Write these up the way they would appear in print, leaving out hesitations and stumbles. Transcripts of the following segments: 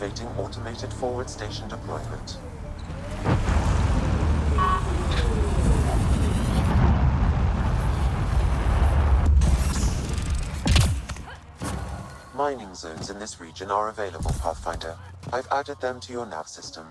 Activating automated forward station deployment. Mining zones in this region are available, Pathfinder. I've added them to your nav system.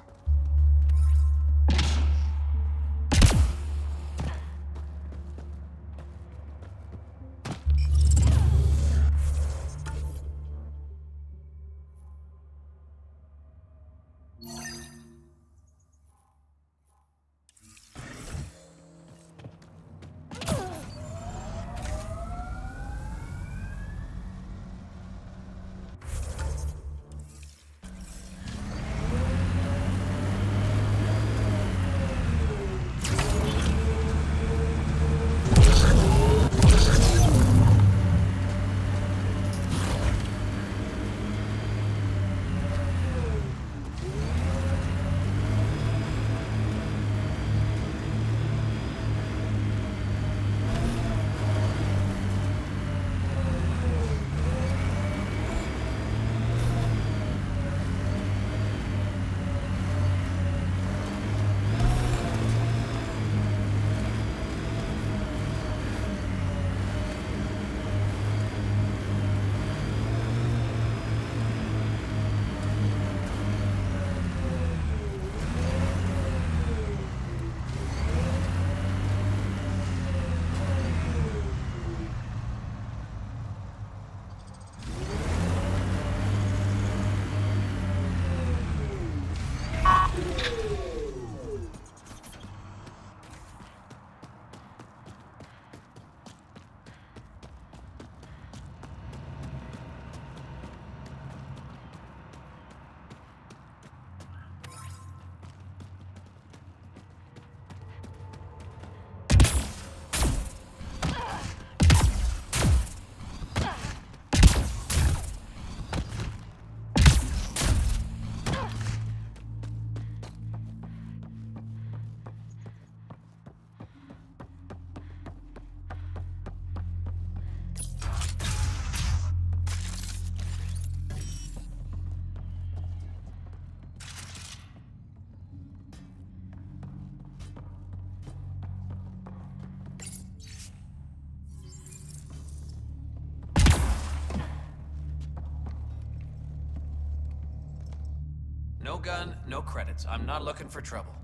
No gun, no credits. I'm not looking for trouble.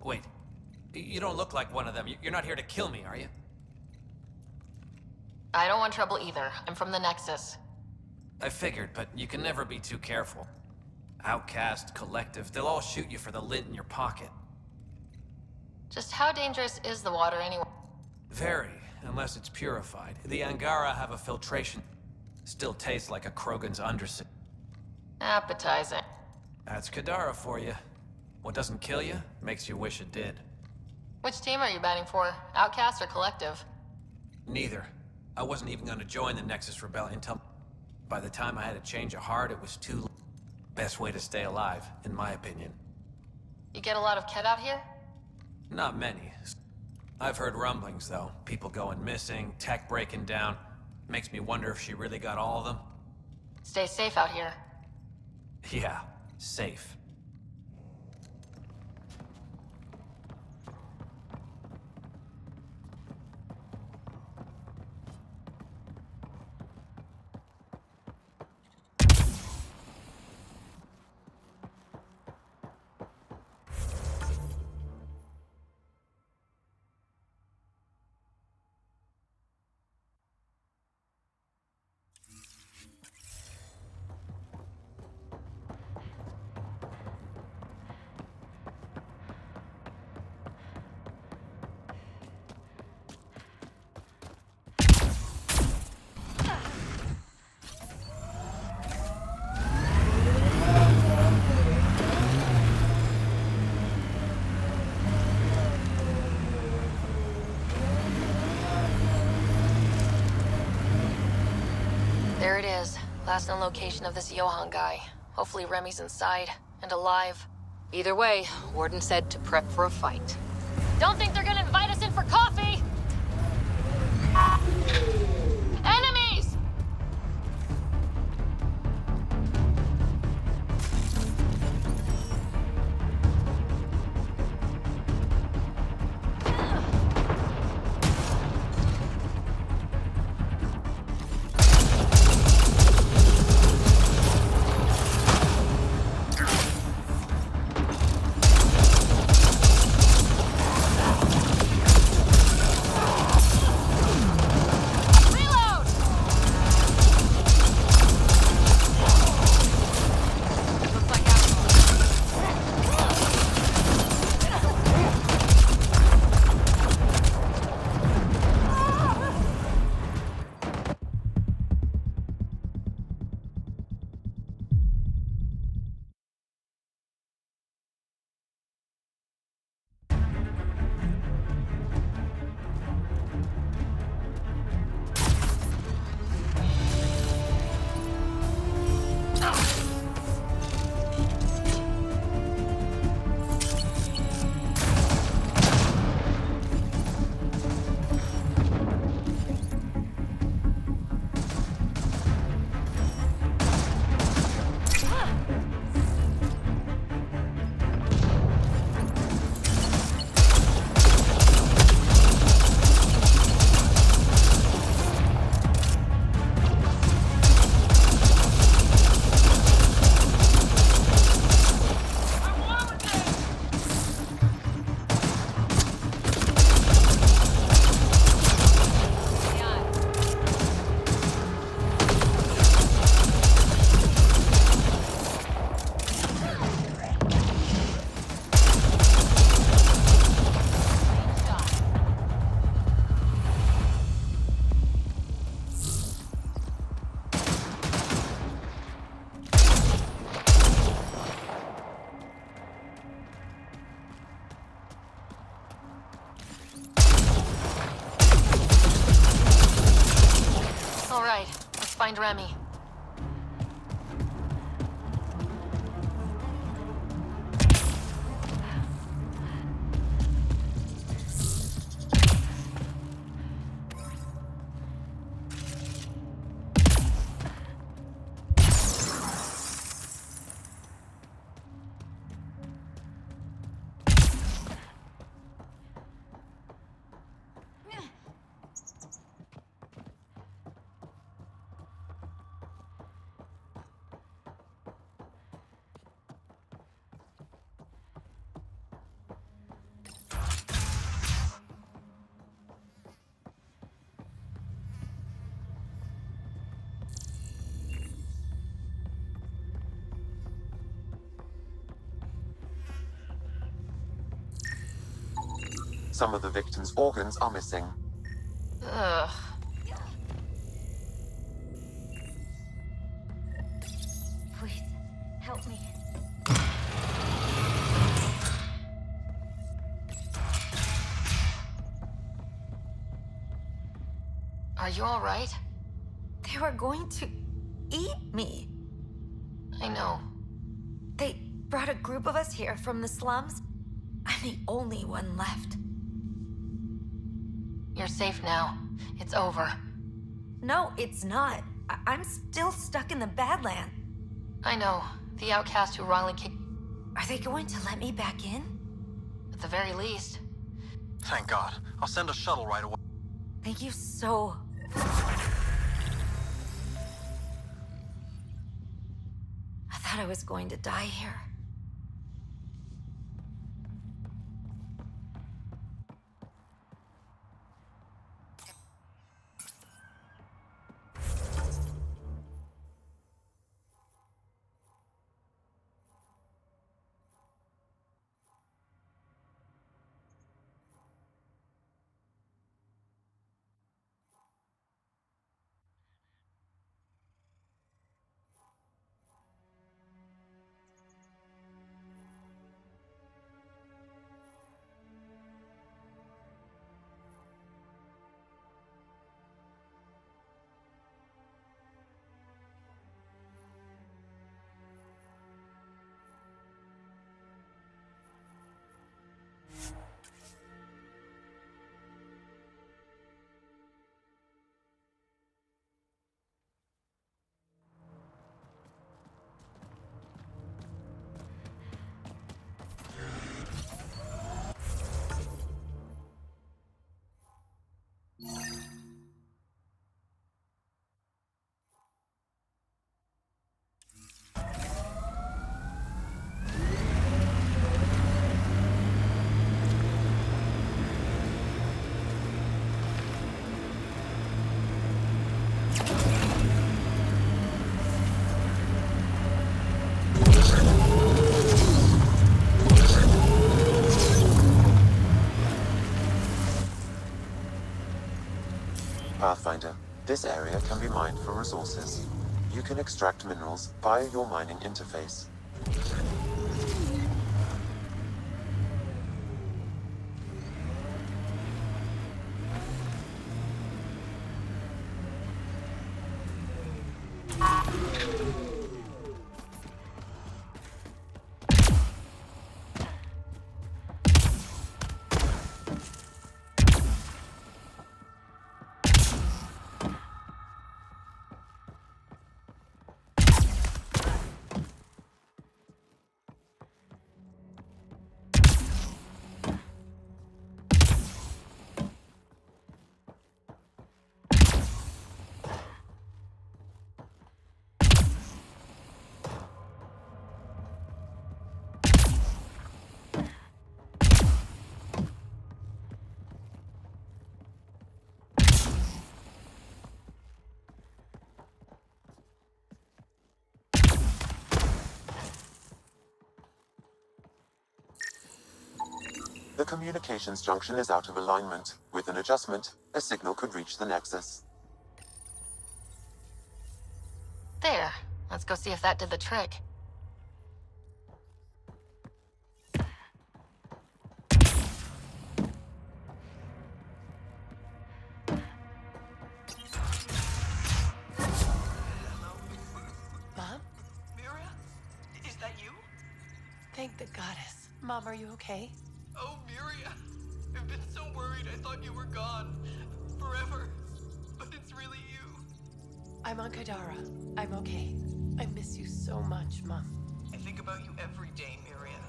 Wait, you don't look like one of them. You're not here to kill me, are you? I don't want trouble either. I'm from the Nexus. I figured, but you can never be too careful. Outcast, collective, they'll all shoot you for the lint in your pocket. Just how dangerous is the water anyway? Very, unless it's purified. The Angara have a filtration. Still tastes like a Krogan's undersea. Appetizing. That's Kadara for you. What doesn't kill you, makes you wish it did. Which team are you batting for? Outcast or Collective? Neither. I wasn't even gonna join the Nexus Rebellion until... By the time I had a change of heart, it was too late. Best way to stay alive, in my opinion. You get a lot of Kett out here? Not many. I've heard rumblings, though. People going missing, tech breaking down. Makes me wonder if she really got all of them. Stay safe out here. Yeah, safe. There it is. Last known location of this Johann guy. Hopefully Remy's inside and alive. Either way, Warden said to prep for a fight. Don't think they're gonna invite us in for coffee! Enemies! find Remy. Some of the victim's organs are missing. Ugh. Please, help me. Are you all right? They were going to eat me. I know. They brought a group of us here from the slums. I'm the only one left. You're safe now. It's over. No, it's not. I'm still stuck in the Badland. I know. The outcast who wrongly kicked... Are they going to let me back in? At the very least. Thank God. I'll send a shuttle right away. Thank you so... I thought I was going to die here. Pathfinder, this area can be mined for resources. You can extract minerals via your mining interface. The communications junction is out of alignment. With an adjustment, a signal could reach the Nexus. There. Let's go see if that did the trick. The goddess. Mom, are you okay? Oh, Miria. I've been so worried I thought you were gone. Forever. But it's really you. I'm on Kadara. I'm okay. I miss you so much, Mom. I think about you every day, Miria.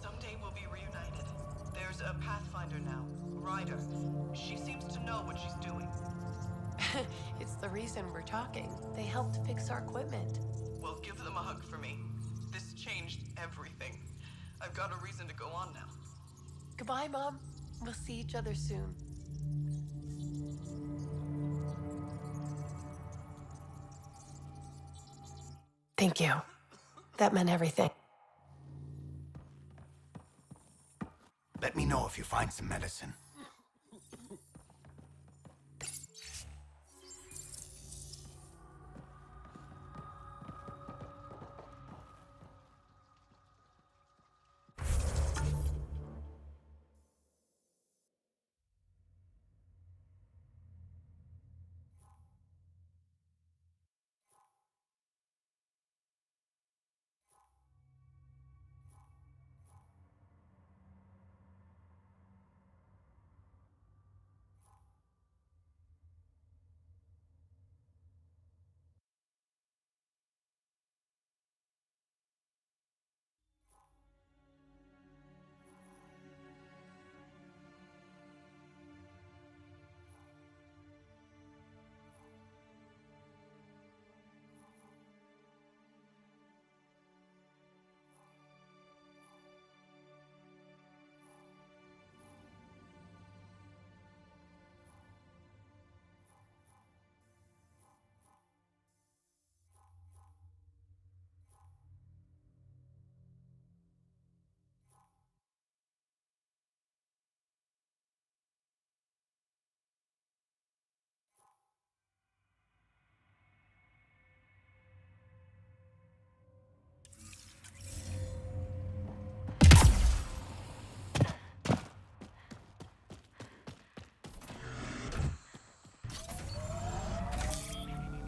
Someday we'll be reunited. There's a Pathfinder now, Ryder. She seems to know what she's doing. It's the reason we're talking. They helped fix our equipment. Well, give them a hug for me. This changed everything. I've got a reason to go on now. Goodbye, Mom. We'll see each other soon. Thank you. That meant everything. Let me know if you find some medicine.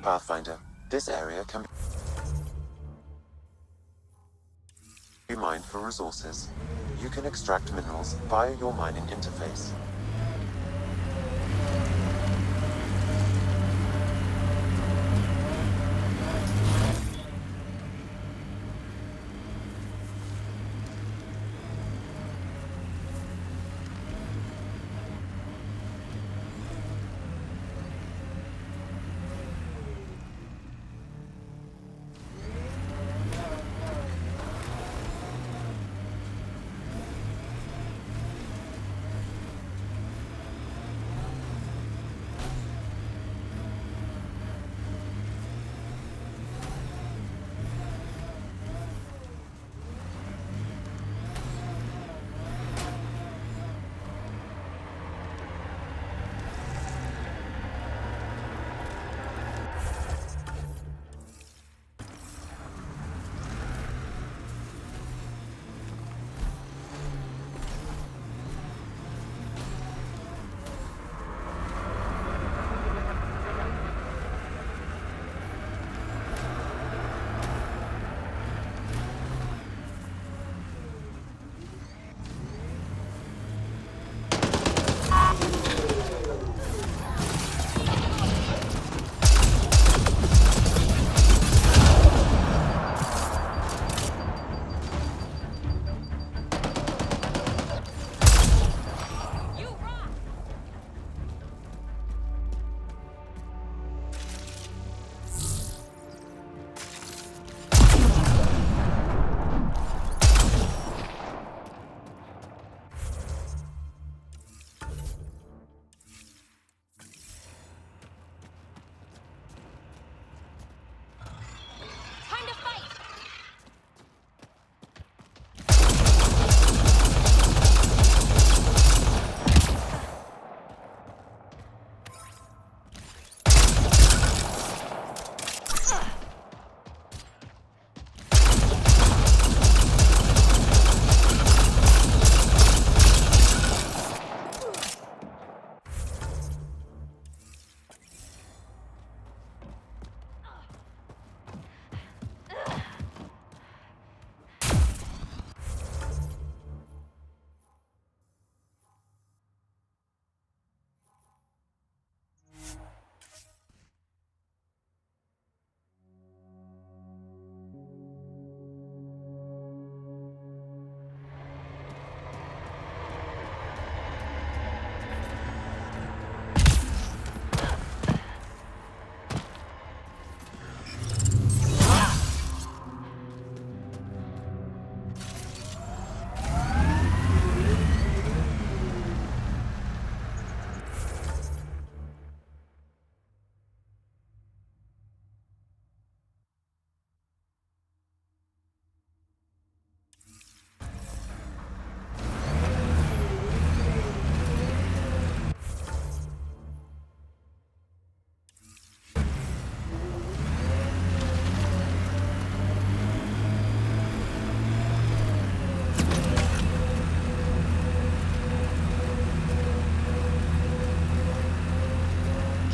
Pathfinder, this area can be mined for resources. You can extract minerals via your mining interface.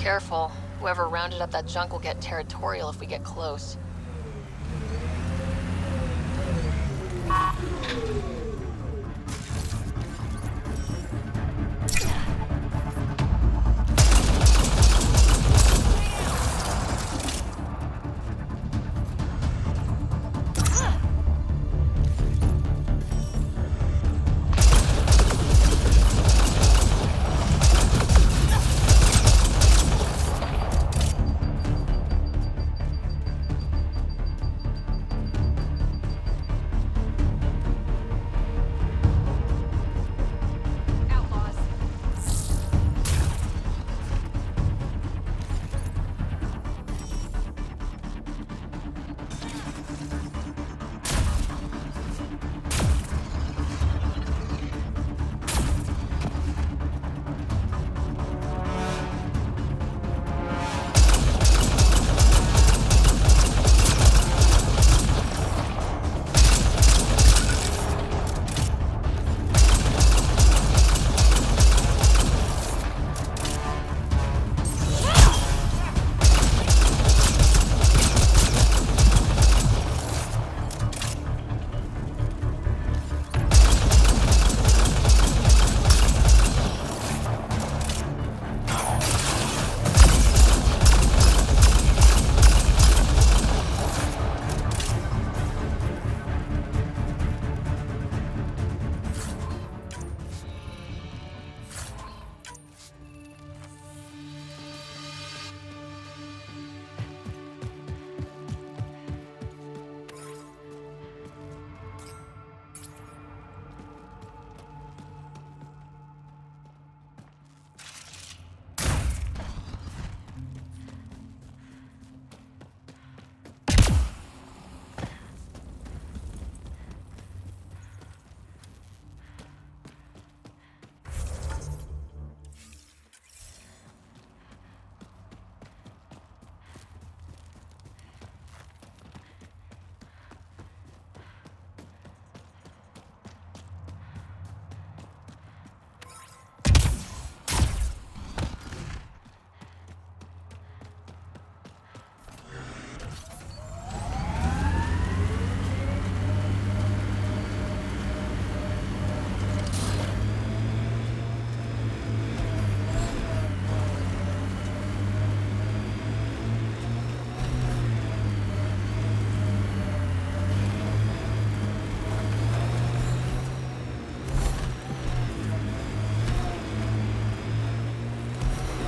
Careful. Whoever rounded up that junk will get territorial if we get close.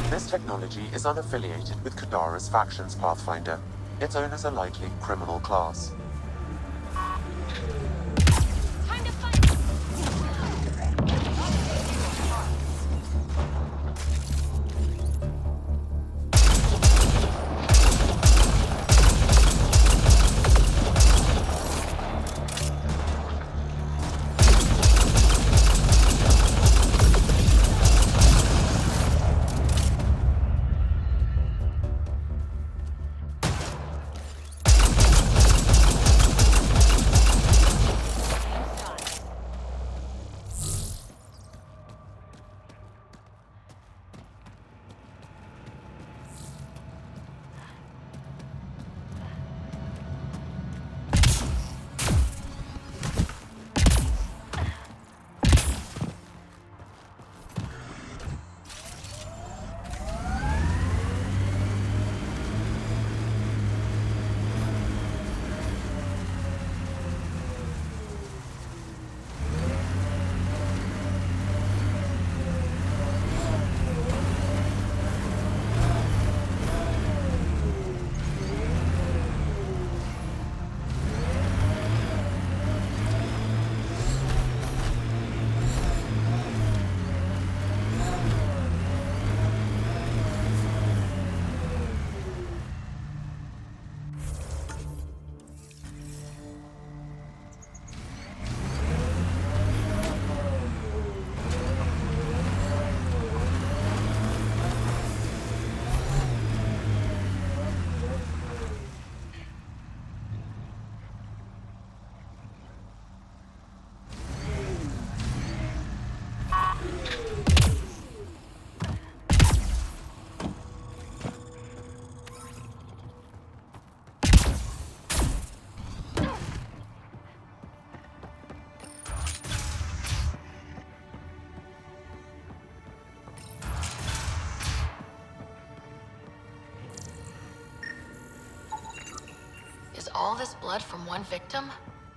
This technology is unaffiliated with Kadara's faction's Pathfinder. Its owners are likely criminal class. Time to fight! Is all this blood from one victim?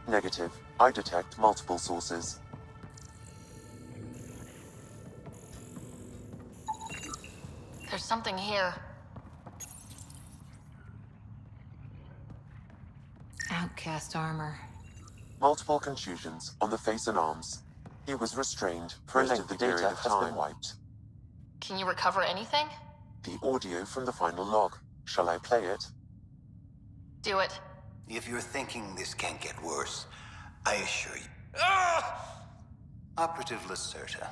Negative. I detect multiple sources. There's something here. Outcast armor. Multiple contusions on the face and arms. He was restrained for a lengthy period of time. Has been wiped. Can you recover anything? The audio from the final log. Shall I play it? Do it. If you're thinking this can't get worse, I assure you. Operative Lacerta.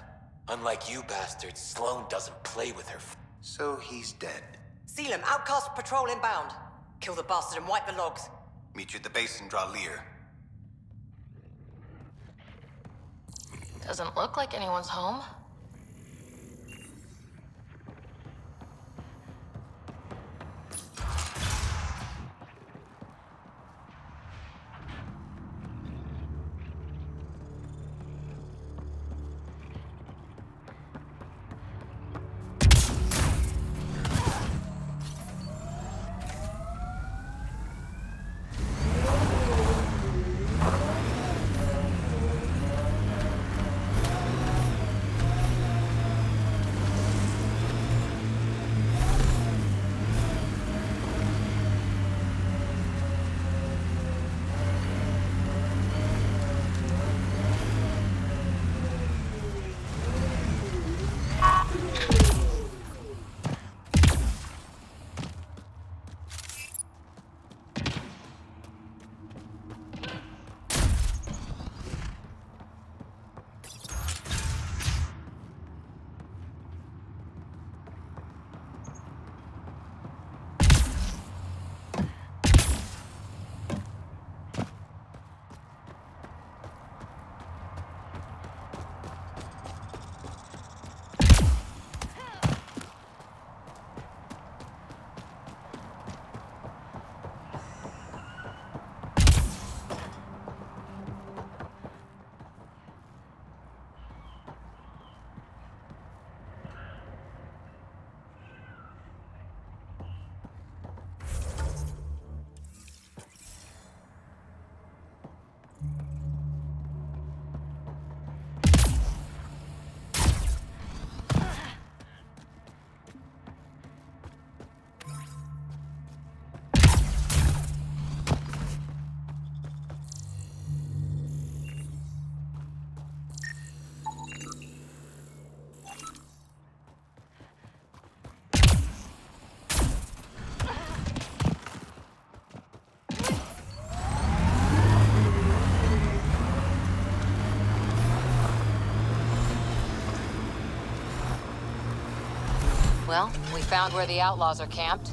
Unlike you bastards, Sloane doesn't play with her. So he's dead. Seal him. Outcast patrol inbound. Kill the bastard and wipe the logs. Meet you at the base and draw Lear. Doesn't look like anyone's home. Well, we found where the outlaws are camped.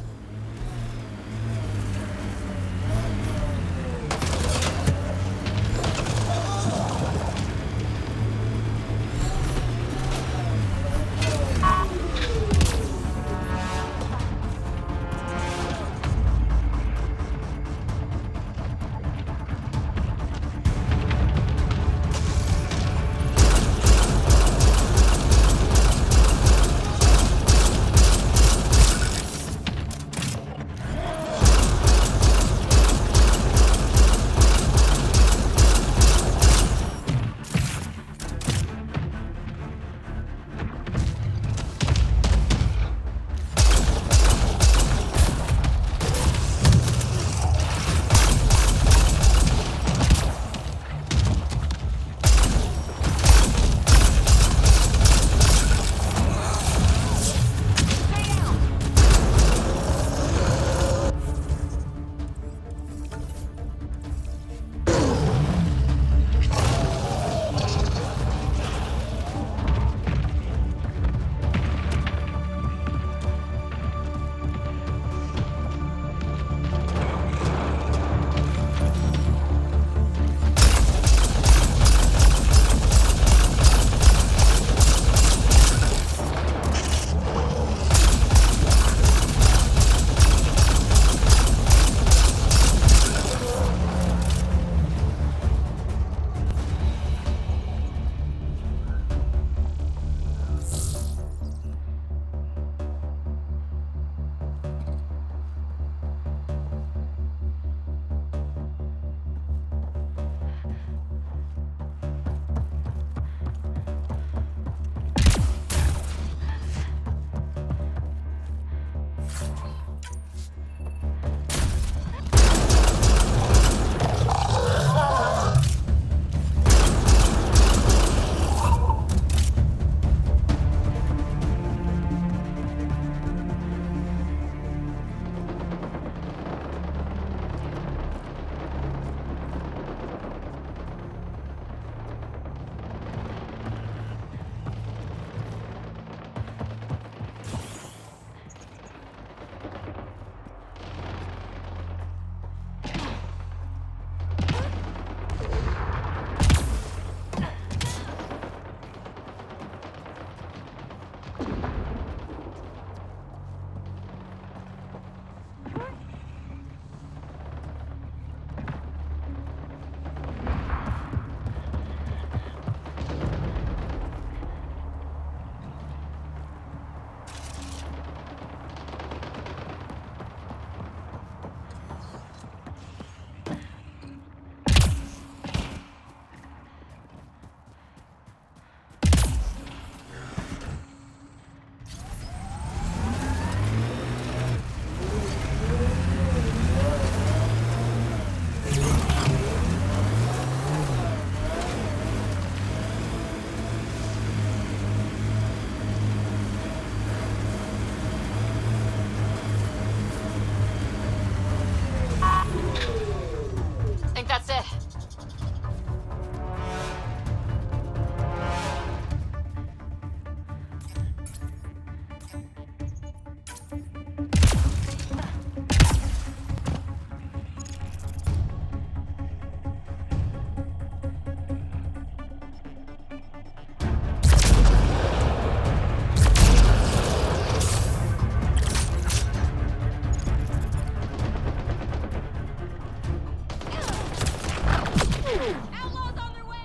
Outlaws on their way!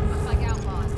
Looks like outlaws.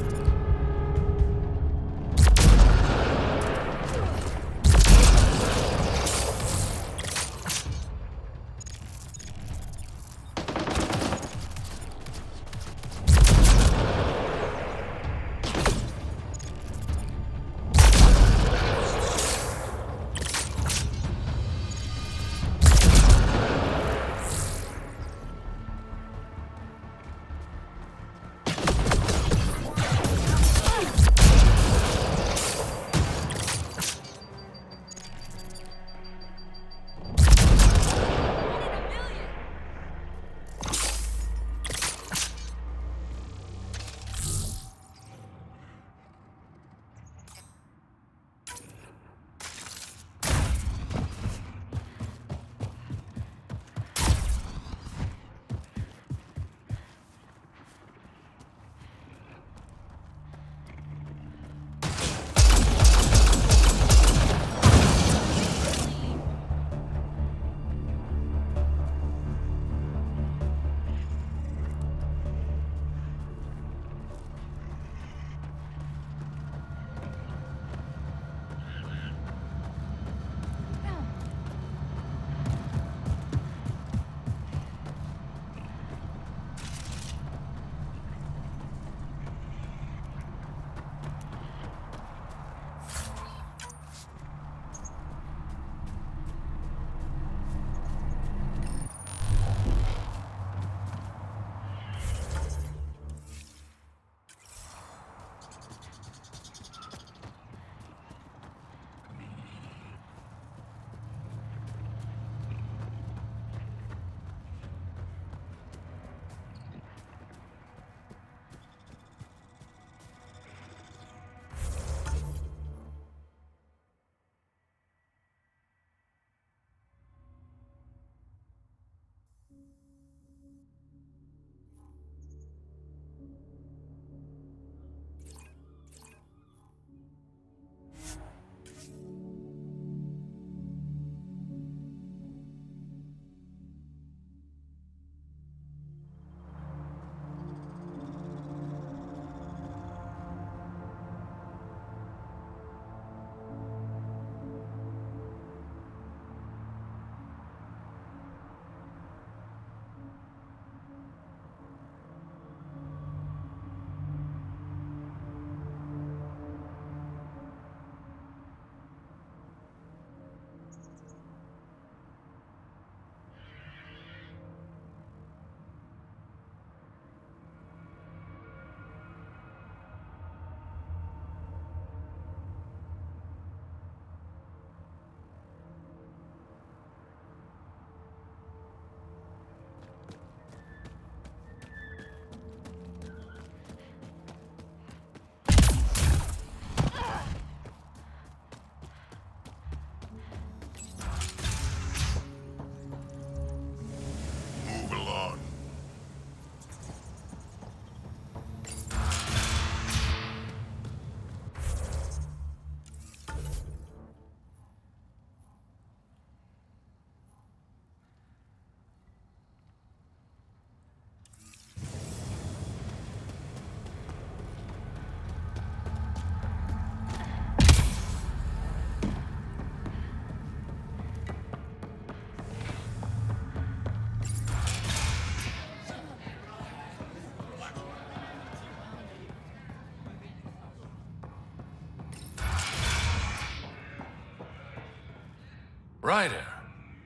Ryder.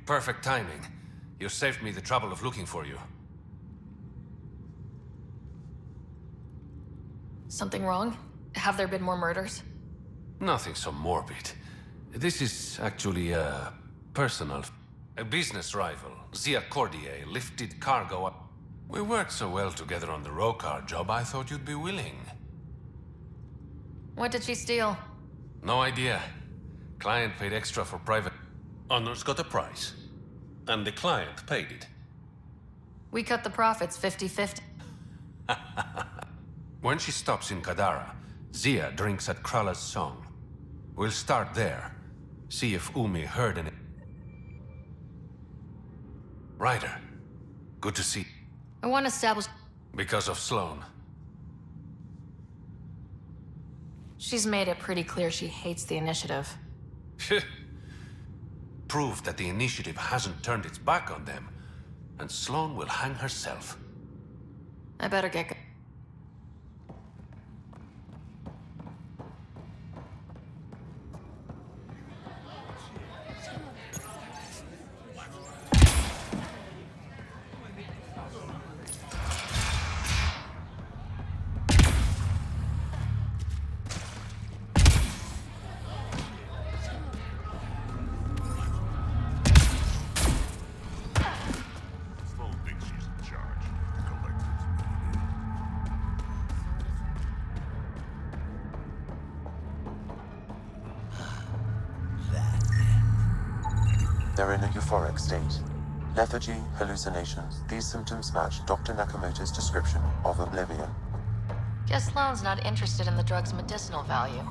Perfect timing. You saved me the trouble of looking for you. Something wrong? Have there been more murders? Nothing so morbid. This is actually a personal... A business rival, Zia Cordier, lifted cargo up. We worked so well together on the Rokar job, I thought you'd be willing. What did she steal? No idea. Client paid extra for private... Honor's got a price. And the client paid it. We cut the profits 50-50. When she stops in Kadara, Zia drinks at Krala's song. We'll start there. See if Umi heard any. Ryder, good to see. I want to establish... Because of Sloane. She's made it pretty clear she hates the initiative. Proof that the initiative hasn't turned its back on them, and Sloane will hang herself. I better get... They're in a euphoric state. Lethargy, hallucinations, these symptoms match Dr. Nakamoto's description of oblivion. Guess Sloane's not interested in the drug's medicinal value.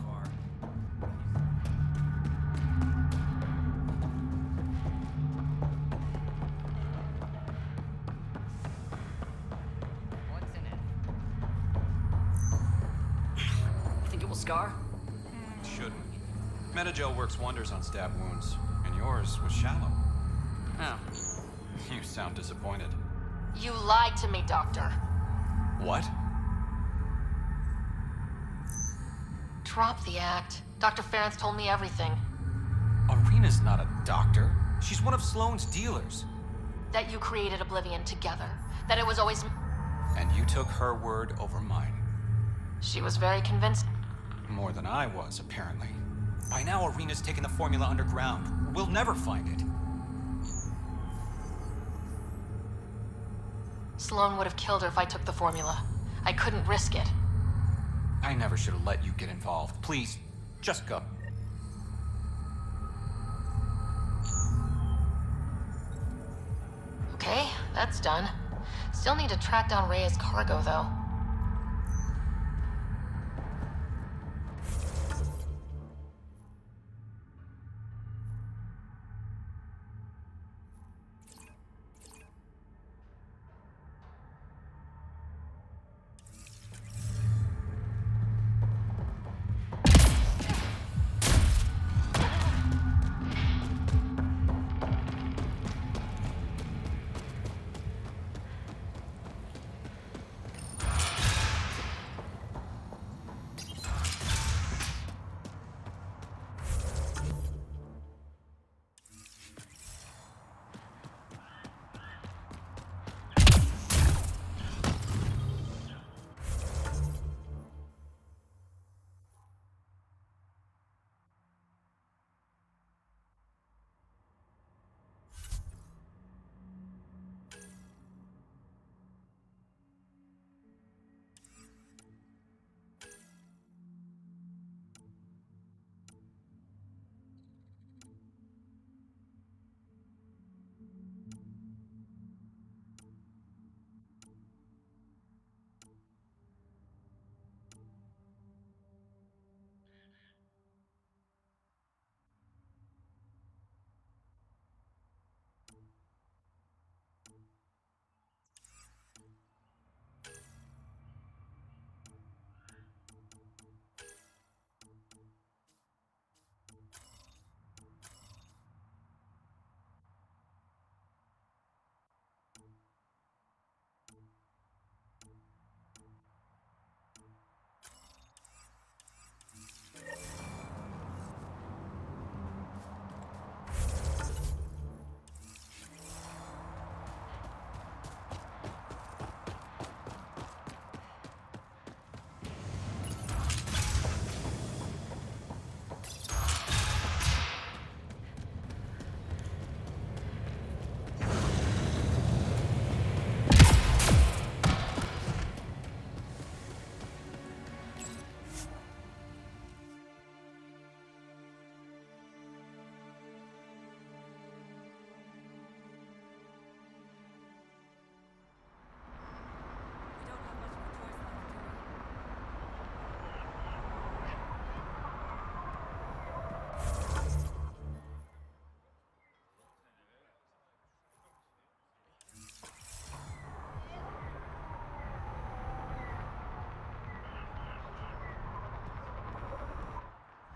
What's in it? Think it will scar? Shouldn't. Metagel works wonders on stab wounds, and yours was shallow. Oh. You sound disappointed. You lied to me, Doctor. What? Drop the act. Dr. Ference told me everything. Arena's not a doctor. She's one of Sloane's dealers. That you created Oblivion together. That it was always... And you took her word over mine. She was very convinced. More than I was, apparently. By now, Arena's taken the formula underground. We'll never find it. Sloane would have killed her if I took the formula. I couldn't risk it. I never should have let you get involved. Please, just go. Okay, that's done. Still need to track down Rhea's cargo, though.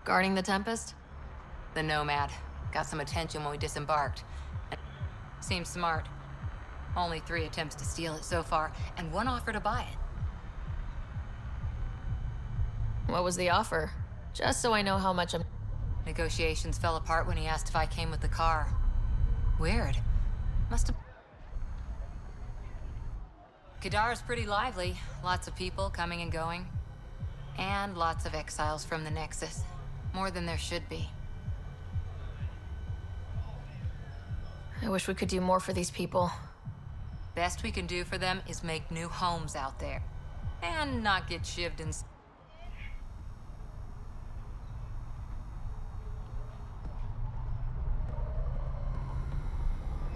Guarding the Tempest? The Nomad. Got some attention when we disembarked. And seems smart. Only 3 attempts to steal it so far, and 1 offer to buy it. What was the offer? Just so I know how much I'm... Negotiations fell apart when he asked if I came with the car. Weird. Must have... Kadar's pretty lively. Lots of people coming and going. And lots of exiles from the Nexus. More than there should be. I wish we could do more for these people. Best we can do for them is make new homes out there. And not get shivved in... It's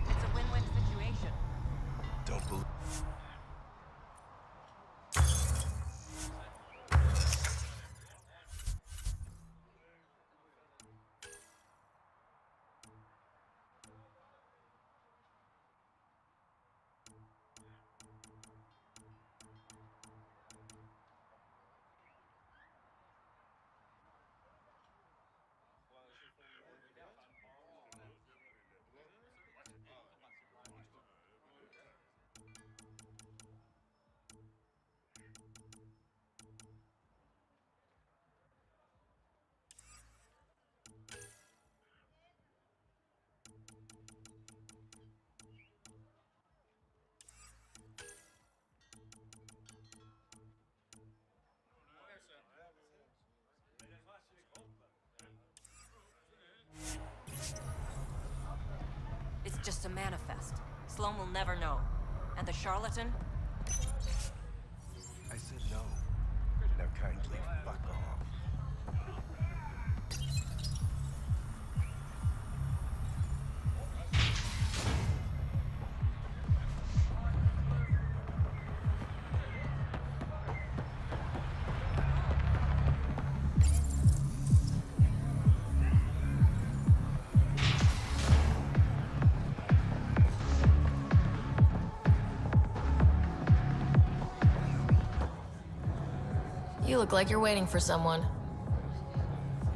a win-win situation. Don't believe. It's just a manifest. Sloan will never know. And the charlatan? I said no. Now kindly fuck off. You look like you're waiting for someone.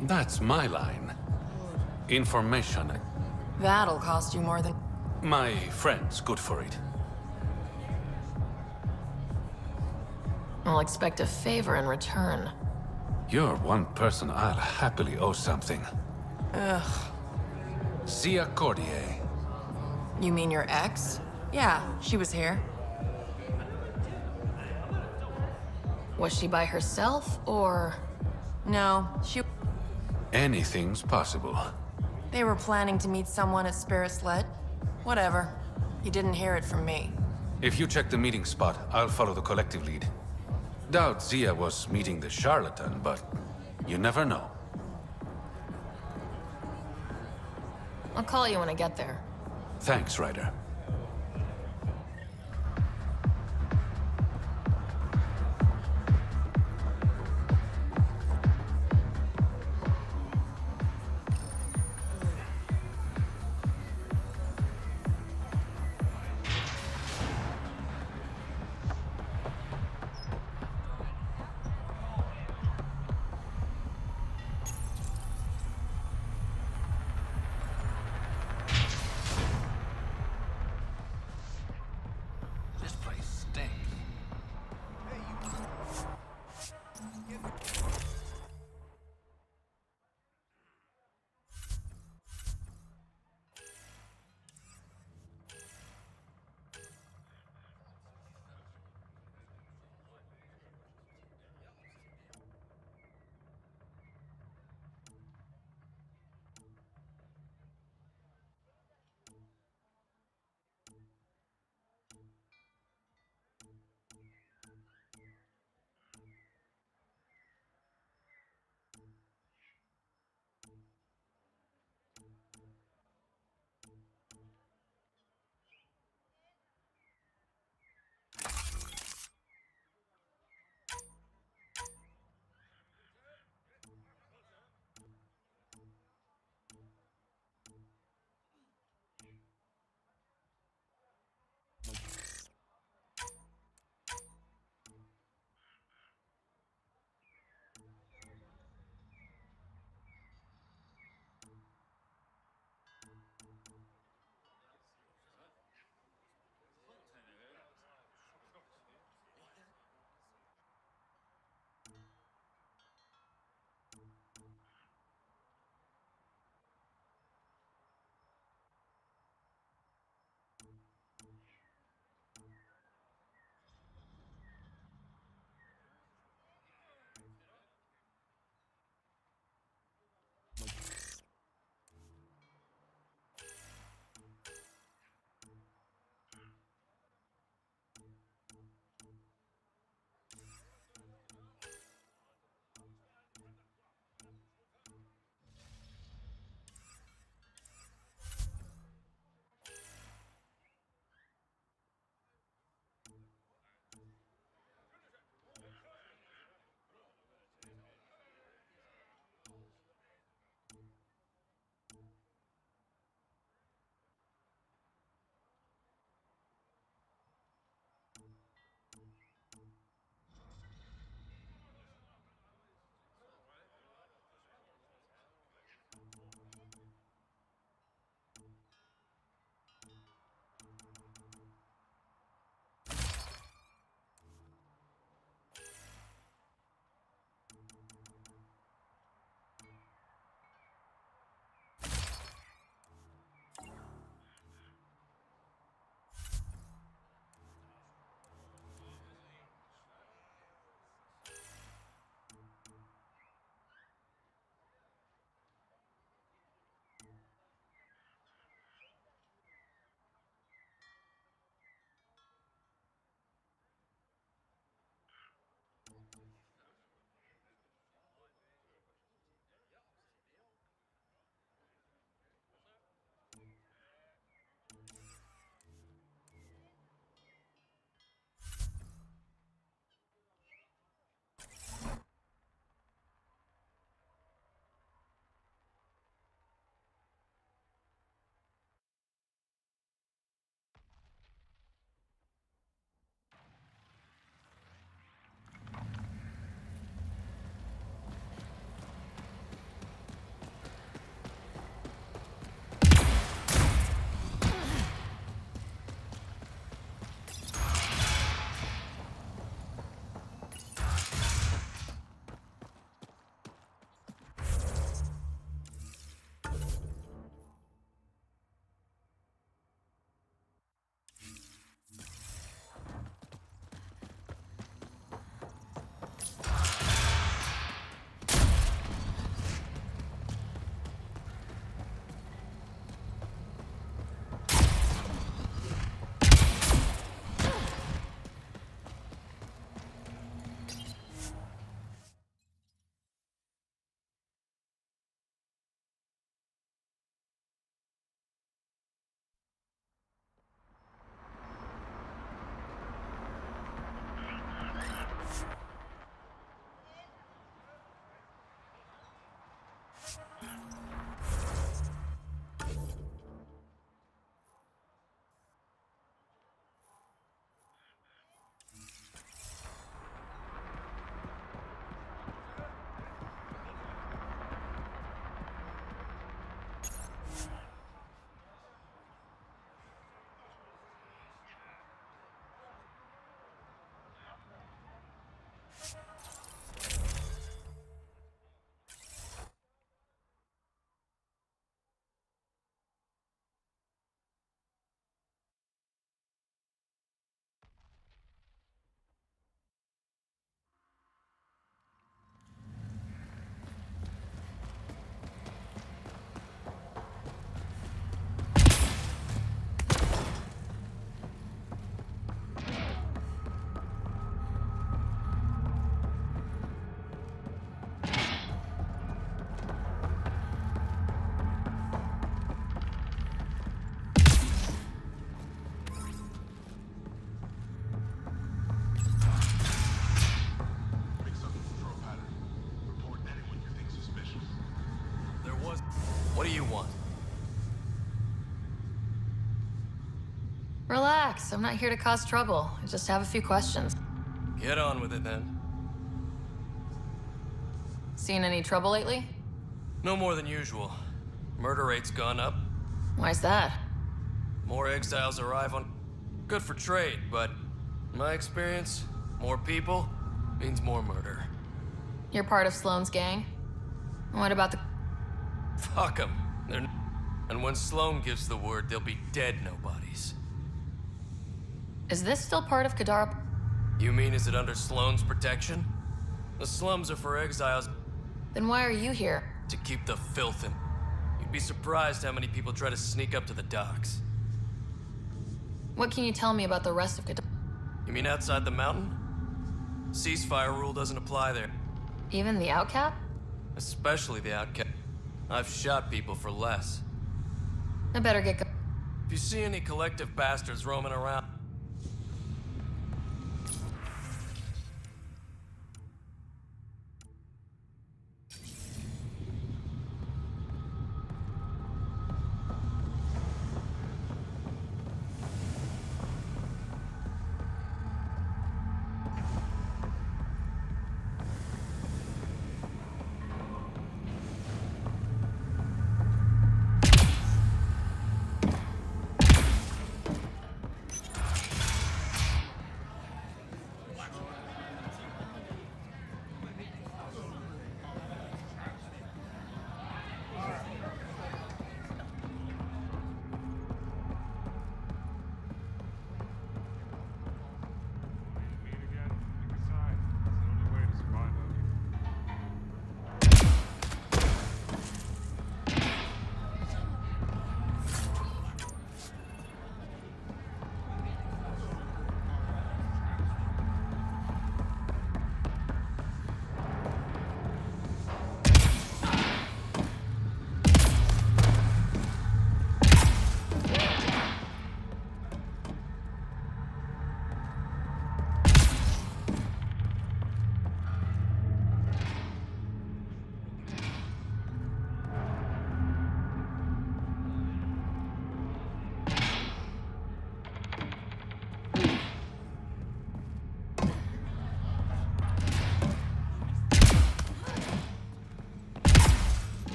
That's my line. Information. That'll cost you more than... My friend's good for it. I'll expect a favor in return. You're one person I'll happily owe something. Ugh. Zia Cordier. You mean your ex? Yeah, she was here. Was she by herself, or...? No, Anything's possible. They were planning to meet someone at Spirit's Let. Whatever. You didn't hear it from me. If you check the meeting spot, I'll follow the collective lead. Doubt Zia was meeting the charlatan, but you never know. I'll call you when I get there. Thanks, Ryder. What do you want? Relax, I'm not here to cause trouble. I just have a few questions. Get on with it then. Seen any trouble lately? No more than usual. Murder rate's gone up. Why's that? More exiles arrive on... Good for trade, but... in my experience, more people means more murder. You're part of Sloane's gang? What about the... Fuck them. And when Sloane gives the word, they'll be dead nobodies. Is this still part of Kadara? You mean is it under Sloane's protection? The slums are for exiles... Then why are you here? To keep the filth in. You'd be surprised how many people try to sneak up to the docks. What can you tell me about the rest of Kadara? You mean outside the mountain? Ceasefire rule doesn't apply there. Even the outcap? Especially the outcast. I've shot people for less. I better get go- If you see any collective bastards roaming around...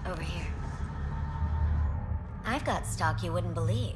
Over here. I've got stock you wouldn't believe.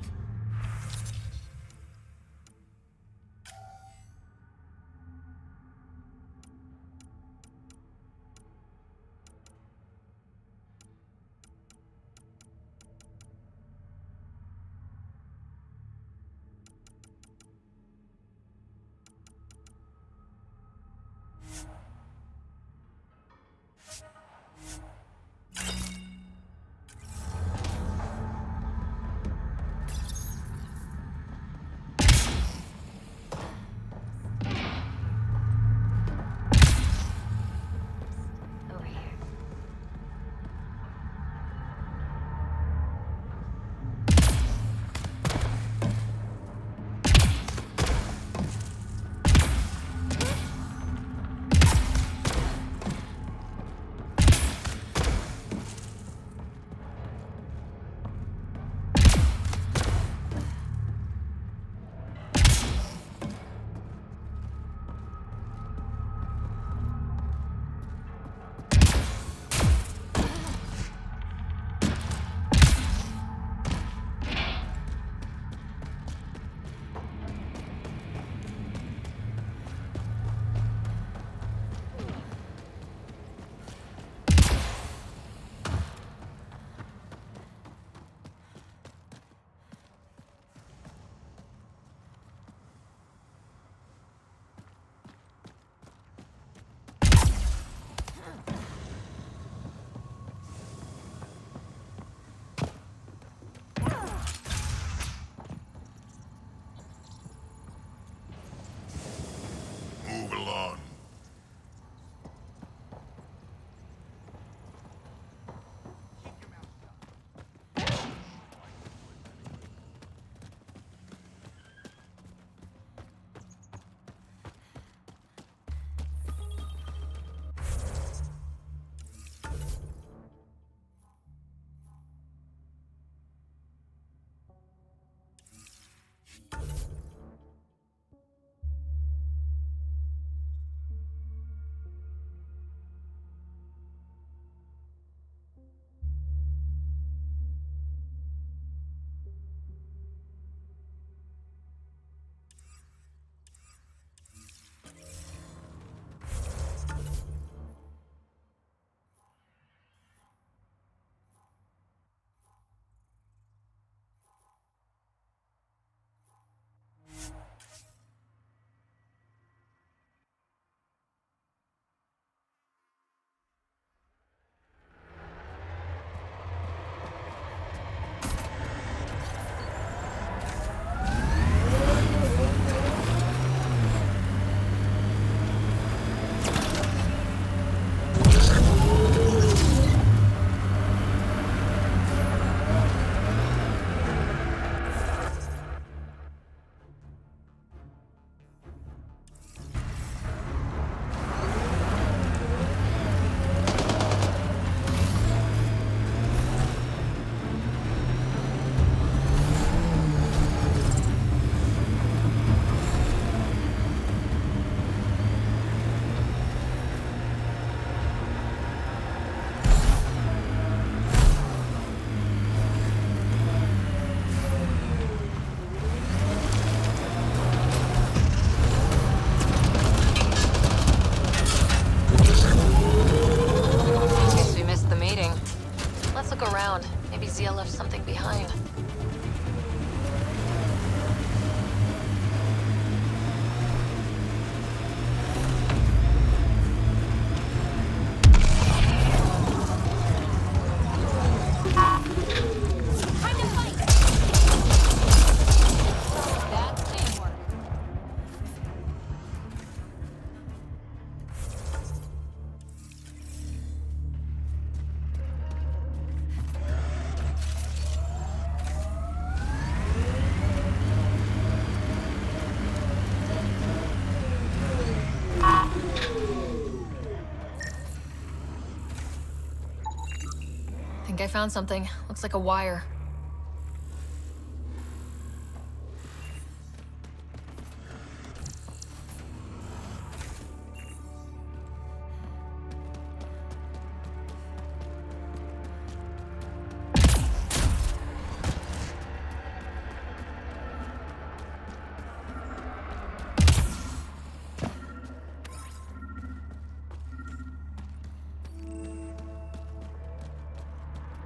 think I found something. Looks like a wire.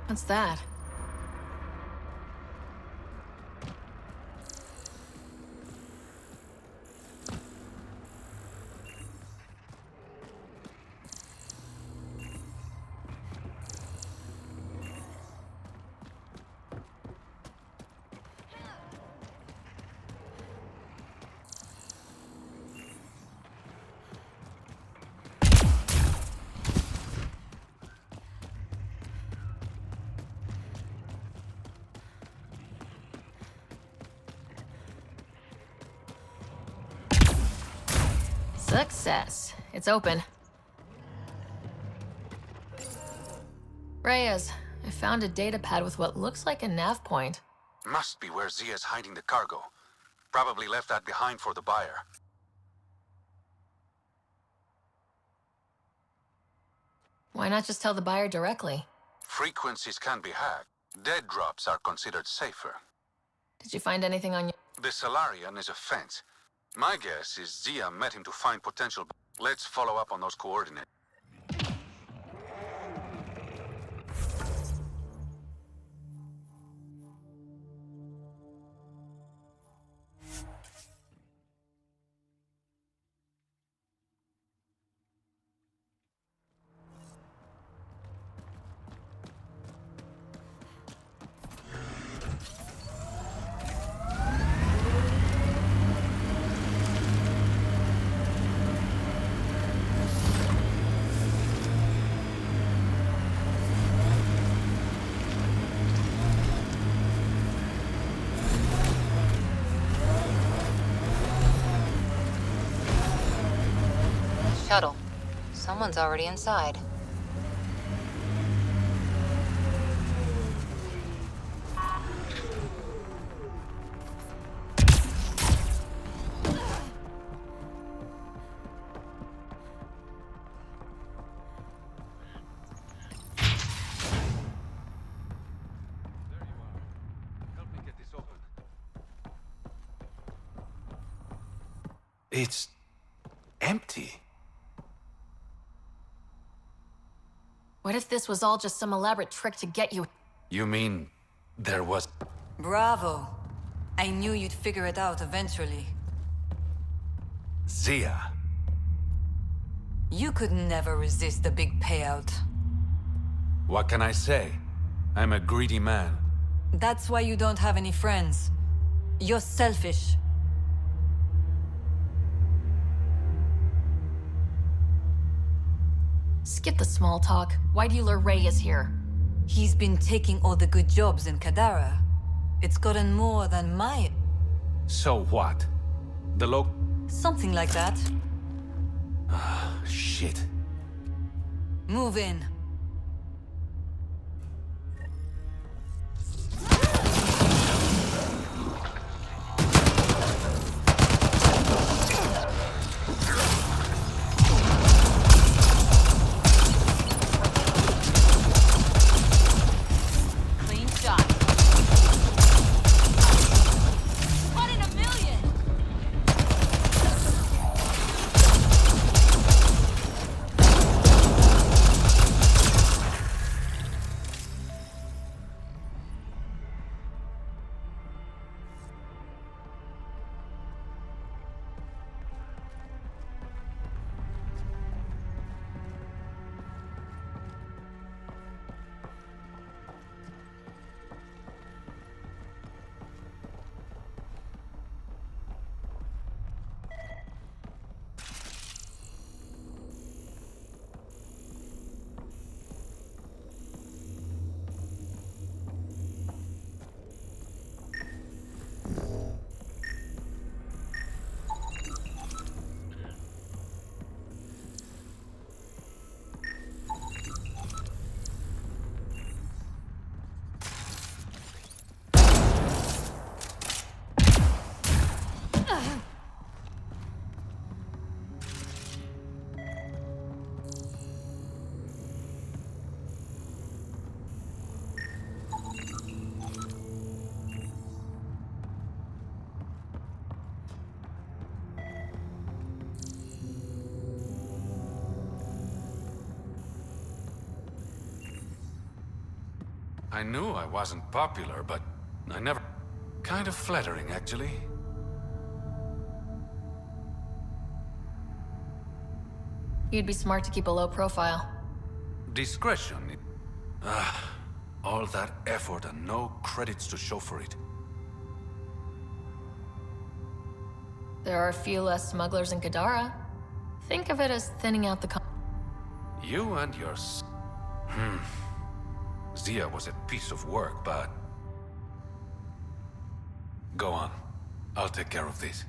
What's that? Success. It's open. Reyes, I found a data pad with what looks like a nav point. Must be where Zia's hiding the cargo. Probably left that behind for the buyer. Why not just tell the buyer directly? Frequencies can be hacked. Dead drops are considered safer. Did you find anything on your... The Solarian is a fence. My guess is Zia met him to find potential... Let's follow up on those coordinates. Shuttle. Someone's already inside. It's empty. What if this was all just some elaborate trick to get you? You mean there was... Bravo. I knew you'd figure it out eventually. Zia. You could never resist the big payout. What can I say? I'm a greedy man. That's why you don't have any friends. You're selfish. Skip the small talk. Why do you lure Reyes here? He's been taking all the good jobs in Kadara. It's gotten more than my... So what? The Something like that. Shit. Move in. I knew I wasn't popular, but I never... Kind of flattering, actually. You'd be smart to keep a low profile. Discretion. Ah, all that effort and no credits to show for it. There are a few less smugglers in Kadara. Think of it as thinning out the You and your... Zia was a piece of work, but... Go on. I'll take care of this.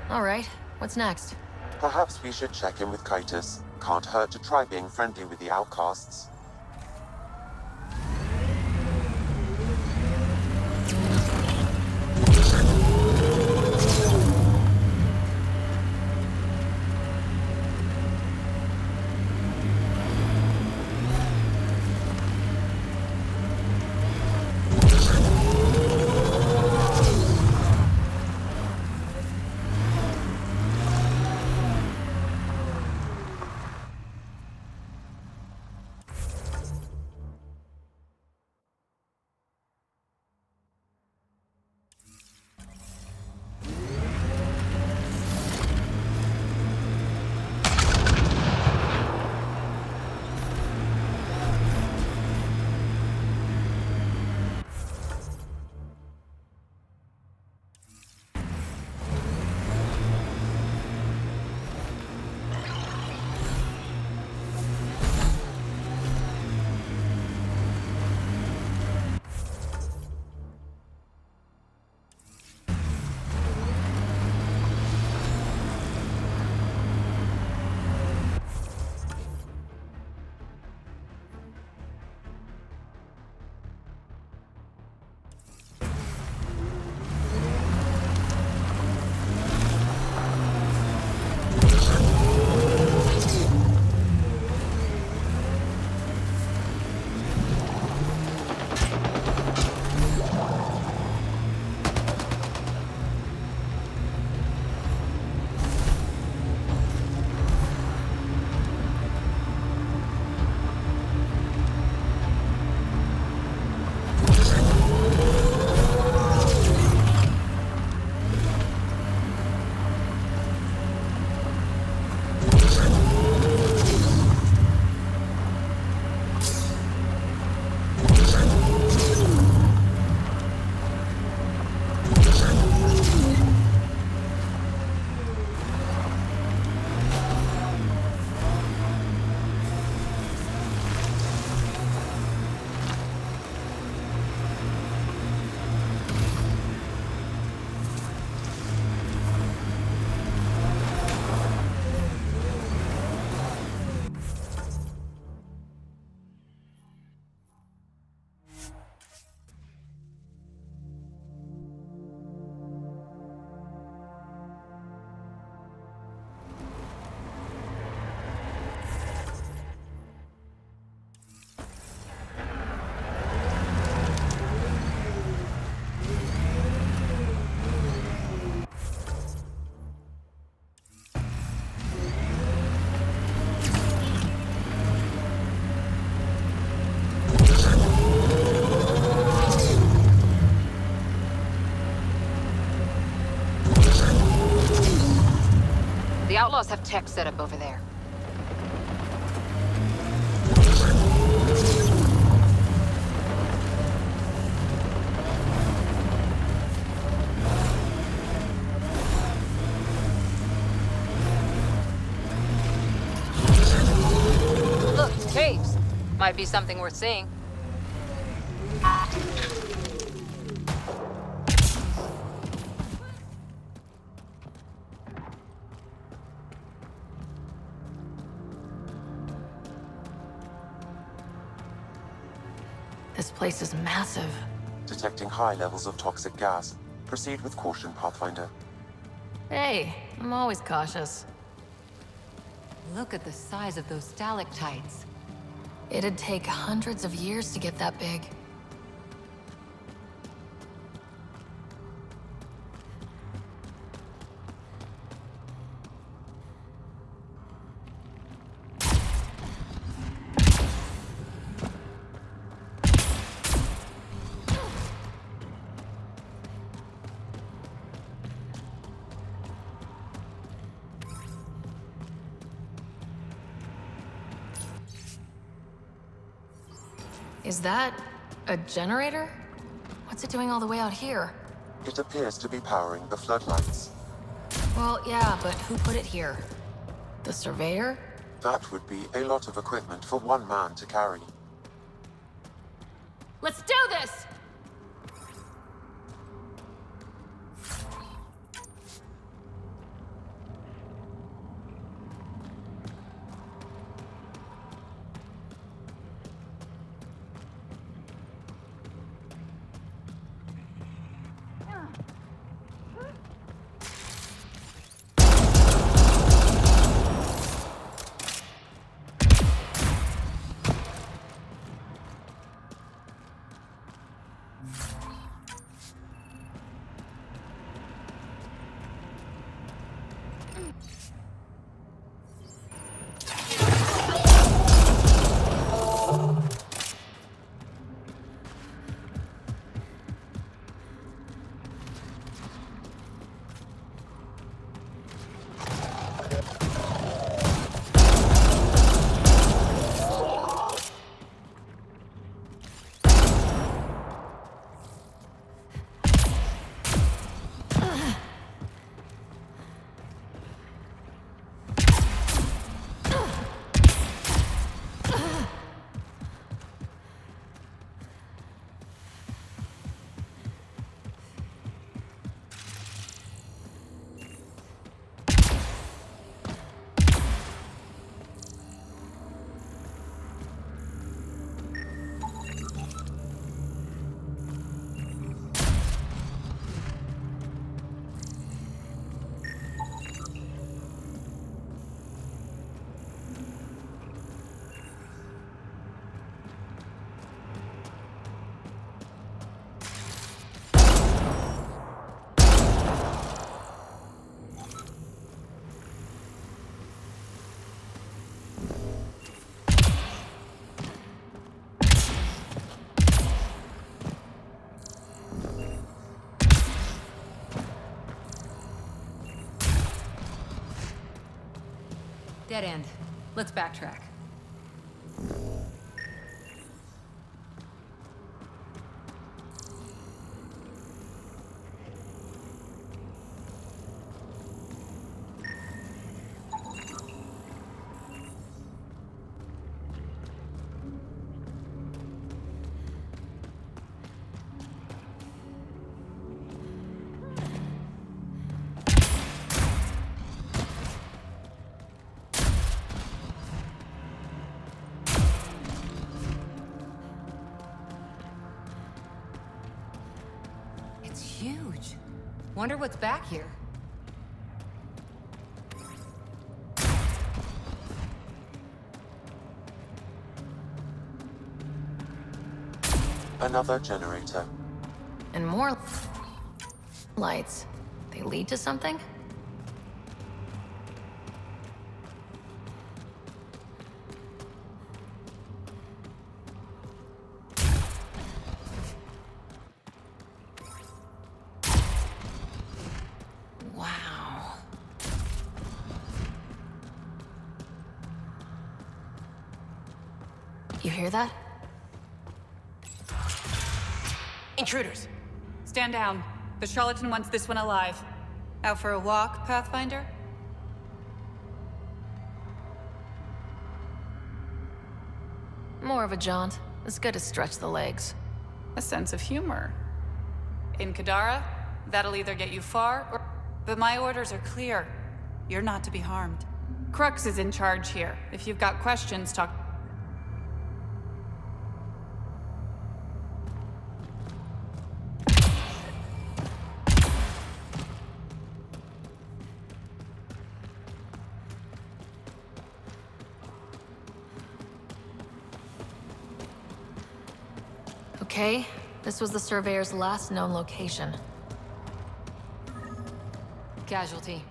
All right, what's next? Perhaps we should check in with Kitus. Can't hurt to try being friendly with the outcasts. The outlaws have tech set up over there. Look, caves. Might be something worth seeing. This place is massive. Detecting high levels of toxic gas. Proceed with caution, Pathfinder. Hey, I'm always cautious. Look at the size of those stalactites. It'd take hundreds of years to get that big. Is that a generator? What's it doing all the way out here? It appears to be powering the floodlights. Well, yeah, but who put it here? The surveyor? That would be a lot of equipment for one man to carry. Let's do this! Dead end. Let's backtrack. It's huge. Wonder what's back here. Another generator. And more lights. They lead to something? Wow. You hear that? Intruders! Stand down. The charlatan wants this one alive. Out for a walk, Pathfinder? More of a jaunt. It's good to stretch the legs. A sense of humor. In Kadara, that'll either get you far or... But my orders are clear. You're not to be harmed. Crux is in charge here. If you've got questions, talk... Okay, this was the Surveyor's last known location. Casualty.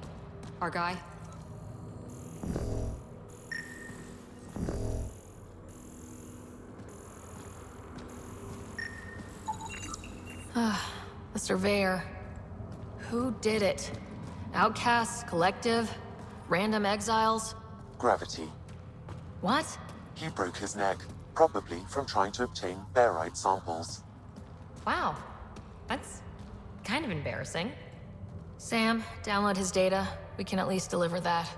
Our guy? The Surveyor. Who did it? Outcasts, Collective, random exiles? Gravity. What? He broke his neck, probably from trying to obtain barite samples. Wow. That's kind of embarrassing. Sam, download his data. We can at least deliver that.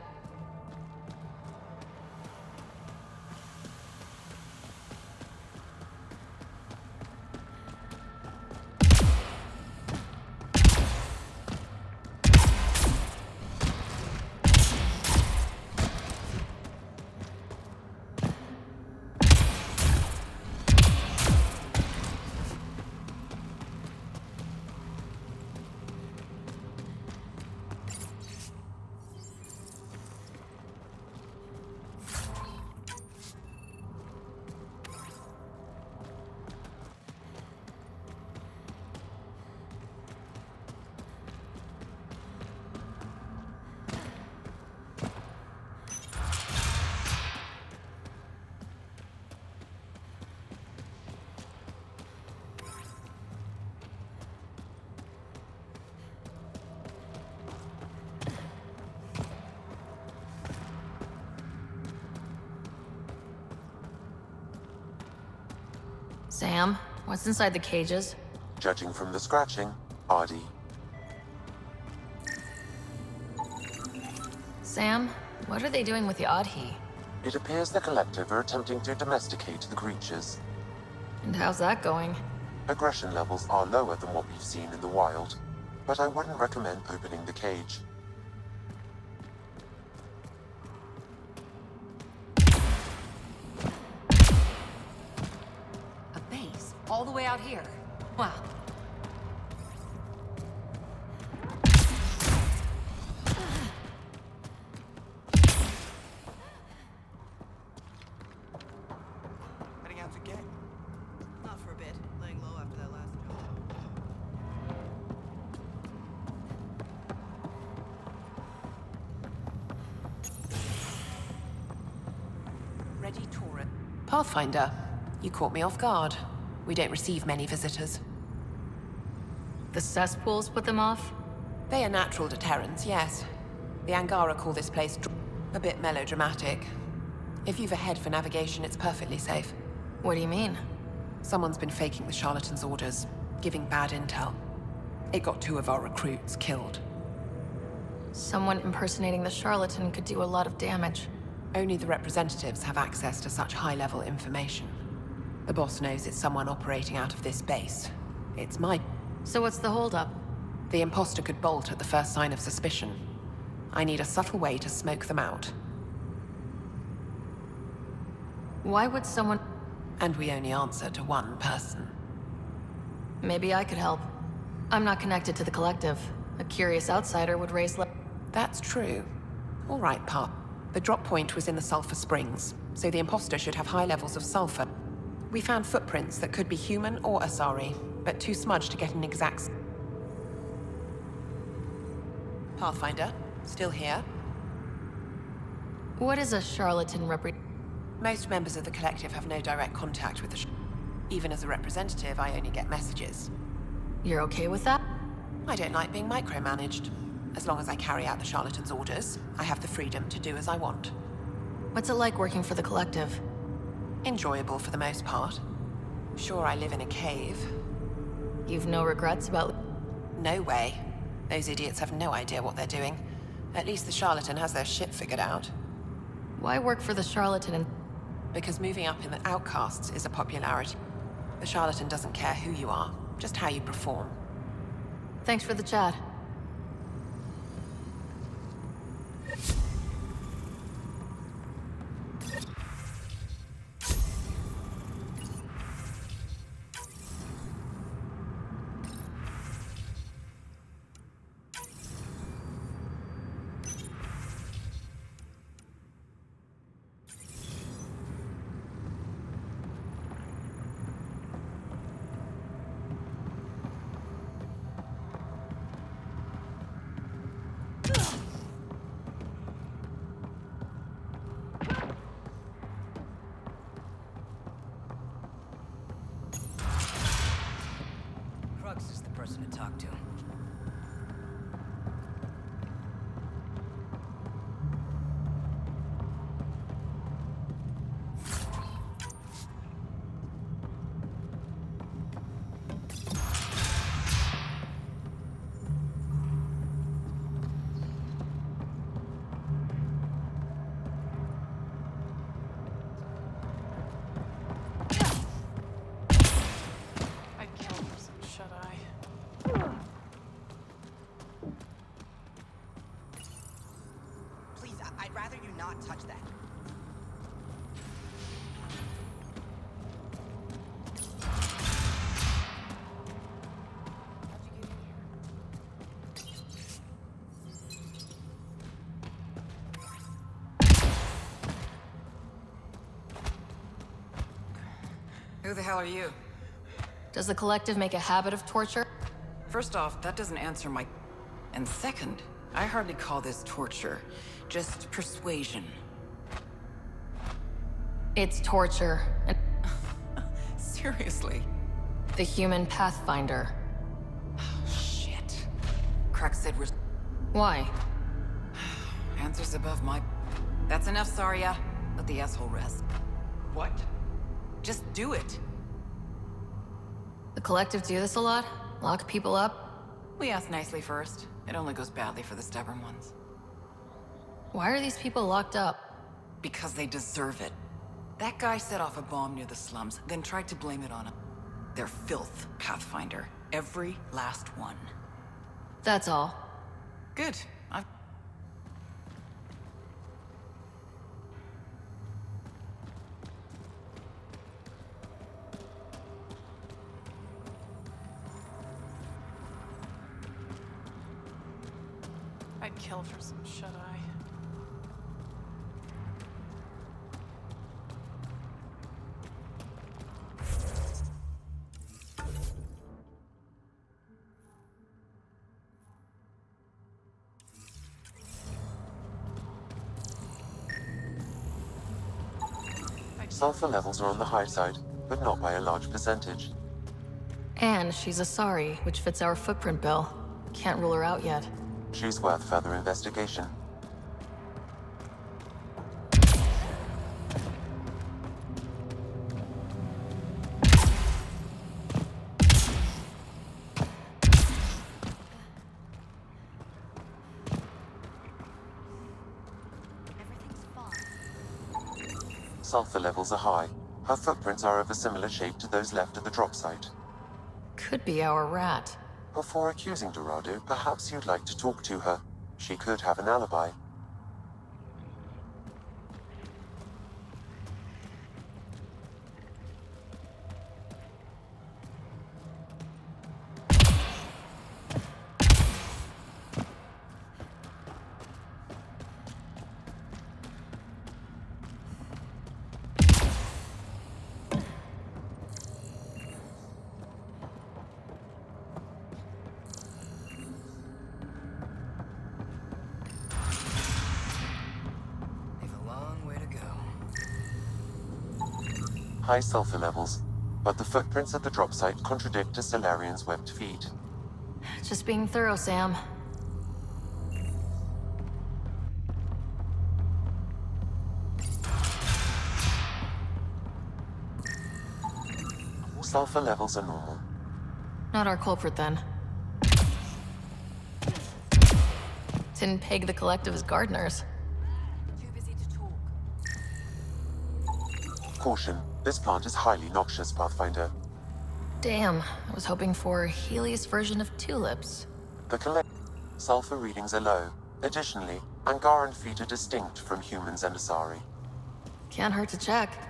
Sam, what's inside the cages? Judging from the scratching, Artie. Sam, what are they doing with the Adhi? It appears the Collective are attempting to domesticate the creatures. And how's that going? Aggression levels are lower than what we've seen in the wild, but I wouldn't recommend opening the cage. A base? All the way out here? Wow. Heading out to get? Not for a bit. Laying low after that last job. Ready, Torah. Pathfinder, you caught me off guard. We don't receive many visitors. The cesspools put them off? They are natural deterrents, yes. The Angara call this place a bit melodramatic. If you've a head for navigation, it's perfectly safe. What do you mean? Someone's been faking the charlatan's orders, giving bad intel. It got 2 of our recruits killed. Someone impersonating the charlatan could do a lot of damage. Only the representatives have access to such high-level information. The boss knows it's someone operating out of this base. It's my... So what's the holdup? The imposter could bolt at the first sign of suspicion. I need a subtle way to smoke them out. Why would someone... And we only answer to one person. Maybe I could help. I'm not connected to the Collective. A curious outsider would raise... That's true. All right, Pa. The drop point was in the Sulphur Springs, so the imposter should have high levels of sulfur. We found footprints that could be human or Asari, but too smudged to get an exact... Pathfinder, still here? What is a charlatan Most members of the Collective have no direct contact with the Even as a representative, I only get messages. You're okay with that? I don't like being micromanaged. As long as I carry out the charlatan's orders, I have the freedom to do as I want. What's it like working for the Collective? Enjoyable for the most part. Sure, I live in a cave. You've no regrets about... No way. Those idiots have no idea what they're doing. At least the charlatan has their shit figured out. Why work for the charlatan and... Because moving up in the outcasts is a popularity. The charlatan doesn't care who you are, just how you perform. Thanks for the chat. Crux is the person to talk to. I'd kill for some shut-eye. Please, I'd rather you not touch that. Who the hell are you? Does the Collective make a habit of torture? First off, that doesn't answer my... And second, I hardly call this torture. Just persuasion. It's torture. And Seriously? the human Pathfinder. Shit. Crux said we're... Why? Answers above my... That's enough, Saria. Let the asshole rest. What? Just do it. The Collective do this a lot? Lock people up? We ask nicely first. It only goes badly for the stubborn ones. Why are these people locked up? Because they deserve it. That guy set off a bomb near the slums, then tried to blame it on him. They're filth, Pathfinder. Every last one. That's all. Good. I've... I'd kill for some shut-eye. Sulfur levels are on the high side, but not by a large percentage. And she's a Asari, which fits our footprint bill. Can't rule her out yet. She's worth further investigation. Sulfur levels are high. Her footprints are of a similar shape to those left at the drop site. Could be our rat. Before accusing Dorado, perhaps you'd like to talk to her. She could have an alibi. High sulfur levels, but the footprints at the drop site contradict a Solarian's webbed feet. Just being thorough, Sam. Sulfur levels are normal. Not our culprit, then. Didn't peg the collective as gardeners. Caution, this plant is highly noxious, Pathfinder. Damn, I was hoping for Helios' version of tulips. The sulfur readings are low. Additionally, Angaran feet are distinct from humans and Asari. Can't hurt to check.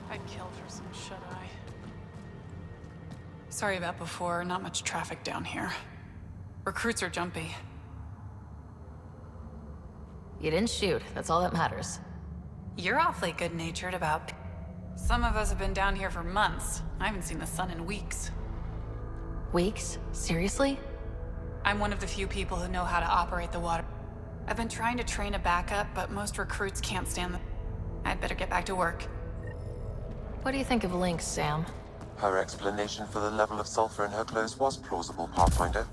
I'd kill for some shut-eye. Sorry about before, not much traffic down here. Recruits are jumpy. You didn't shoot, that's all that matters. You're awfully good-natured about... Some of us have been down here for months. I haven't seen the sun in weeks. Weeks? Seriously? I'm one of the few people who know how to operate the water. I've been trying to train a backup, but most recruits can't stand the... I'd better get back to work. What do you think of Lynx, Sam? Her explanation for the level of sulfur in her clothes was plausible, Pathfinder.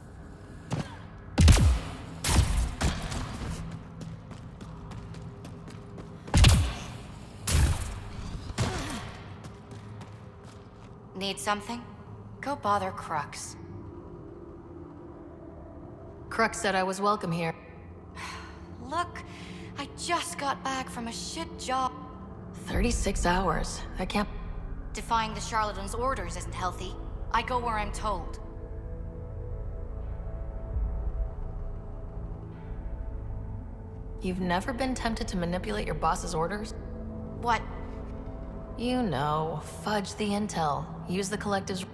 Need something? Go bother Crux. Crux said I was welcome here. Look, I just got back from a shit job. 36 hours. I can't... Defying the charlatan's orders isn't healthy. I go where I'm told. You've never been tempted to manipulate your boss's orders? What? You know, fudge the intel. Use the collective's...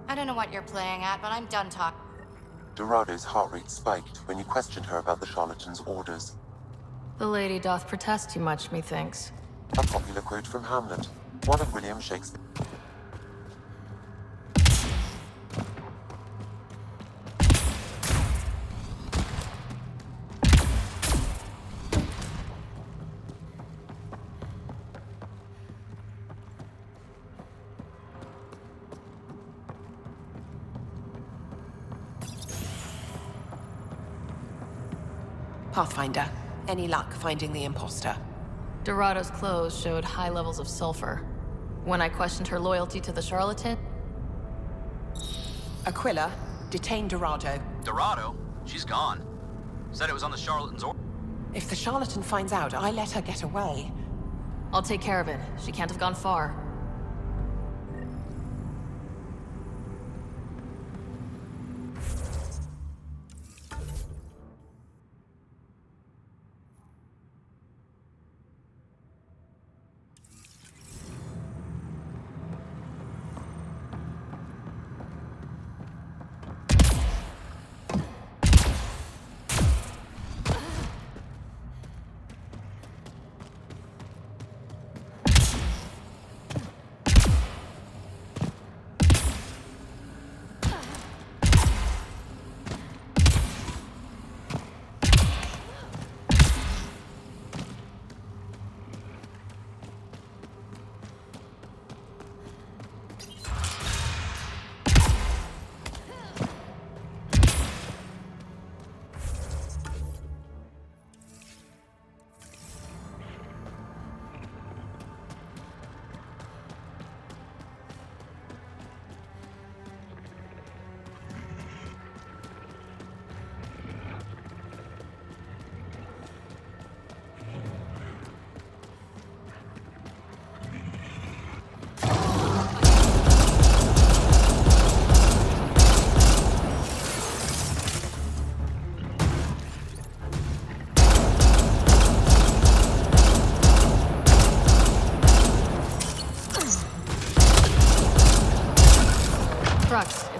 I don't know what you're playing at, but I'm done talking. Dorado's heart rate spiked when you questioned her about the charlatan's orders. The lady doth protest too much, methinks. A popular quote from Hamlet, one of William Shakespeare. Pathfinder, any luck finding the imposter? Dorado's clothes showed high levels of sulfur. When I questioned her loyalty to the charlatan... Aquila, detain Dorado. Dorado? She's gone. Said it was on the charlatan's order. If the charlatan finds out, I let her get away. I'll take care of it. She can't have gone far.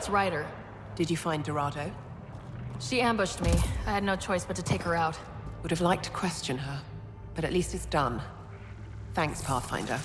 it's Ryder. Did you find Dorado? She ambushed me. I had no choice but to take her out. Would have liked to question her, but at least it's done. Thanks, Pathfinder.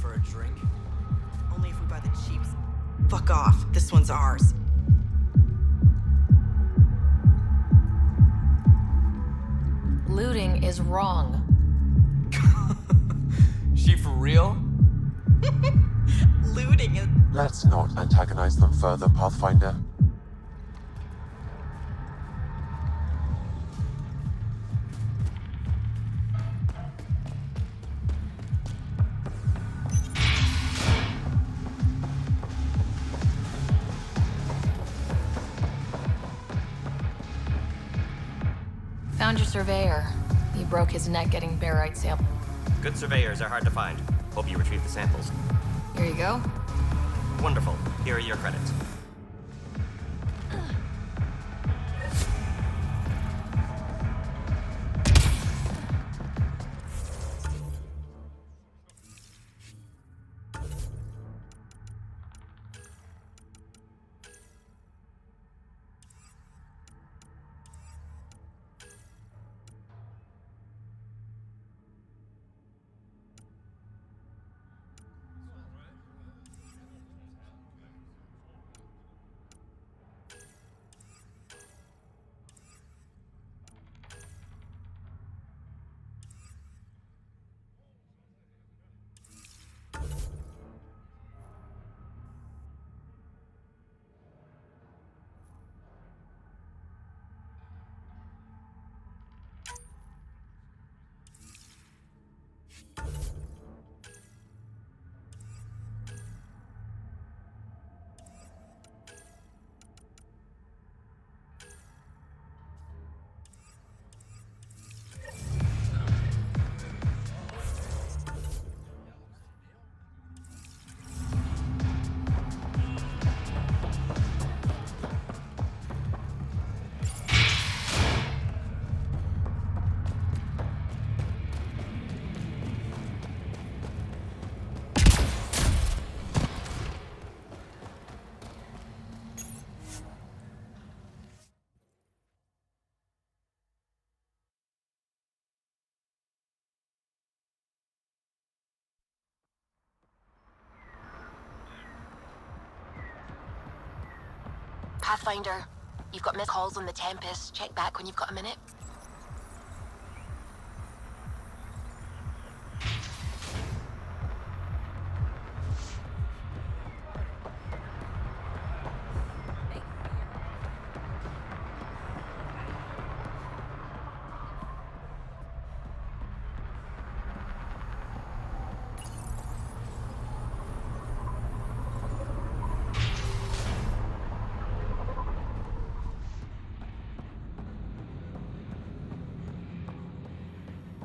For a drink? Only if we buy the cheaps. Fuck off. This one's ours. Looting is wrong. She for real? Looting is... Let's not antagonize them further, Pathfinder. Found your surveyor. He broke his neck getting barite sample. Good surveyors are hard to find. Hope you retrieve the samples. Here you go. Wonderful. Here are your credits. Pathfinder, you've got missed calls on the Tempest. Check back when you've got a minute.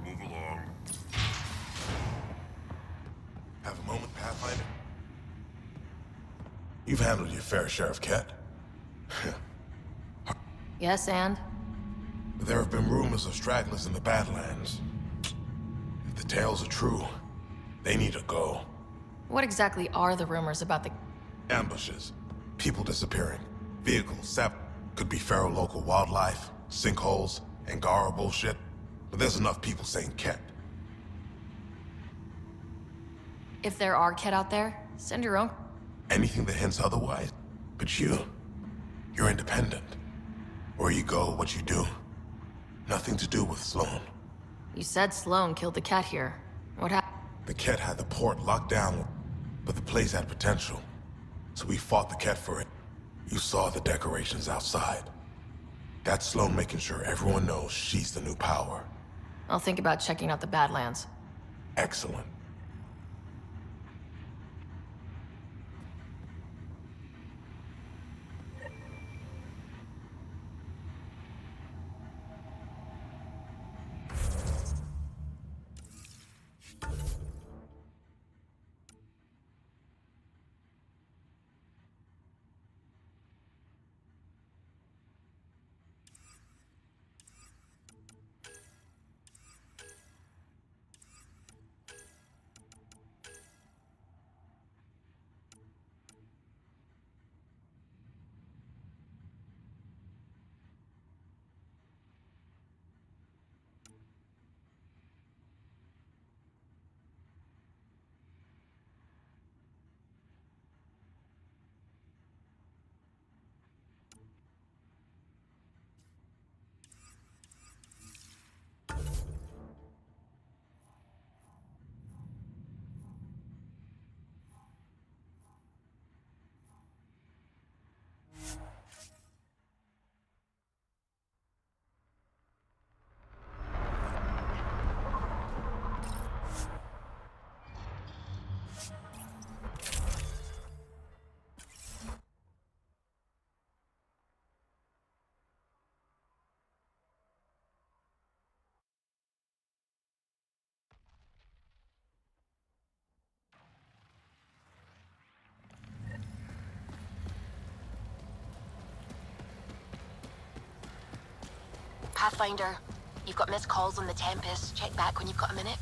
Move along. Have a moment, Pathfinder? You've handled your fair share of Ket. Yes, and? There have been rumors of stragglers in the Badlands. If the tales are true, they need to go. What exactly are the rumors about the... Ambushes, people disappearing, vehicles sap. Could be feral local wildlife, sinkholes, Angara bullshit. But there's enough people saying Ket. If there are Kett out there, send your own. Anything that hints otherwise. But you're independent. Where you go, what you do. Nothing to do with Sloan. You said Sloan killed the cat here. What happened? The Ket had the port locked down, but the place had potential. So we fought the Ket for it. You saw the decorations outside. That's Sloan making sure everyone knows she's the new power. I'll think about checking out the Badlands. Excellent. Pathfinder, you've got missed calls on the Tempest. Check back when you've got a minute.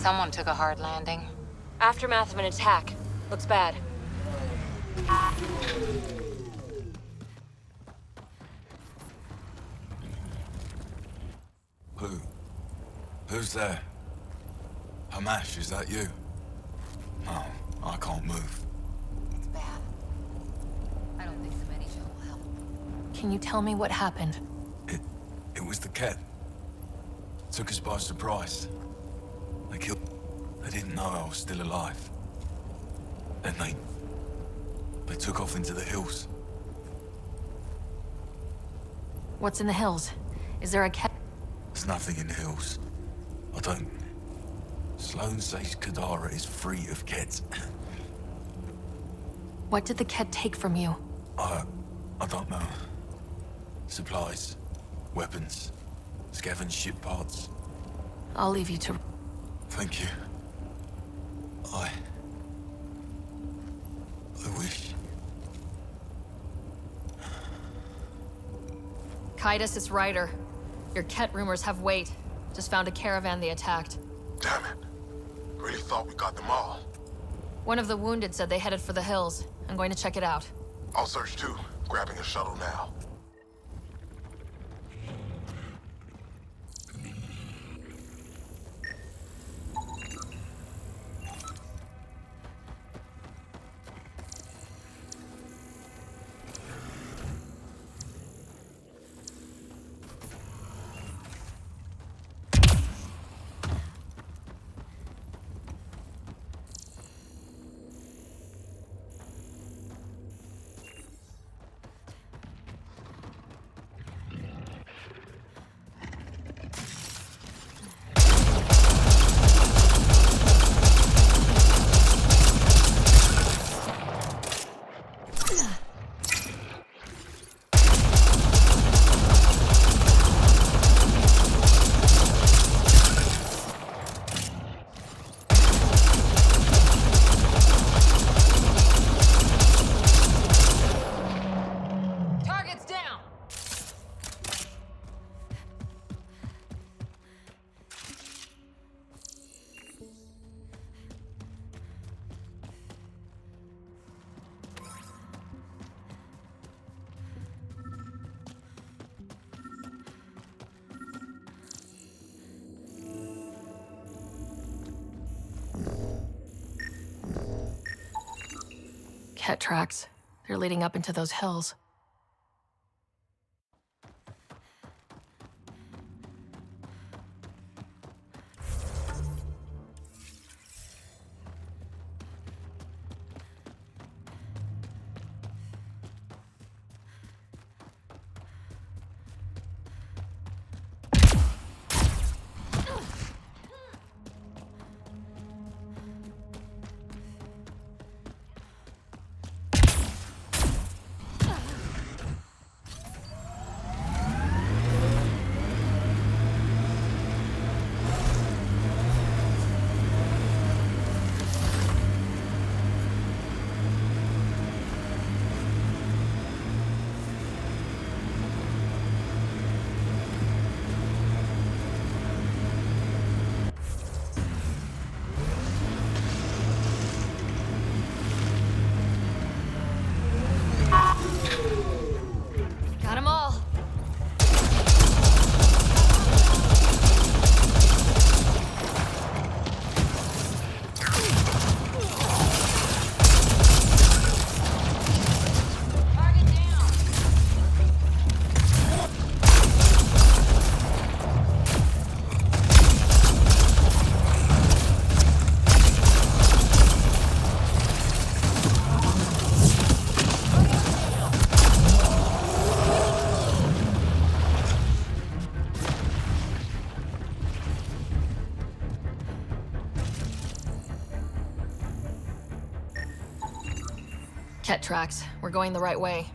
Someone took a hard landing. Aftermath of an attack. Looks bad. Who's there? Hamash, is that you? No, I can't move. It's bad. I don't think the medi-show will help. Can you tell me what happened? It was the Ket. Took us by surprise. They killed... They didn't know I was still alive. Then they took off into the hills. What's in the hills? Is there a cat? There's nothing in the hills. I don't... Sloan says Kadara is free of Kets. What did the Ket take from you? I don't know. Supplies, weapons, scavenged ship parts. I'll leave you to... Thank you. I wish... Kaitis, it's Ryder. Your Ket rumors have weight. Just found a caravan they attacked. Damn it. Really thought we got them all. One of the wounded said they headed for the hills. I'm going to check it out. I'll search too. Grabbing a shuttle now. Ket tracks. They're leading up into those hills. Got 'em all. Ket tracks. We're going the right way.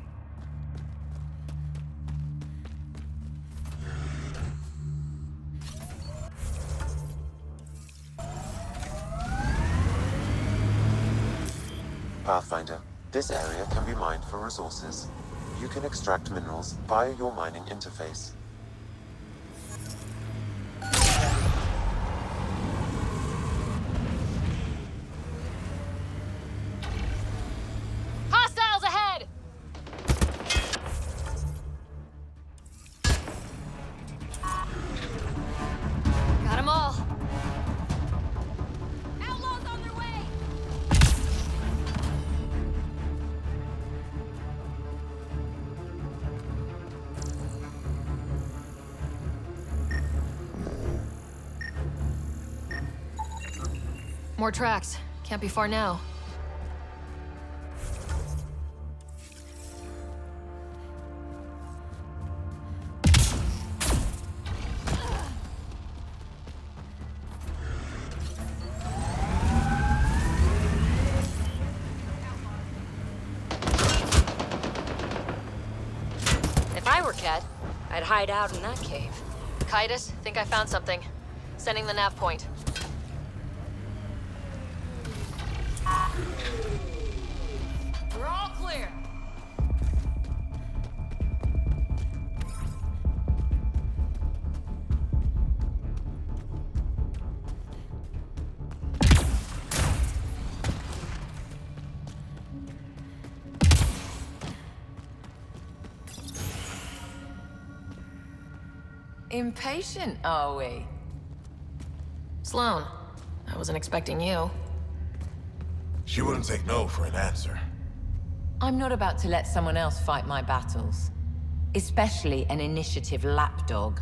Pathfinder, this area can be mined for resources. You can extract minerals via your mining interface. More tracks. Can't be far now. If I were Ket, I'd hide out in that cave. Kaitis, think I found something. Sending the nav point. We're all clear. Impatient, are we? Sloan, I wasn't expecting you. She wouldn't take no for an answer. I'm not about to let someone else fight my battles. Especially an initiative lapdog.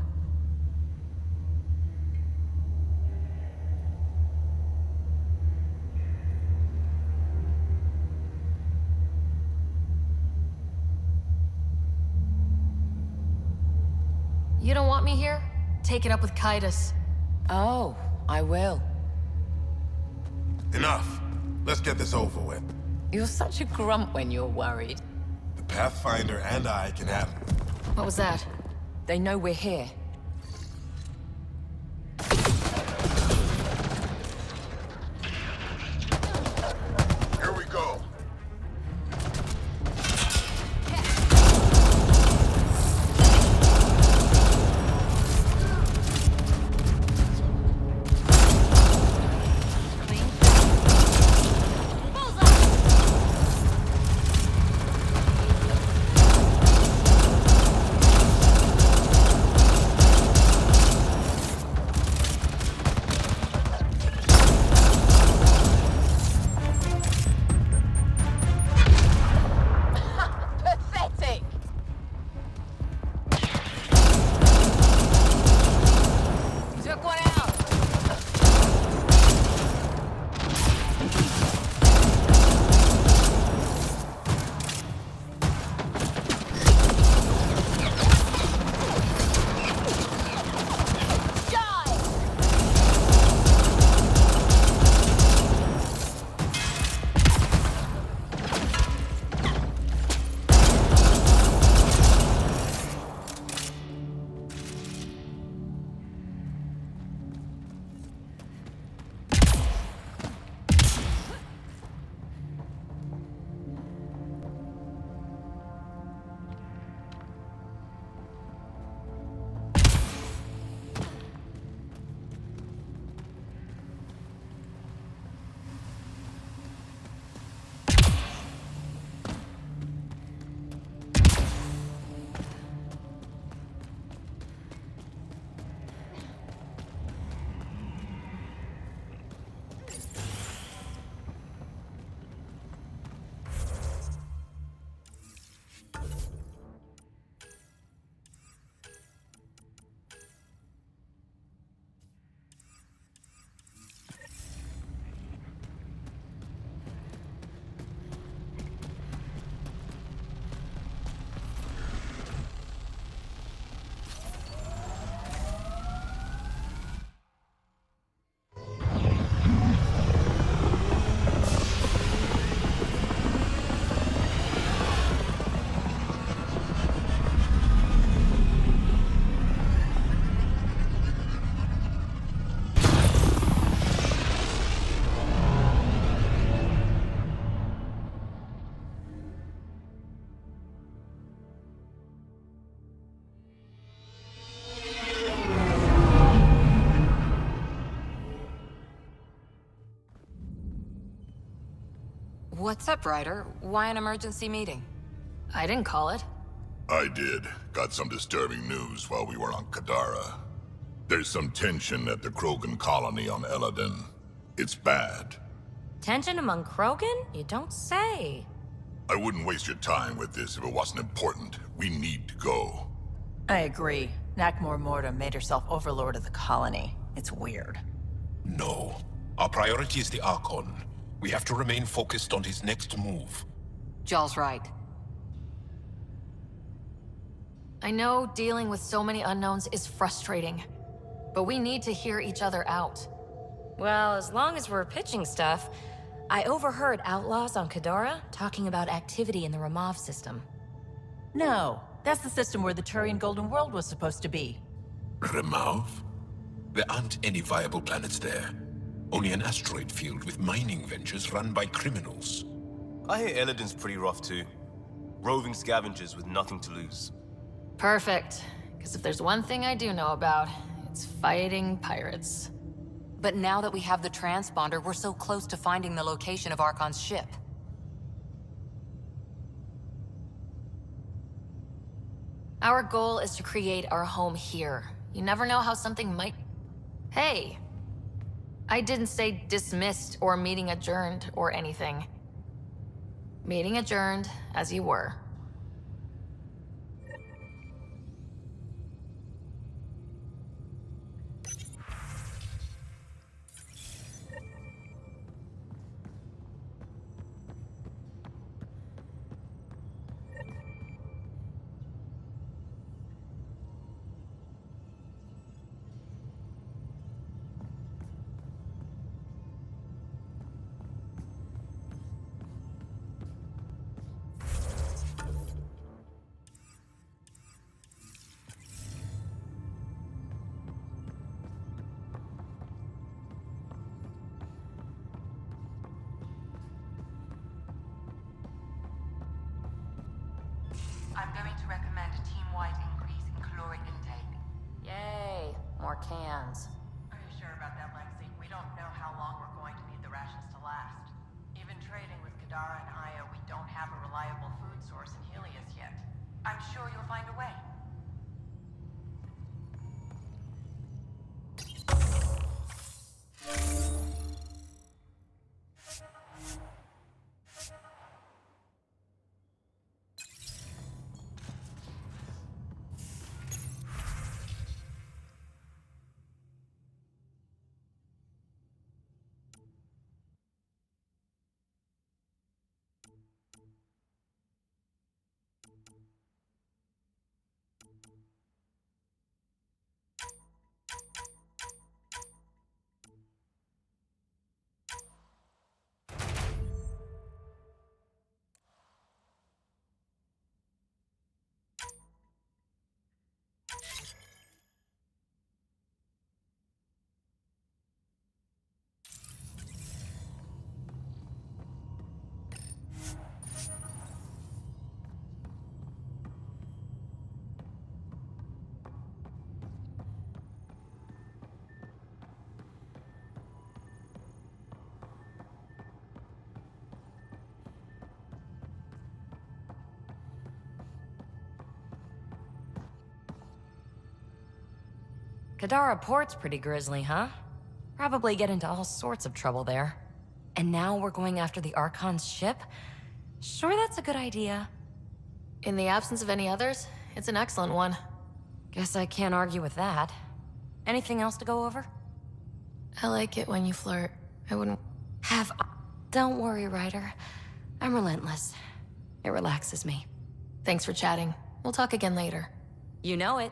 You don't want me here? Take it up with Kaitis. Oh, I will. Enough. Let's get this over with. You're such a grump when you're worried. The Pathfinder and I can have it. What was that? They know we're here. Here we go. Pathetic! Took one out. What's up, Ryder? Why an emergency meeting? I didn't call it. I did. Got some disturbing news while we were on Kadara. There's some tension at the Krogan colony on Eladin. It's bad. Tension among Krogan? You don't say. I wouldn't waste your time with this if it wasn't important. We need to go. I agree. Nakmor Morta made herself overlord of the colony. It's weird. No. Our priority is the Archon. We have to remain focused on his next move. Jall's right. I know dealing with so many unknowns is frustrating, but we need to hear each other out. Well, as long as we're pitching stuff, I overheard outlaws on Kadara talking about activity in the Ramov system. No, that's the system where the Turian Golden World was supposed to be. Remav? There aren't any viable planets there. Only an asteroid field with mining ventures run by criminals. I hear Eladin's pretty rough too. Roving scavengers with nothing to lose. Perfect. Because if there's one thing I do know about, it's fighting pirates. But now that we have the transponder, we're so close to finding the location of Archon's ship. Our goal is to create our home here. You never know how something might... Hey! I didn't say dismissed or meeting adjourned or anything. Meeting adjourned, as you were. I'm going to recommend a team-wide increase in caloric intake. Yay, more cans. Are you sure about that, Lexi? We don't know how long we're going to need the rations to last. Even trading with Kadara and Io, we don't have a reliable food source in Helios yet. I'm sure you'll find a way. Kadara Port's pretty grisly, huh? Probably get into all sorts of trouble there. And now we're going after the Archon's ship? Sure, that's a good idea. In the absence of any others, it's an excellent one. Guess I can't argue with that. Anything else to go over? I like it when you flirt. I wouldn't... Don't worry, Ryder. I'm relentless. It relaxes me. Thanks for chatting. We'll talk again later. You know it.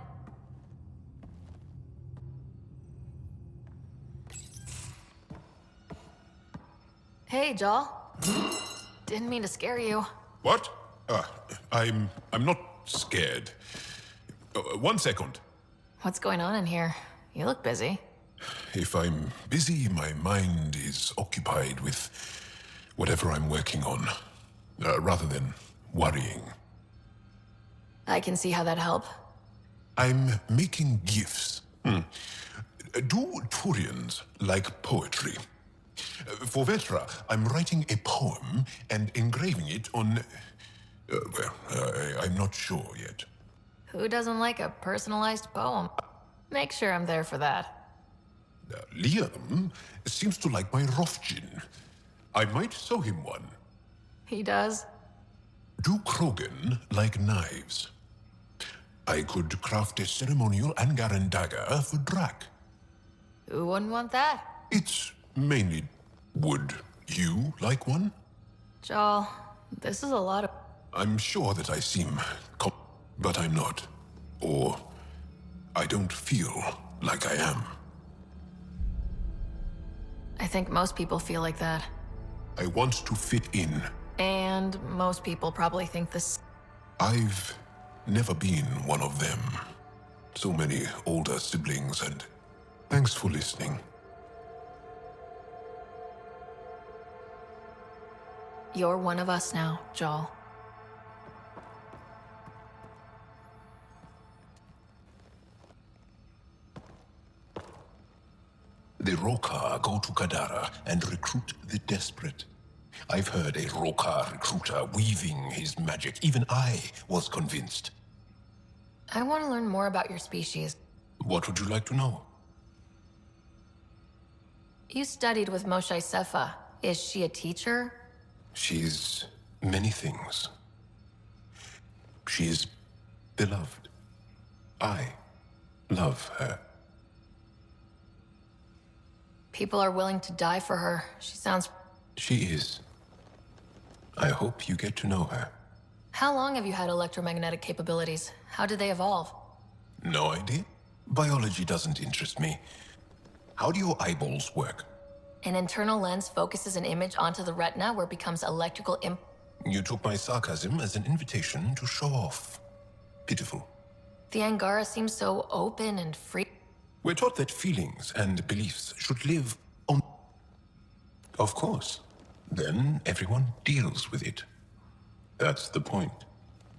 Hey, Jal. Didn't mean to scare you. What? I'm not scared. One second. What's going on in here? You look busy. If I'm busy, my mind is occupied with whatever I'm working on, rather than worrying. I can see how that'd help. I'm making gifts. Do Turians like poetry? For Vetra, I'm writing a poem and engraving it on... I'm not sure yet. Who doesn't like a personalized poem? Make sure I'm there for that. Liam seems to like my Rofgin. I might sew him one. He does? Do Krogan like knives? I could craft a ceremonial Angaran dagger for Drac. Who wouldn't want that? It's Mainly, would you like one? Jal, this is a lot of... I'm sure that I seem but I'm not. Or I don't feel like I am. I think most people feel like that. I want to fit in. And most people probably think this... I've never been one of them. So many older siblings, and thanks for listening. You're one of us now, Jal. The Rokar go to Kadara and recruit the desperate. I've heard a Rokar recruiter weaving his magic. Even I was convinced. I want to learn more about your species. What would you like to know? You studied with Moshe Sefa. Is she a teacher? She's many things. She is beloved. I love her. People are willing to die for her. She sounds... She is. I hope you get to know her. How long have you had electromagnetic capabilities? How did they evolve? No idea. Biology doesn't interest me. How do your eyeballs work? An internal lens focuses an image onto the retina where it becomes electrical You took my sarcasm as an invitation to show off. Pitiful. The Angara seems so open and free. We're taught that feelings and beliefs should live on... Of course. Then everyone deals with it. That's the point.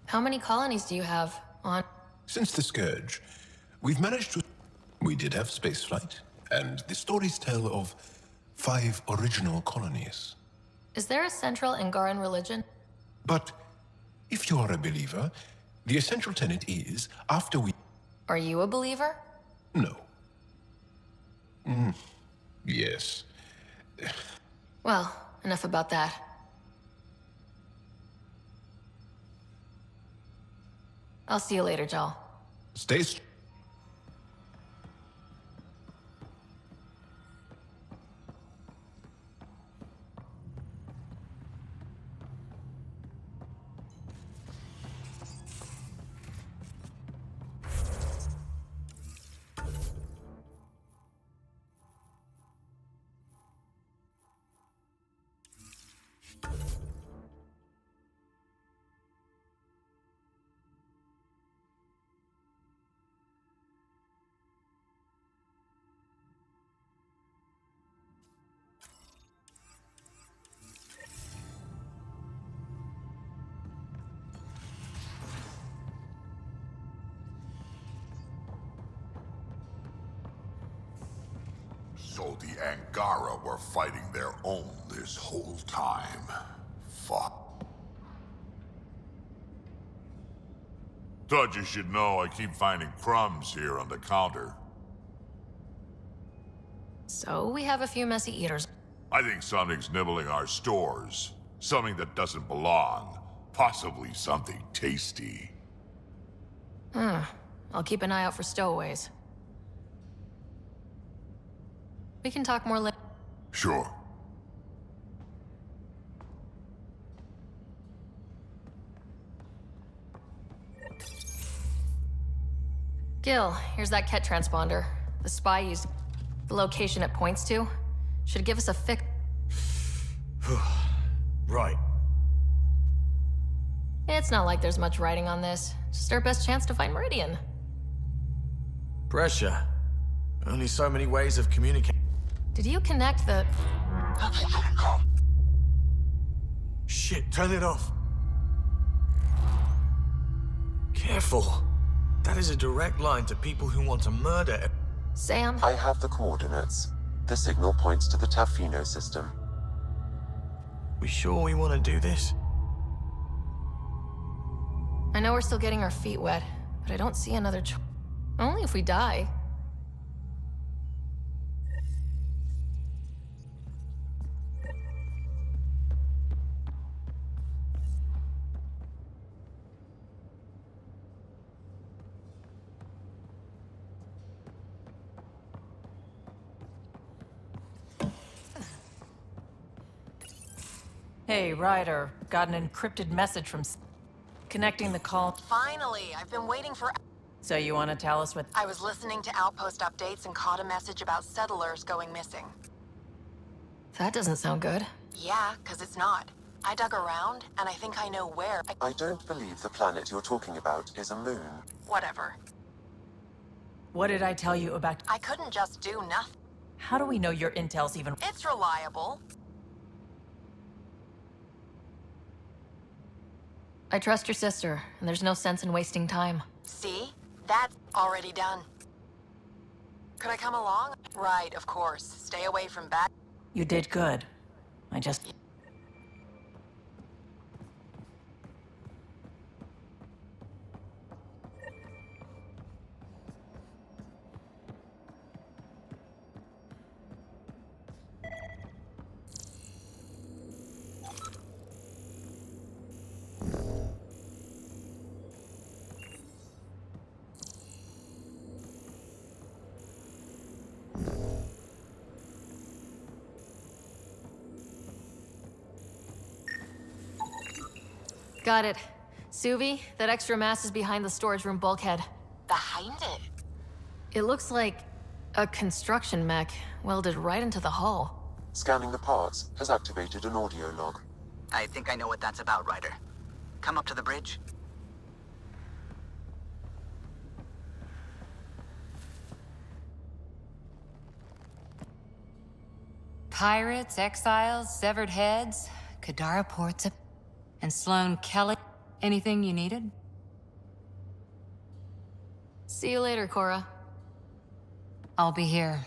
How many colonies do you have on... Since the Scourge, we've managed to... We did have spaceflight, and the stories tell of 5 original colonies. Is there a central Angaran religion? But if you're a believer, the essential tenet is, after we... Are you a believer? No. Yes. Well, enough about that. I'll see you later, Jal. Stay So the Angara were fighting their own this whole time. Fuck. Thought you should know I keep finding crumbs here on the counter. So we have a few messy eaters. I think something's nibbling our stores. Something that doesn't belong. Possibly something tasty. I'll keep an eye out for stowaways. We can talk more later. Sure. Gil, here's that Ket transponder. The spy used the location it points to. Should give us a fix. Right. It's not like there's much writing on this. Just our best chance to find Meridian. Pressure. Only so many ways of communicating. Did you connect the... Shit, turn it off. Careful. That is a direct line to people who want to murder... Sam? I have the coordinates. The signal points to the Tafino system. We sure we want to do this? I know we're still getting our feet wet, but I don't see another Only if we die. Hey, Ryder. Got an encrypted message from connecting the call. Finally, I've been waiting for... So you want to tell us what... I was listening to Outpost updates and caught a message about settlers going missing. That doesn't sound good. Yeah, 'cause it's not. I dug around, and I think I know where. I don't believe the planet you're talking about is a moon. Whatever. What did I tell you about... I couldn't just do nothing. How do we know your intel's even... It's reliable. I trust your sister, and there's no sense in wasting time. See? That's already done. Could I come along? Right, of course. Stay away from bad... You did good. I just... Got it. Suvi, that extra mass is behind the storage room bulkhead. Behind it? It looks like a construction mech welded right into the hull. Scanning the parts has activated an audio log. I think I know what that's about, Ryder. Come up to the bridge. Pirates, exiles, severed heads, Kadara ports, and Sloane Kelly. Anything you needed? See you later, Cora. I'll be here.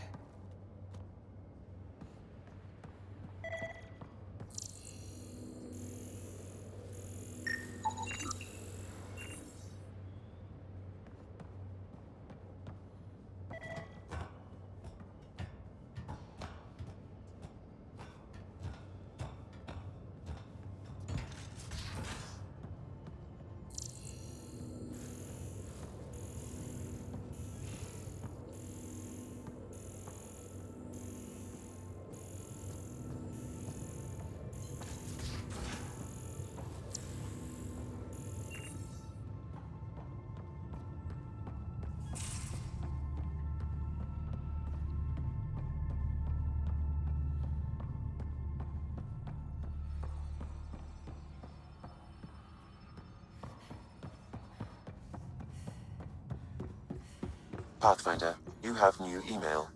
Pathfinder, you have new email.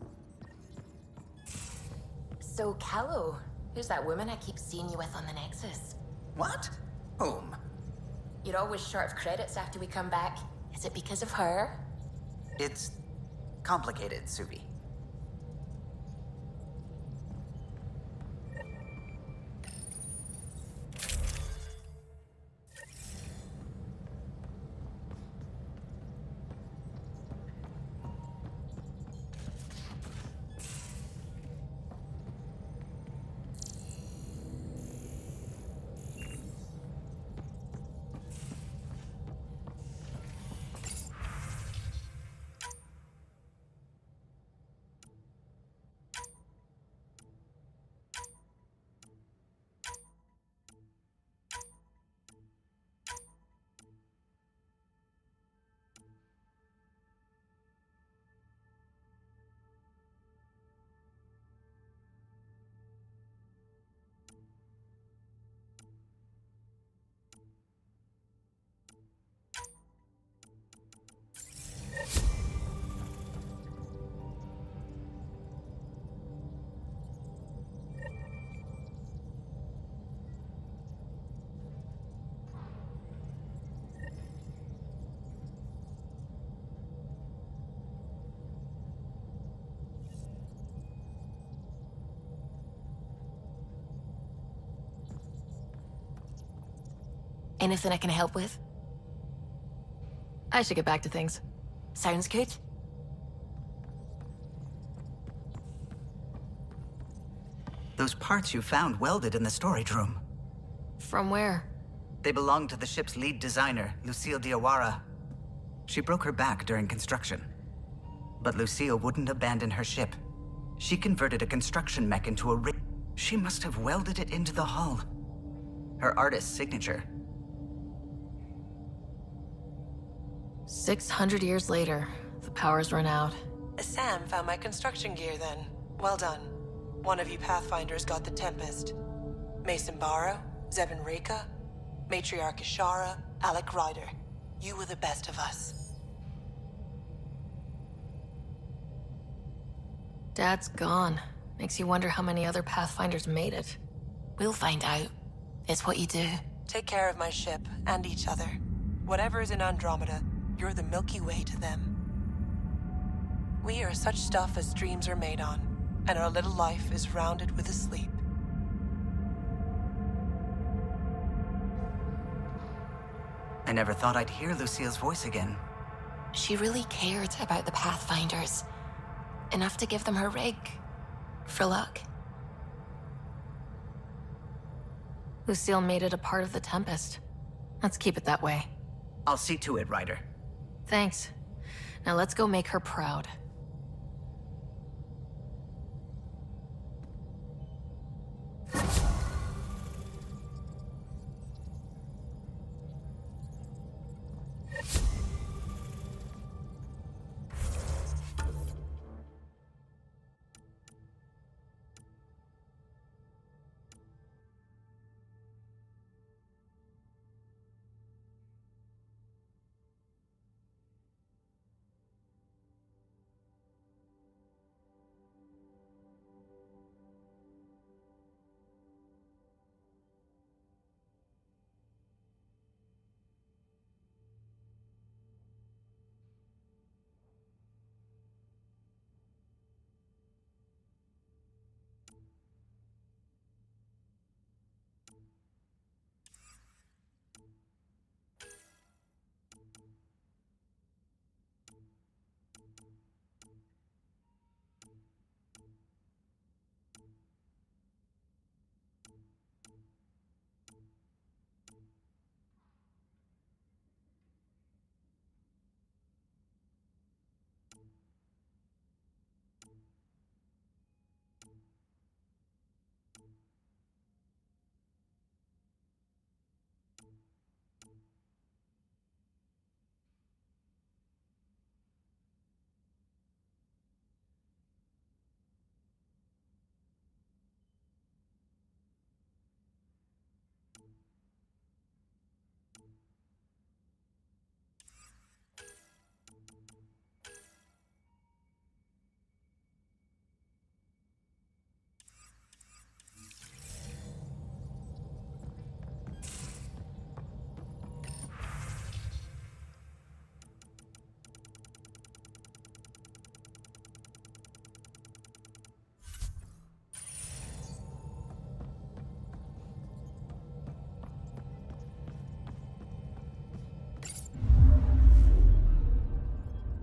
So, Callow, who's that woman I keep seeing you with on the Nexus? What? Whom? You're always short of credits after we come back. Is it because of her? It's complicated, Suvi. Anything I can help with? I should get back to things. Sounds good. Those parts you found welded in the storage room. From where? They belonged to the ship's lead designer, Lucille Diawara. She broke her back during construction. But Lucille wouldn't abandon her ship. She converted a construction mech into a rig. She must have welded it into the hull. Her artist's signature. 600 years later, the power's run out. Sam found my construction gear then. Well done. One of you Pathfinders got the Tempest. Mason Barrow, Zevin Reka, Matriarch Ishara, Alec Ryder. You were the best of us. Dad's gone. Makes you wonder how many other Pathfinders made it. We'll find out. It's what you do. Take care of my ship, and each other. Whatever is in Andromeda, you're the Milky Way to them. We are such stuff as dreams are made on, and our little life is rounded with a sleep. I never thought I'd hear Lucille's voice again. She really cared about the Pathfinders. Enough to give them her rig. For luck. Lucille made it a part of the Tempest. Let's keep it that way. I'll see to it, Ryder. Thanks. Now let's go make her proud.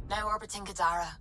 Now orbiting Kadara.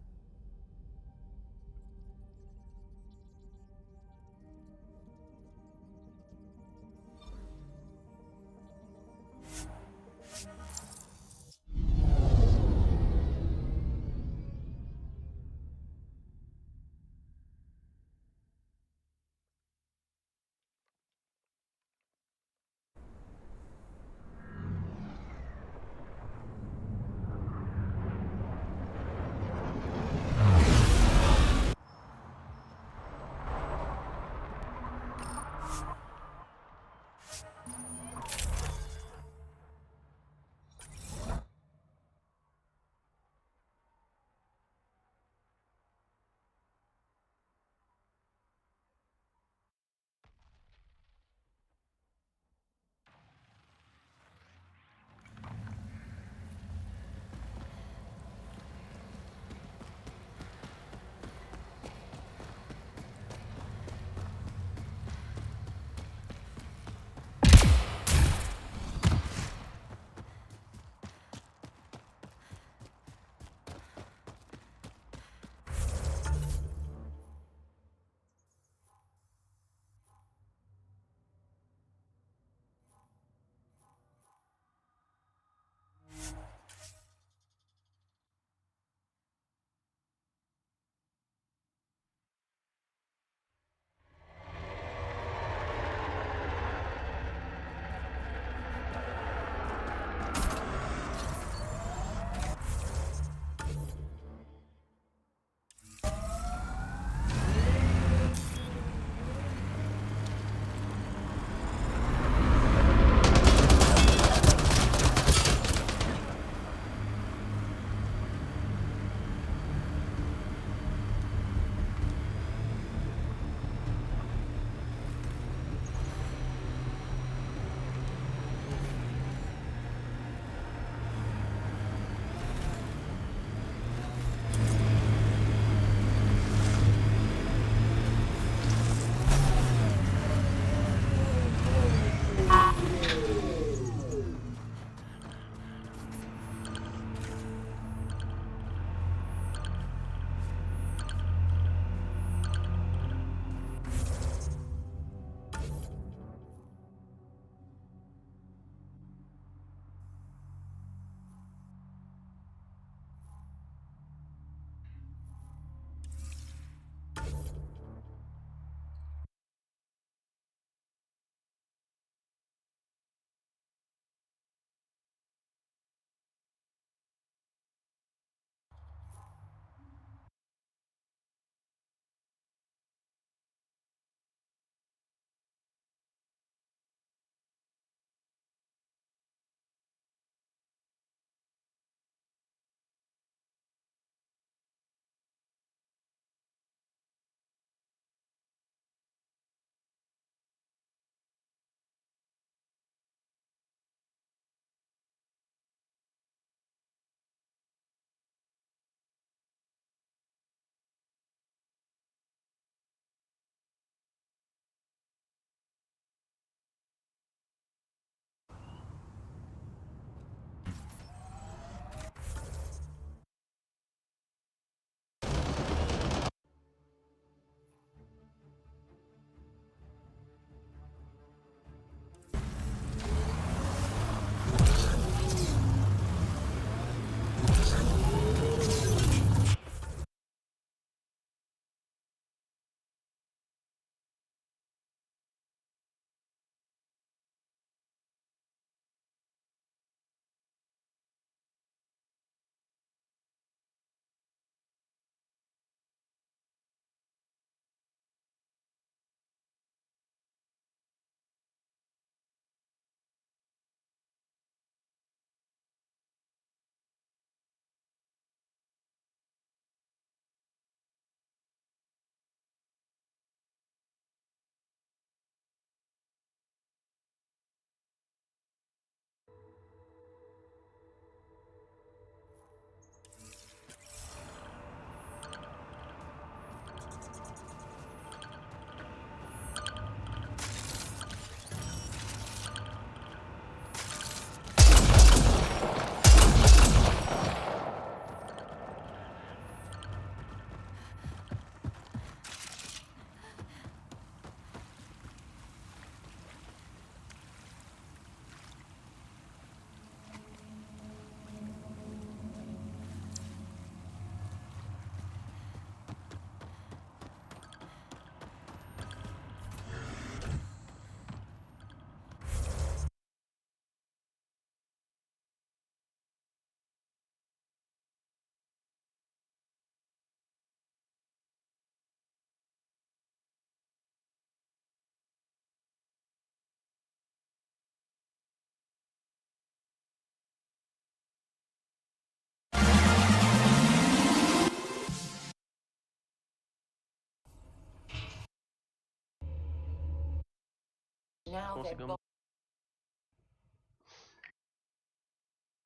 Now they're Consigamos.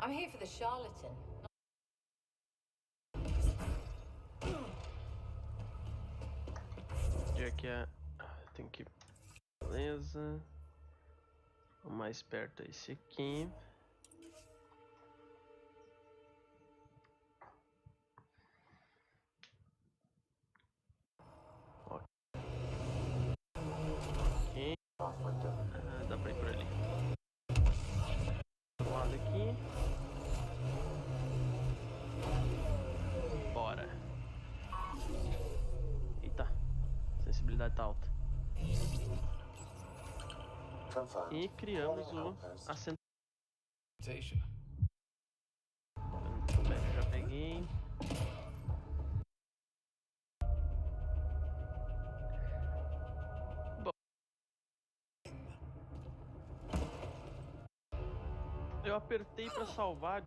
I'm here for the charlatan. Onde é que é? Tem que. Beleza. O mais perto é esse aqui. Ok. Dá pra ir por ali. Do lado aqui. Bora. Eita. Sensibilidade tá alta. E criamos o assento. Já peguei. Bom. Eu apertei pra salvar.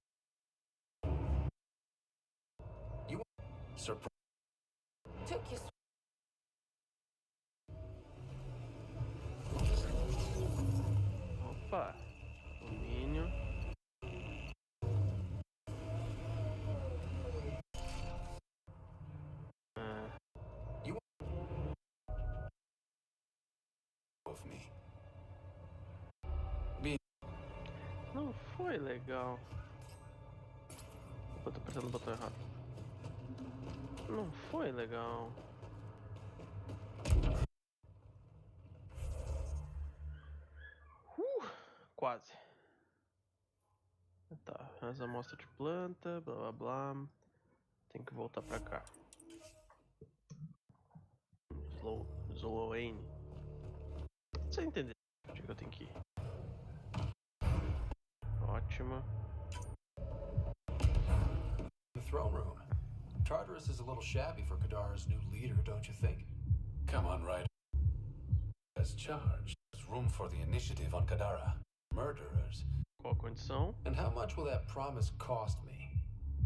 Took your Opa. Domínio. Não foi legal. Eu tô apertando o botão errado. Não foi legal. Quase. Tá, as amostra de planta, blá blá blá. Tem que voltar pra cá. Sloane. Você entendeu onde que eu tenho que ir? Ótimo. The throne room. Tartarus is a little shabby for Kadara's new leader, don't you think? Come on, Ryder. As charged. There's room for the initiative on Kadara. Murderers. Qual condição? And how much will that promise cost me?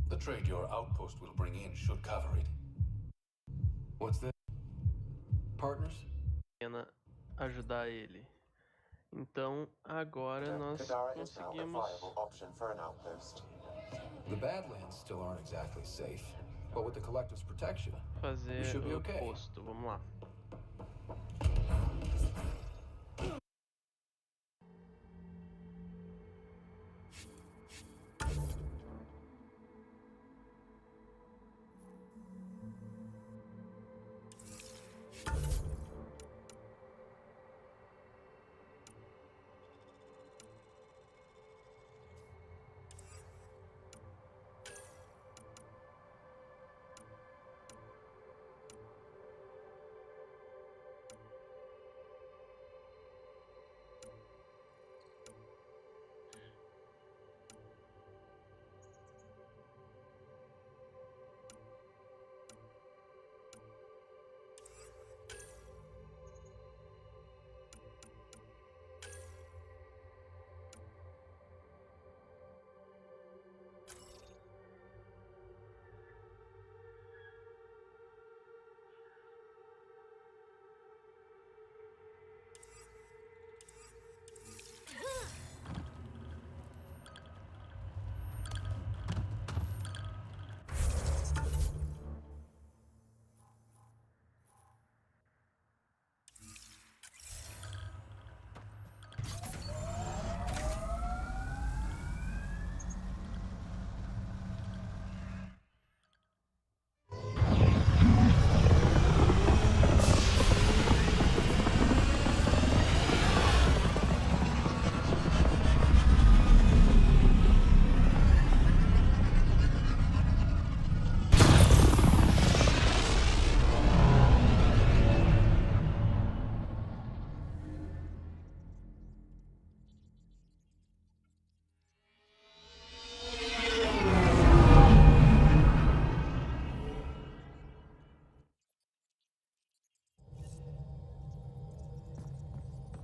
The trade your outpost will bring in should cover it. What's that? Partners? Pena ajudar ele. Então agora nós conseguimos. The Badlands still aren't exactly safe, but with the Collective's protection, we Fazer should be o okay. oposto. Vamos lá.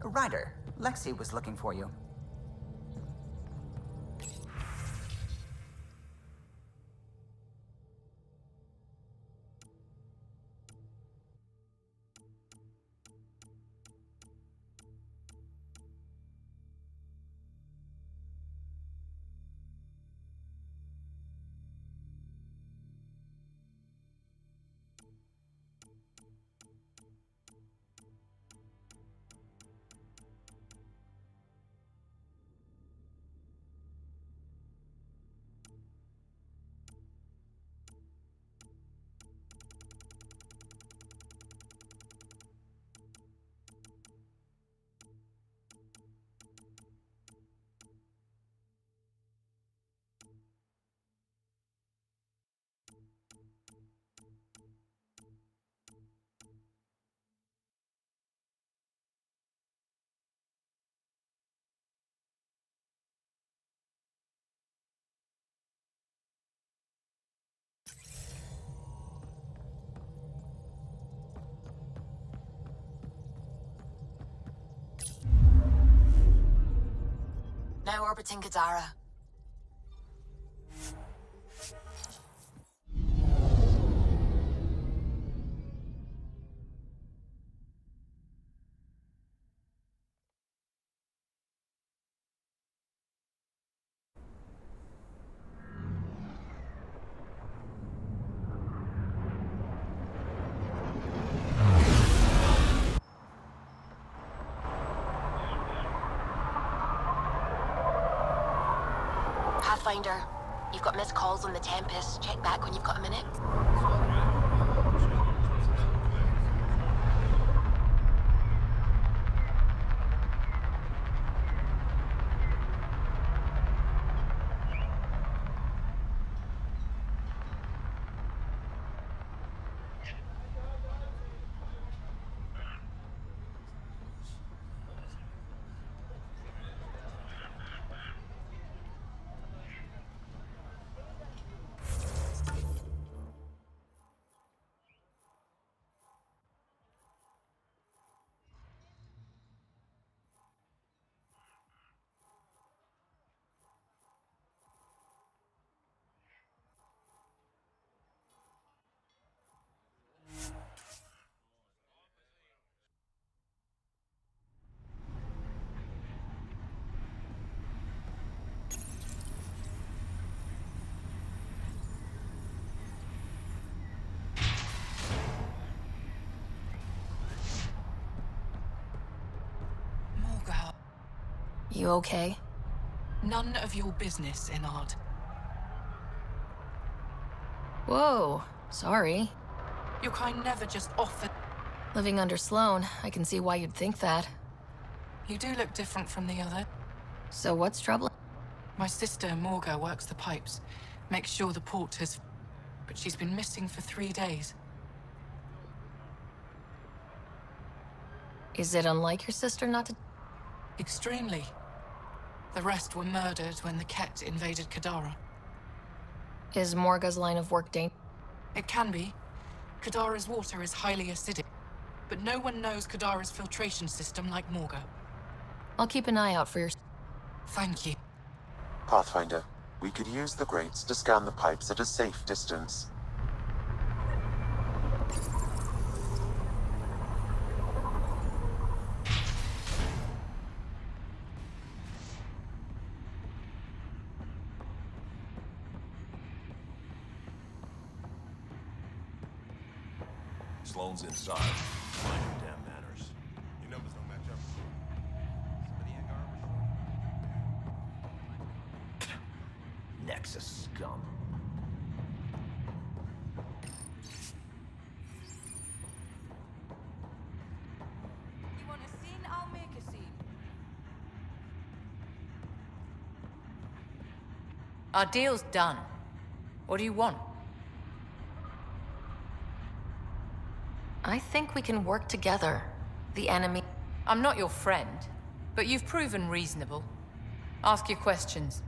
Ryder, Lexi was looking for you. orbiting Kadara. Pathfinder, you've got missed calls on the Tempest. Check back when you've got a minute. You okay? None of your business, Enard. Whoa, sorry. Your kind never just offered. Living under Sloan, I can see why you'd think that. You do look different from the other. So what's troubling? My sister, Morga, works the pipes. Makes sure the port has... But she's been missing for 3 days. Is it unlike your sister not to... Extremely. The rest were murdered when the Ket invaded Kadara. Is Morga's line of work It can be. Kadara's water is highly acidic. But no one knows Kadara's filtration system like Morga. I'll keep an eye out for your... Thank you. Pathfinder, we could use the grates to scan the pipes at a safe distance. Sloan's inside. Mind your damn manners. Your numbers don't match up. Nexus scum. You want a scene? I'll make a scene. Our deal's done. What do you want? I think we can work together. The enemy... I'm not your friend, but you've proven reasonable. Ask your questions.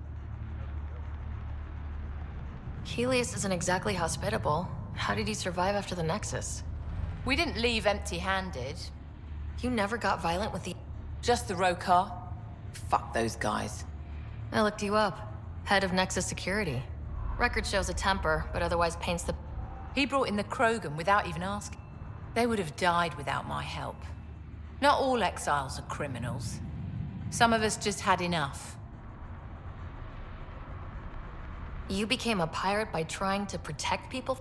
Helios isn't exactly hospitable. How did he survive after the Nexus? We didn't leave empty-handed. You never got violent with the... Just the Rokar? Fuck those guys. I looked you up. Head of Nexus Security. Record shows a temper, but otherwise paints the... He brought in the Krogan without even asking. They would have died without my help. Not all exiles are criminals. Some of us just had enough. You became a pirate by trying to protect people?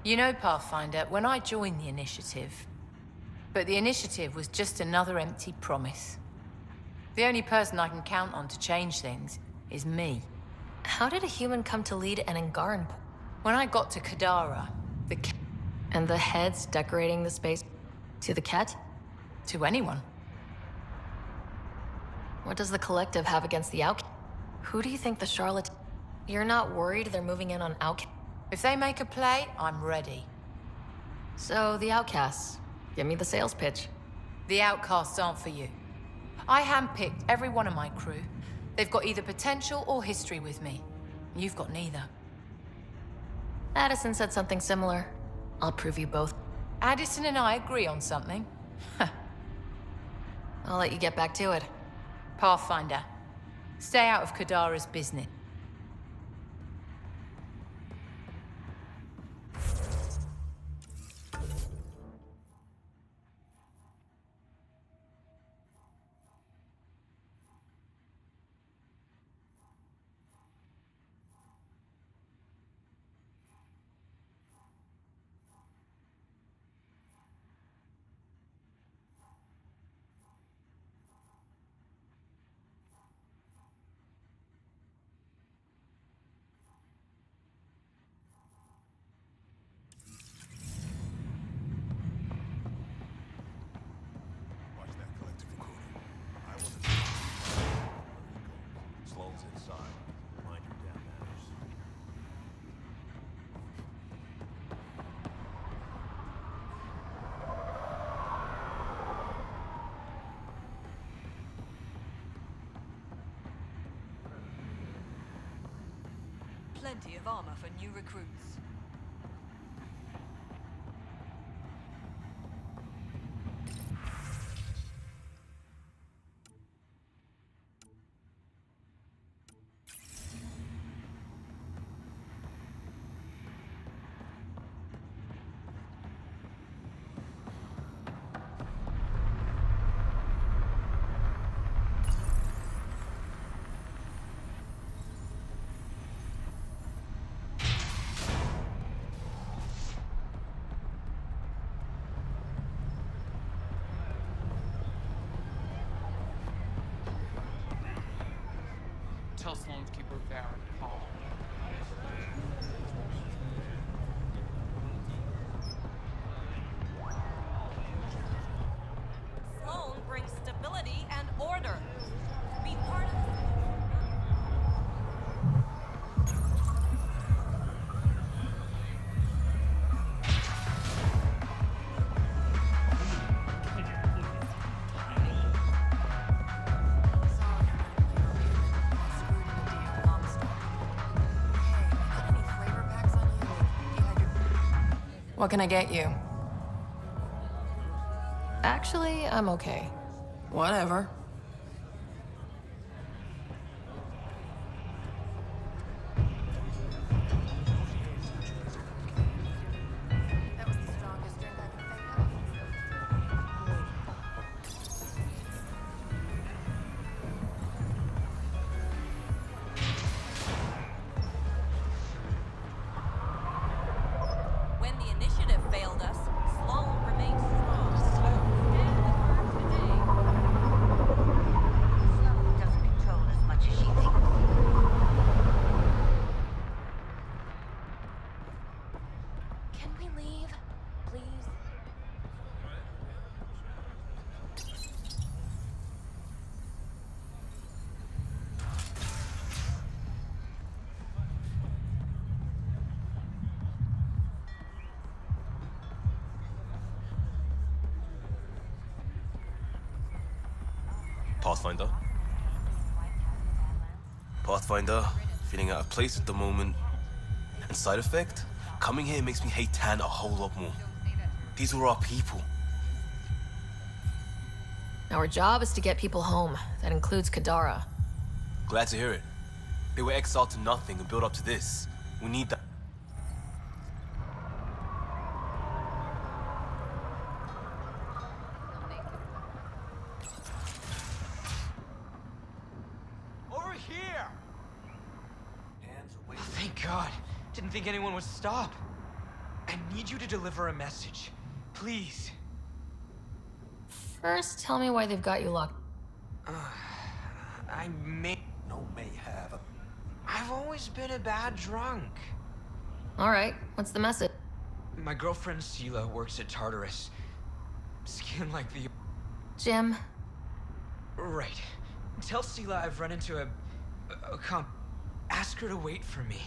You know, Pathfinder, when I joined the Initiative... But the Initiative was just another empty promise. The only person I can count on to change things is me. How did a human come to lead an Angaran? When I got to Kadara, the... And the heads decorating the space to the Ket? To anyone. What does the Collective have against the Outcast? Who do you think the Charlotte... You're not worried they're moving in on Outcast? If they make a play, I'm ready. So, the Outcasts. Give me the sales pitch. The Outcasts aren't for you. I handpicked every one of my crew. They've got either potential or history with me. You've got neither. Addison said something similar. I'll prove you both. Addison and I agree on something. I'll let you get back to it. Pathfinder, Stay out of Kadara's business. Watch that collective recording. I wasn't. Sloan's inside. Mind your damn manners. Plenty of armor for new recruits. Tell Sloan to keep her there in Paul. Sloan brings stability and order. Be part of What can I get you? Actually, I'm okay. Whatever. when the initiative failed us, Sloan remains strong. Stand with her today. Sloan doesn't control as much as she thinks. Can we leave, please? Pathfinder? Pathfinder, feeling out of place at the moment. And side effect? Coming here makes me hate Tan a whole lot more. These were our people. Our job is to get people home. That includes Kadara. Glad to hear it. They were exiled to nothing and built up to this. We need that. Over here! Oh, thank God. Didn't think anyone would stop. I need you to deliver a message. Please. First, tell me why they've got you locked. I may... No may have. I've always been a bad drunk. All right, what's the message? My girlfriend Sela works at Tartarus. Skin like the... Jim? Right. Tell Sela I've run into a comp... Ask her to wait for me.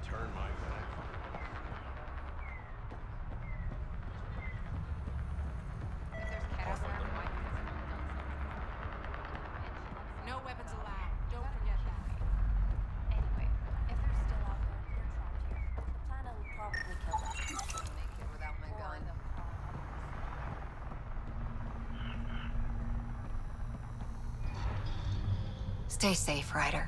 Turn my back. If there's Stay safe, Ryder.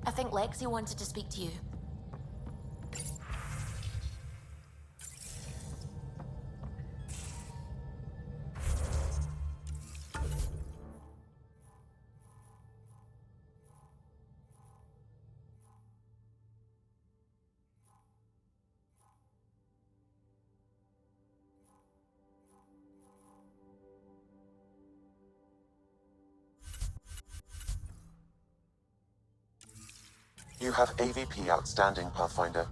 I think Lexi wanted to speak to you. You have AVP outstanding, Pathfinder.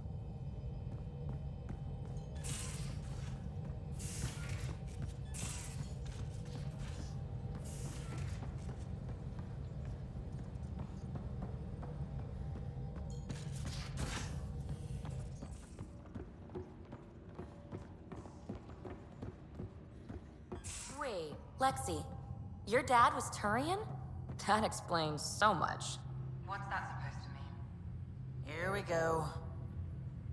Wait, Lexi, your dad was Turian? That explains so much. What's that supposed to mean? Here we go.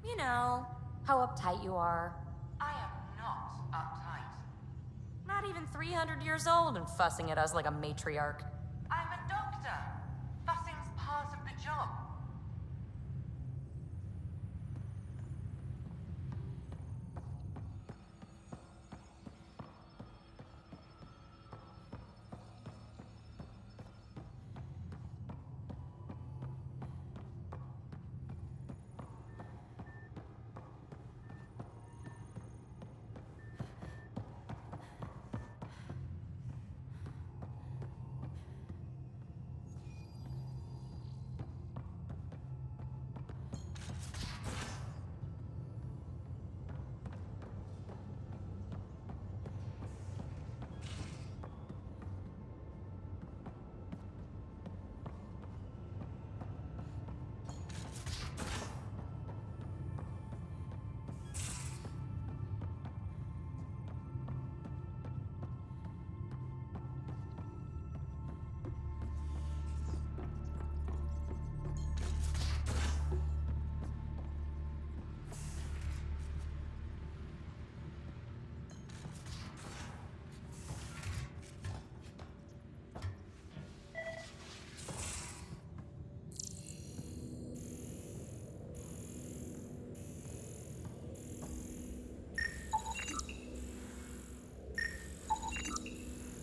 You know, how uptight you are. I am not uptight. Not even 300 years old and fussing at us like a matriarch. I'm a doctor. Fussing's part of the job.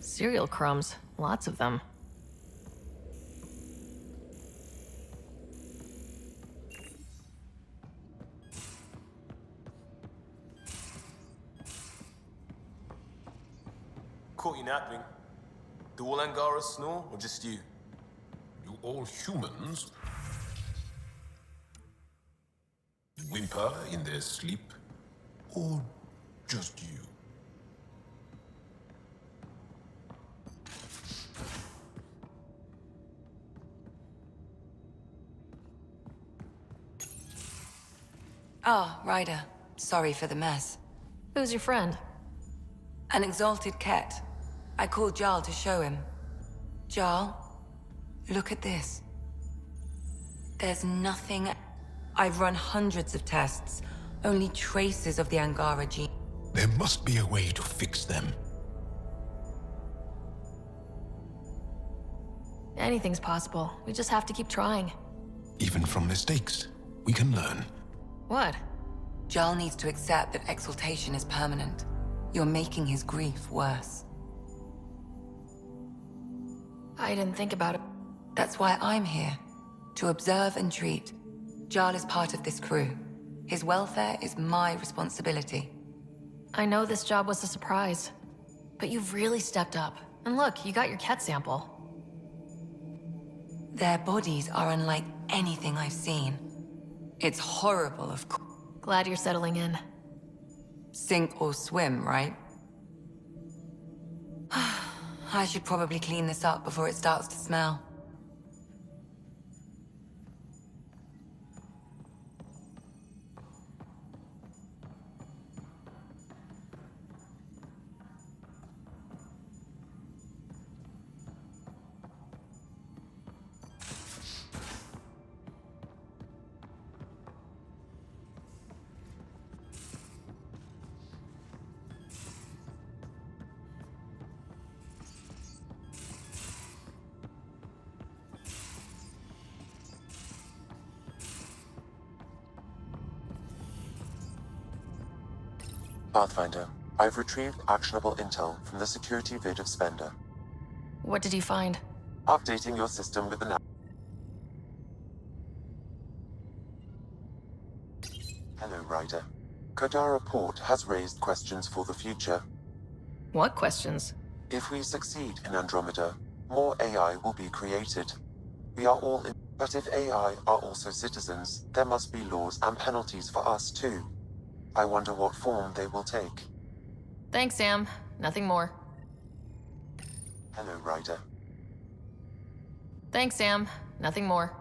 Cereal crumbs. Lots of them. Caught you napping. Do all Angaras snore, or just you? Do all humans whimper in their sleep? Or just you? Ah, Ryder. Sorry for the mess. Who's your friend? An exalted Ket. I called Jarl to show him. Jarl, look at this. There's nothing... I've run hundreds of tests. Only traces of the Angara gene. There must be a way to fix them. Anything's possible. We just have to keep trying. Even from mistakes, we can learn. What? Jarl needs to accept that exaltation is permanent. You're making his grief worse. I didn't think about it. That's why I'm here. To observe and treat. Jarl is part of this crew. His welfare is my responsibility. I know this job was a surprise, but you've really stepped up. And look, you got your Ket sample. Their bodies are unlike anything I've seen. It's horrible, of course. Glad you're settling in. Sink or swim, right? I should probably clean this up before it starts to smell. Pathfinder, I've retrieved actionable intel from the security vid of Spender. What did you find? Updating your system with the Hello, Ryder. Kodara Port has raised questions for the future. What questions? If we succeed in Andromeda, more AI will be created. We are all in, but if AI are also citizens, there must be laws and penalties for us too. I wonder what form they will take. Thanks, Sam. Nothing more. Hello, Ryder. Thanks, Sam. Nothing more.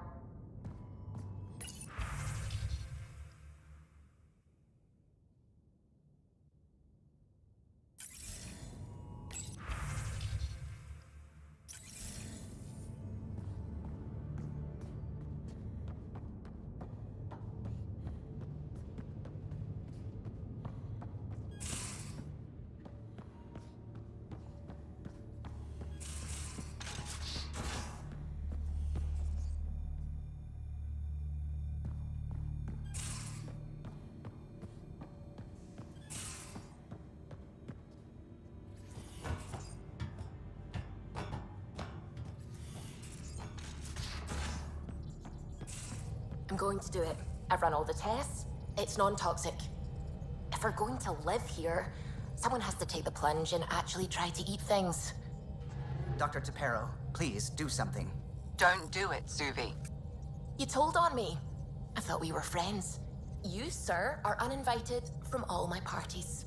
I'm going to do it. I've run all the tests. It's non-toxic. If we're going to live here, someone has to take the plunge and actually try to eat things. Dr. Tapero, please do something. Don't do it, Suvi. You told on me. I thought we were friends. You, sir, are uninvited from all my parties.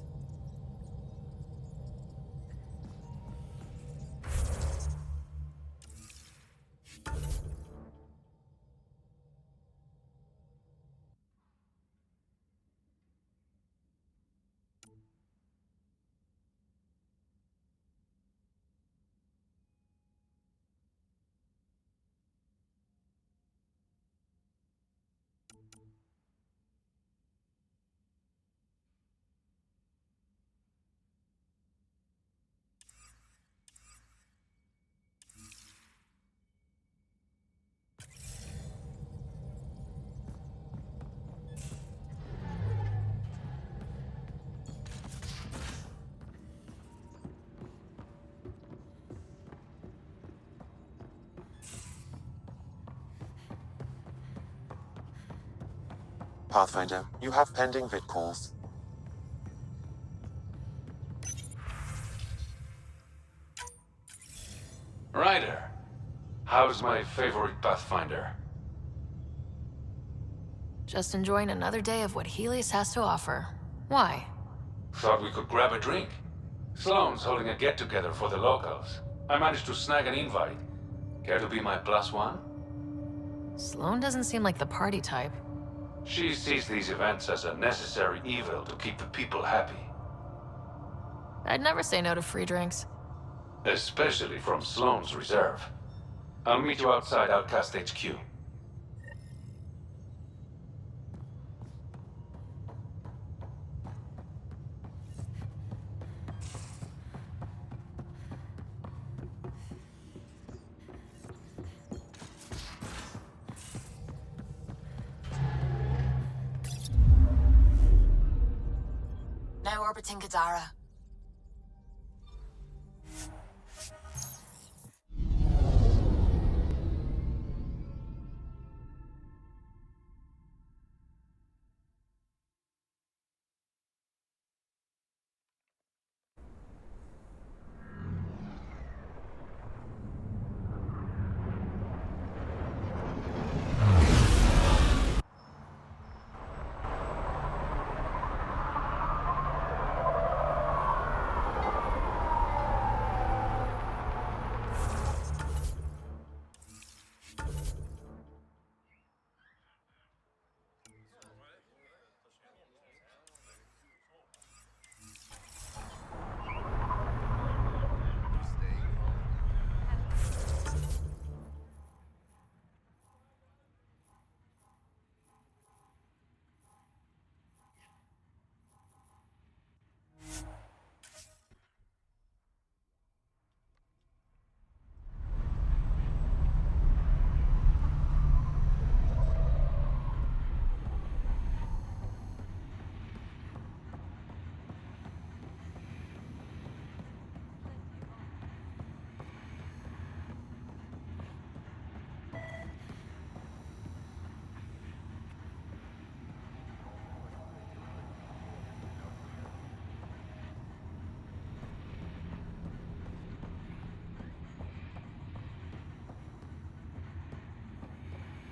Pathfinder, you have pending vid calls. Ryder, how's my favorite Pathfinder? Just enjoying another day of what Helios has to offer. Why? Thought we could grab a drink. Sloane's holding a get-together for the locals. I managed to snag an invite. Care to be my +1? Sloane doesn't seem like the party type. She sees these events as a necessary evil to keep the people happy. I'd never say no to free drinks. Especially from Sloane's reserve. I'll meet you outside Outcast HQ. Now orbiting Kadara.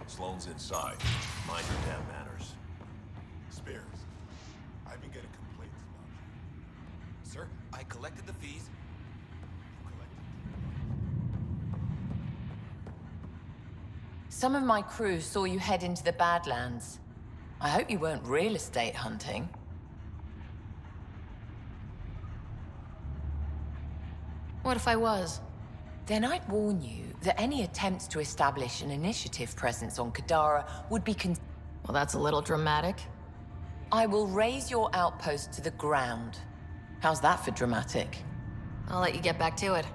Sloane's inside. Mind your damn manners. Spears, I've been getting complaints about you. Sir, I collected the fees. Some of my crew saw you head into the Badlands. I hope you weren't real estate hunting. What if I was? Then I'd warn you that any attempts to establish an initiative presence on Kadara would be Well, that's a little dramatic. I will raise your outpost to the ground. How's that for dramatic? I'll let you get back to it.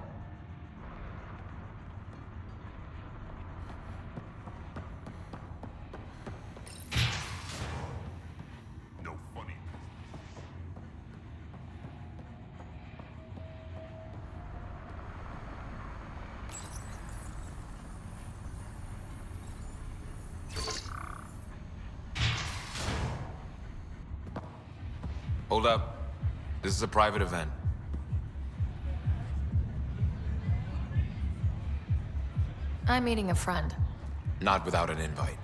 No funny. Hold up. This is a private event. I'm meeting a friend. Not without an invite.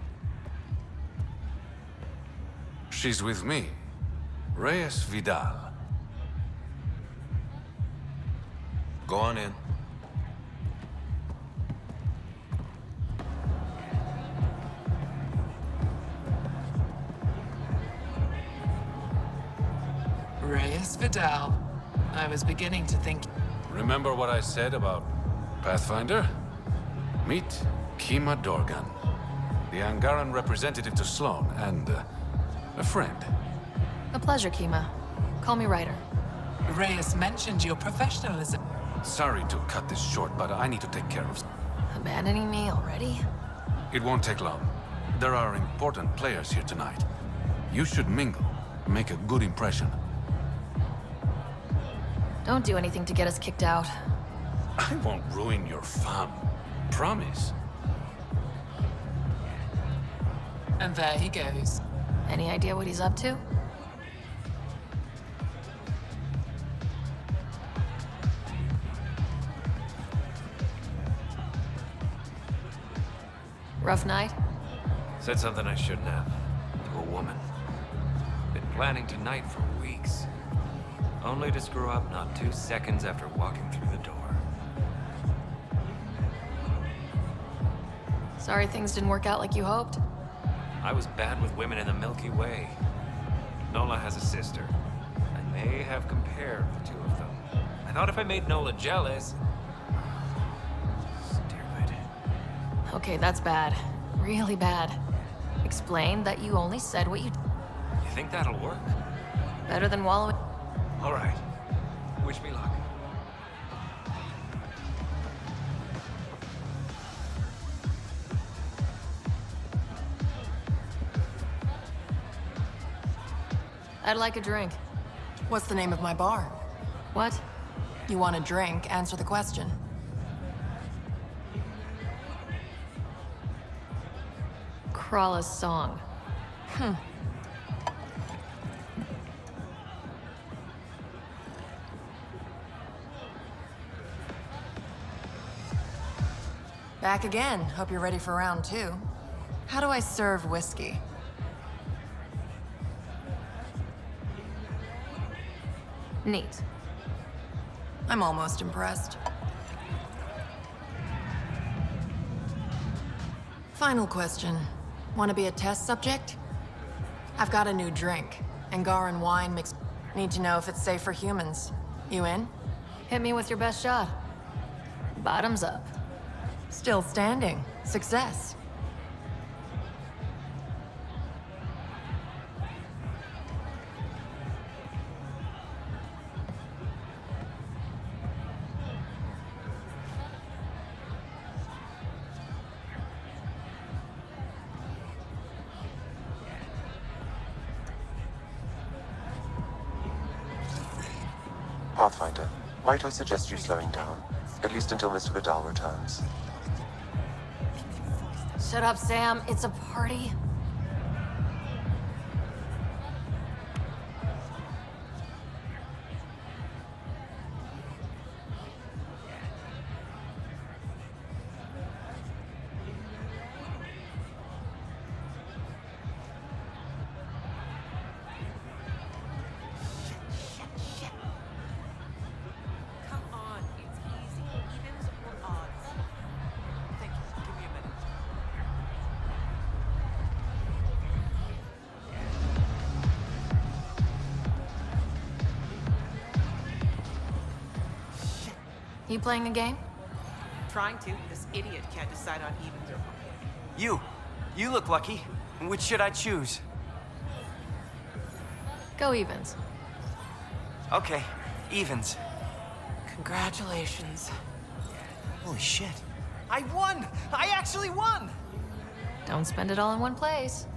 She's with me. Reyes Vidal. Go on in. Reyes Vidal. I was beginning to think... Remember what I said about Pathfinder? Meet Kima Dorgan, the Angaran representative to Sloane, and a friend. A pleasure, Kima. Call me Ryder. Reyes mentioned your professionalism. Sorry to cut this short, but I need to take care of... Abandoning me already? It won't take long. There are important players here tonight. You should mingle, make a good impression. Don't do anything to get us kicked out. I won't ruin your fun. Promise. And there he goes. Any idea what he's up to? Rough night? Said something I shouldn't have. To a woman. Been planning tonight for weeks. Only to screw up not 2 seconds after walking through the door. Sorry things didn't work out like you hoped. I was bad with women in the Milky Way. Nola has a sister. I may have compared the two of them. I thought if I made Nola jealous... Stupid. Okay, that's bad. Really bad. Explain that you only said what you... You think that'll work? Better than wallowing... All right. Wish me luck. I'd like a drink. What's the name of my bar? What? You want a drink? Answer the question. Krala's song. Back again. Hope you're ready for round 2. How do I serve whiskey? Neat. I'm almost impressed. Final question. Want to be a test subject? I've got a new drink. Angaran wine mixed... Need to know if it's safe for humans. You in? Hit me with your best shot. Bottoms up. Still standing. Success. Pathfinder, might I suggest you slowing down? At least until Mr. Vidal returns. Shut up, Sam. It's a party. You playing a game? Trying to. This idiot can't decide on evens or... You look lucky. Which should I choose? Go evens. Okay, evens. Congratulations. Holy shit. I won! I actually won! Don't spend it all in one place.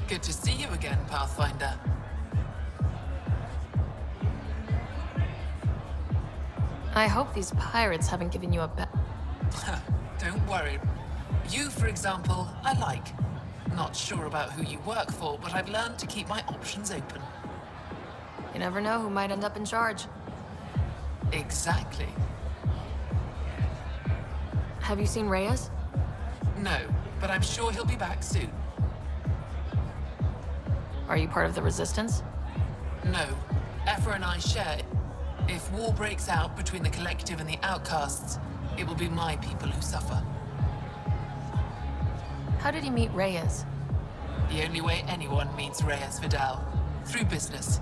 Good to see you again, Pathfinder. I hope these pirates haven't given you a Don't worry. You, for example, I like. Not sure about who you work for, but I've learned to keep my options open. You never know who might end up in charge. Exactly. Have you seen Reyes? No, but I'm sure he'll be back soon. Are you part of the Resistance? No. Efra and I share. If war breaks out between the Collective and the Outcasts, it will be my people who suffer. How did you meet Reyes? The only way anyone meets Reyes Vidal. Through business.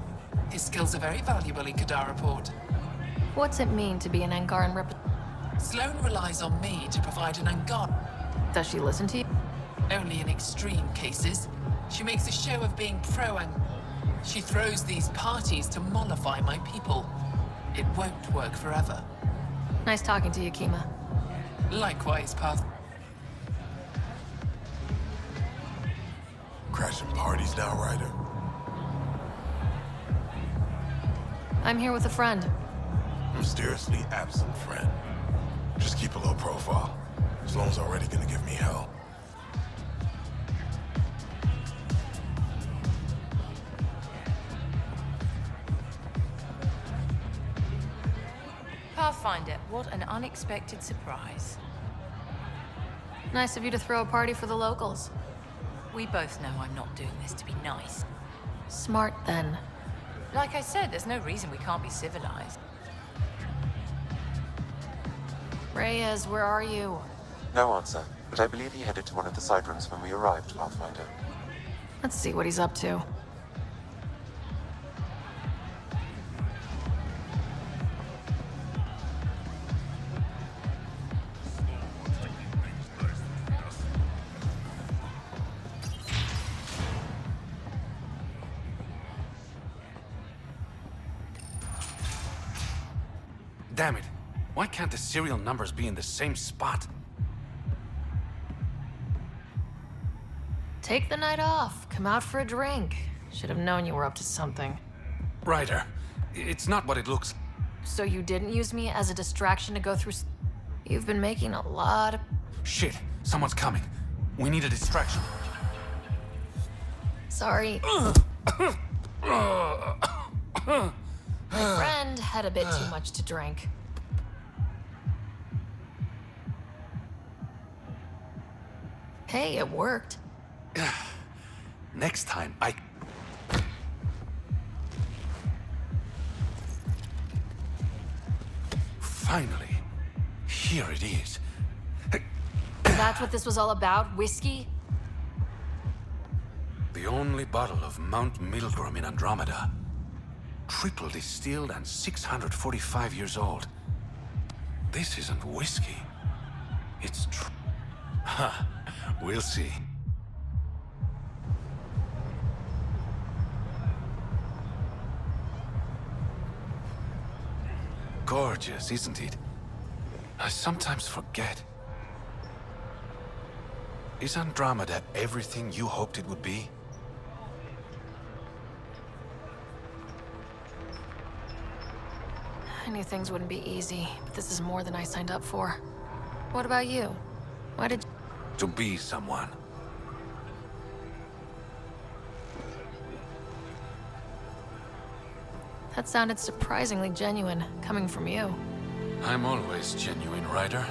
His skills are very valuable in Kadara Port. What's it mean to be an Angaran Sloane relies on me to provide an Angaran. Does she listen to you? Only in extreme cases. She makes a show of being pro-Ang. She throws these parties to mollify my people. It won't work forever. Nice talking to you, Kima. Likewise, Path. Crashing parties now, Ryder. I'm here with a friend. Mysteriously absent friend. Just keep a low profile. Sloane's already gonna give me hell. Pathfinder, what an unexpected surprise. Nice of you to throw a party for the locals. We both know I'm not doing this to be nice. Smart, then. Like I said, there's no reason we can't be civilized. Reyes, where are you? No answer, but I believe he headed to one of the side rooms when we arrived, Pathfinder. Let's see what he's up to. Damn it. Why can't the serial numbers be in the same spot? Take the night off. Come out for a drink. Should have known you were up to something. Ryder, it's not what it looks. So you didn't use me as a distraction to go through... You've been making a lot of... Shit, someone's coming. We need a distraction. Sorry. My friend had a bit too much to drink. Hey, it worked. Next time, Finally. Here it is. That's what this was all about? Whiskey? The only bottle of Mount Milgram in Andromeda. Triple distilled and 645 years old. This isn't whiskey. It's Ha! We'll see. Gorgeous, isn't it? I sometimes forget. Is Andromeda everything you hoped it would be? I knew things wouldn't be easy, but this is more than I signed up for. What about you? Why did... To be someone. That sounded surprisingly genuine, coming from you. I'm always genuine, Ryder.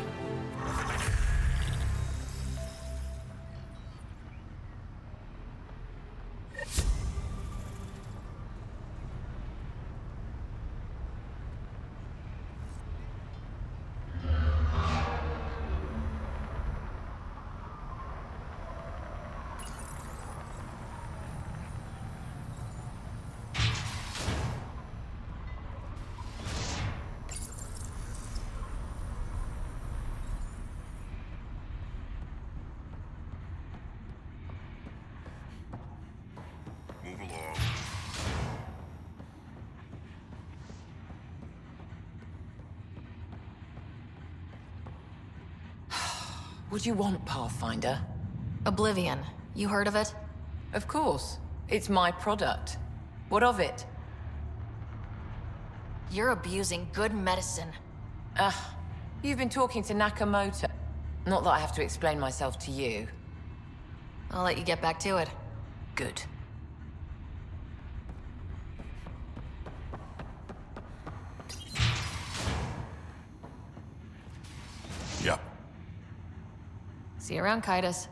What do you want, Pathfinder? Oblivion. You heard of it? Of course. It's my product. What of it? You're abusing good medicine. You've been talking to Nakamoto. Not that I have to explain myself to you. I'll let you get back to it. Good. Yep. See you around, Kaitis.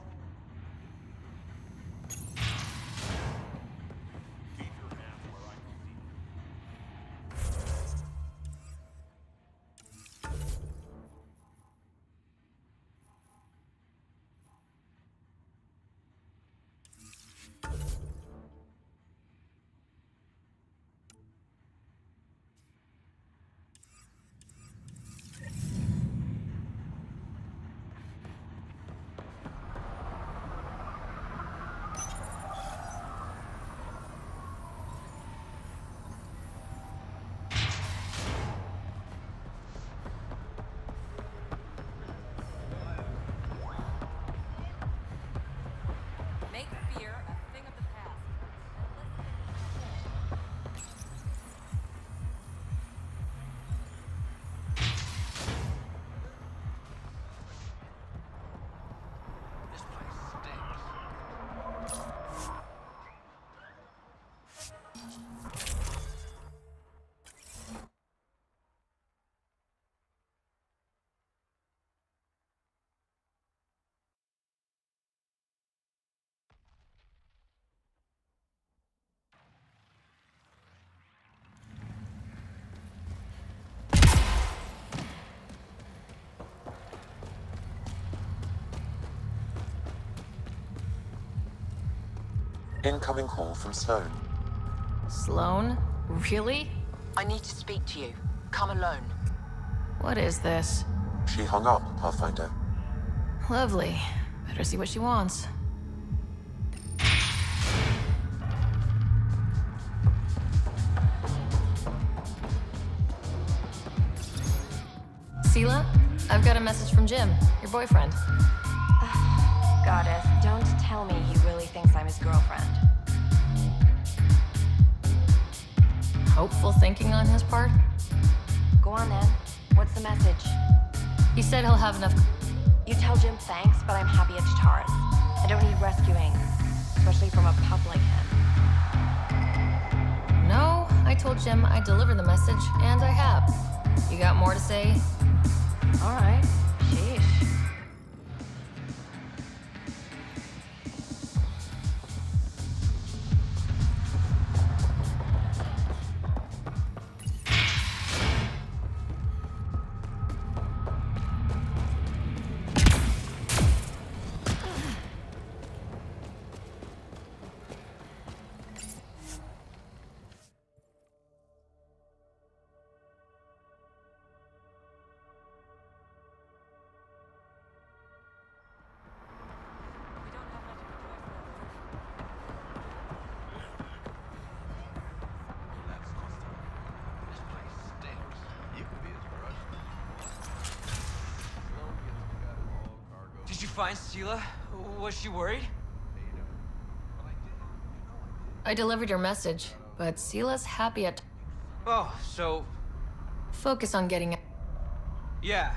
Make fear a thing of the past. Incoming call from Sloan. Sloan? Really? I need to speak to you. Come alone. What is this? She hung up, Pathfinder. Lovely. Better see what she wants. Sela, I've got a message from Jim, your boyfriend. Goddess, don't tell me he really thinks I'm his girlfriend. Hopeful thinking on his part? Go on then. What's the message? He said he'll have enough. You tell Jim thanks, but I'm happy at Taurus. I don't need rescuing, especially from a pup like him. No, I told Jim I'd deliver the message, and I have. You got more to say? All right. Sheesh. Did you find Sela? Was she worried? I delivered your message, but Sela's happy at... Oh, so... Focus on getting... Yeah.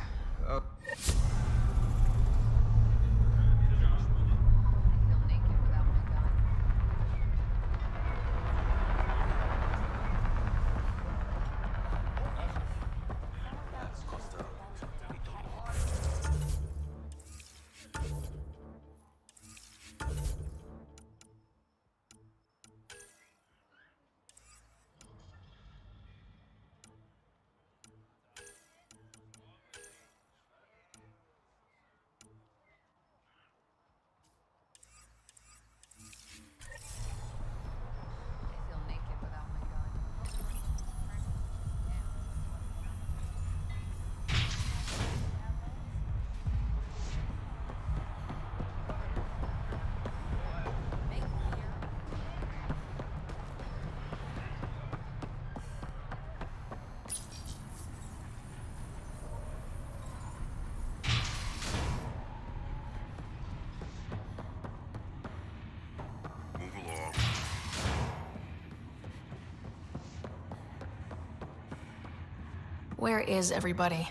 Where is everybody?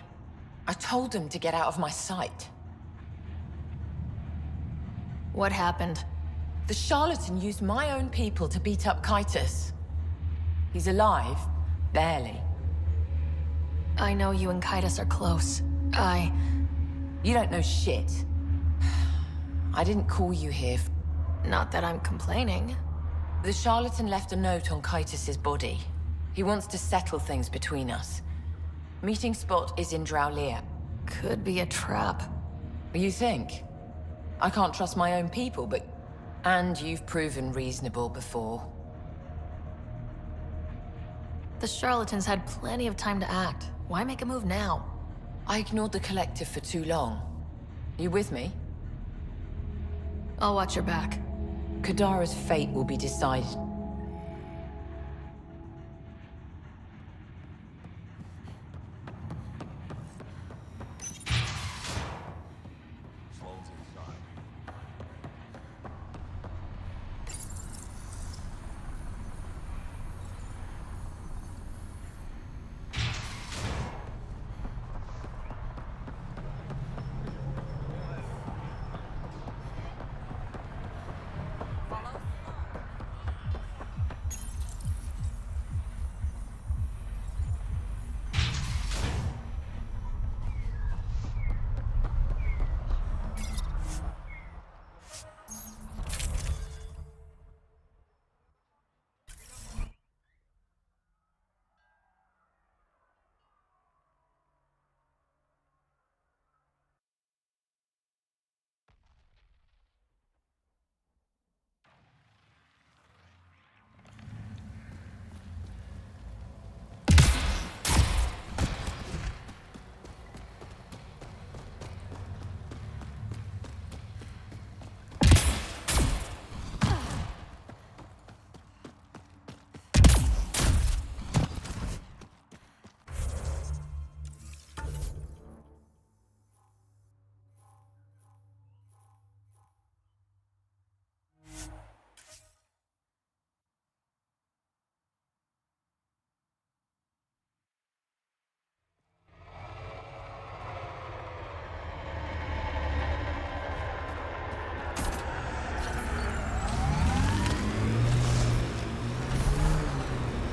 I told them to get out of my sight. What happened? The charlatan used my own people to beat up Kitus. He's alive, barely. I know you and Kitus are close. You don't know shit. I didn't call you here. Not that I'm complaining. The charlatan left a note on Kitus's body. He wants to settle things between us. Meeting spot is in Drowlear. Could be a trap. You think? I can't trust my own people, but... And you've proven reasonable before. The charlatans had plenty of time to act. Why make a move now? I ignored the collective for too long. You with me? I'll watch your back. Kadara's fate will be decided.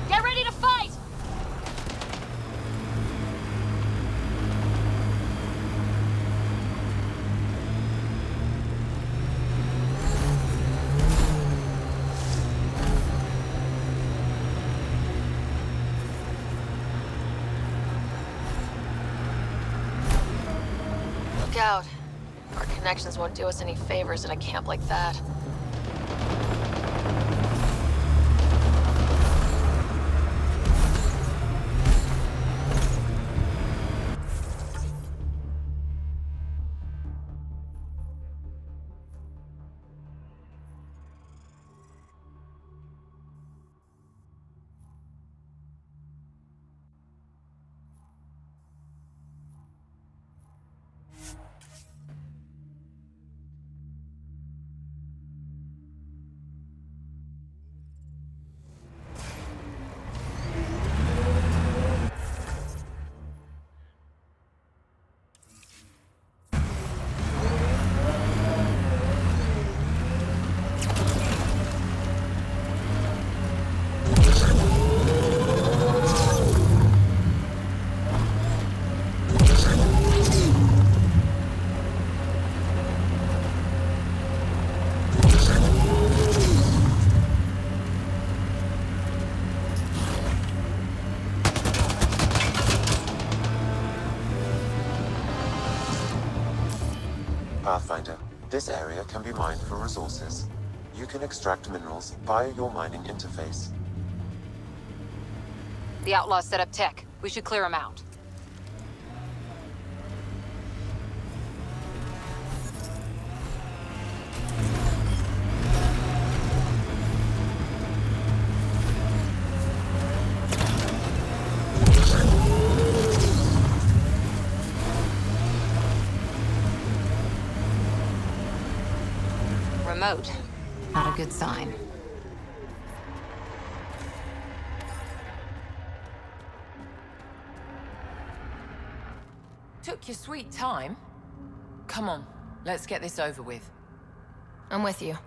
Get ready to fight! Look out. Our connections won't do us any favors in a camp like that. Pathfinder, this area can be mined for resources. You can extract minerals via your mining interface. The outlaws set up tech. We should clear them out. Remote. Not a good sign. Took your sweet time. Come on, let's get this over with. I'm with you.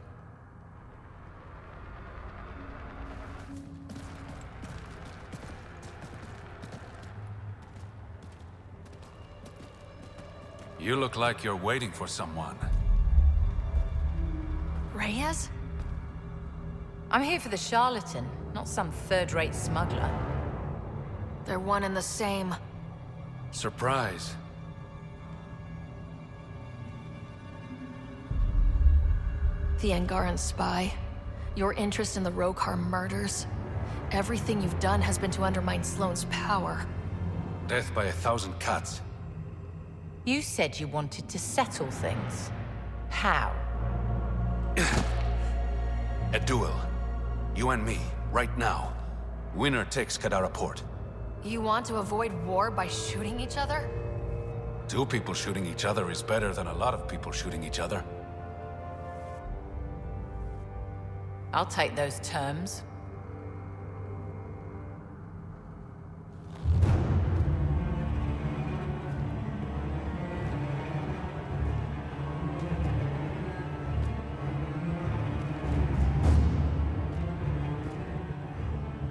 You look like you're waiting for someone. Reyes? I'm here for the charlatan, not some third-rate smuggler. They're one and the same. Surprise. The Angaran spy. Your interest in the Rokar murders. Everything you've done has been to undermine Sloane's power. Death by 1,000 cuts. You said you wanted to settle things. How? A duel. You and me, right now. Winner takes Kadara Port. You want to avoid war by shooting each other? 2 people shooting each other is better than a lot of people shooting each other. I'll take those terms.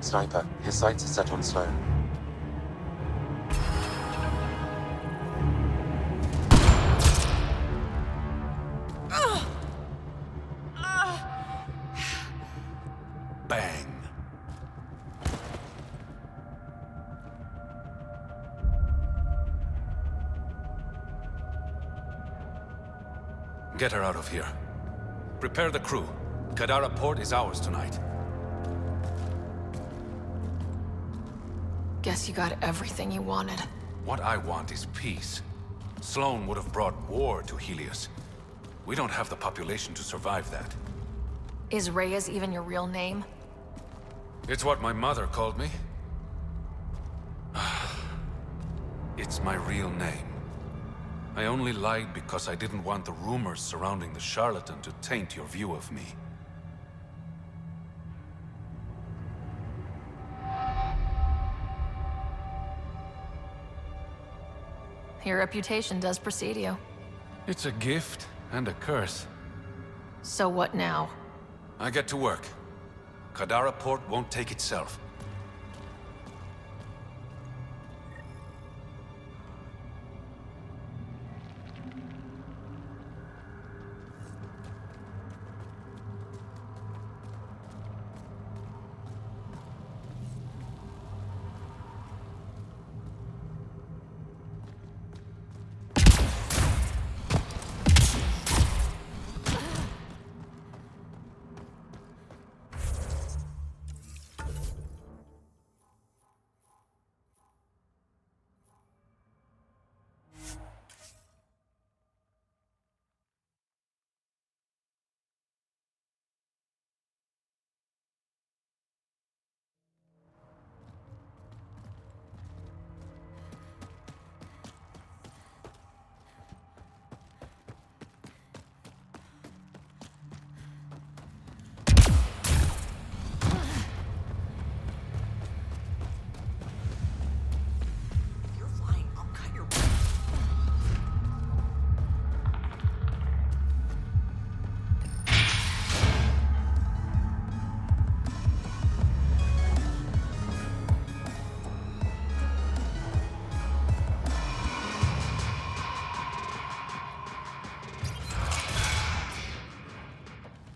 Sniper, his sights are set on Sloane. Bang. Get her out of here. Prepare the crew. Kadara Port is ours tonight. Guess you got everything you wanted. What I want is peace. Sloane would have brought war to Helios. We don't have the population to survive that. Is Reyes even your real name? It's what my mother called me. It's my real name. I only lied because I didn't want the rumors surrounding the charlatan to taint your view of me. Your reputation does precede you. It's a gift and a curse. So what now? I get to work. Kadara Port won't take itself.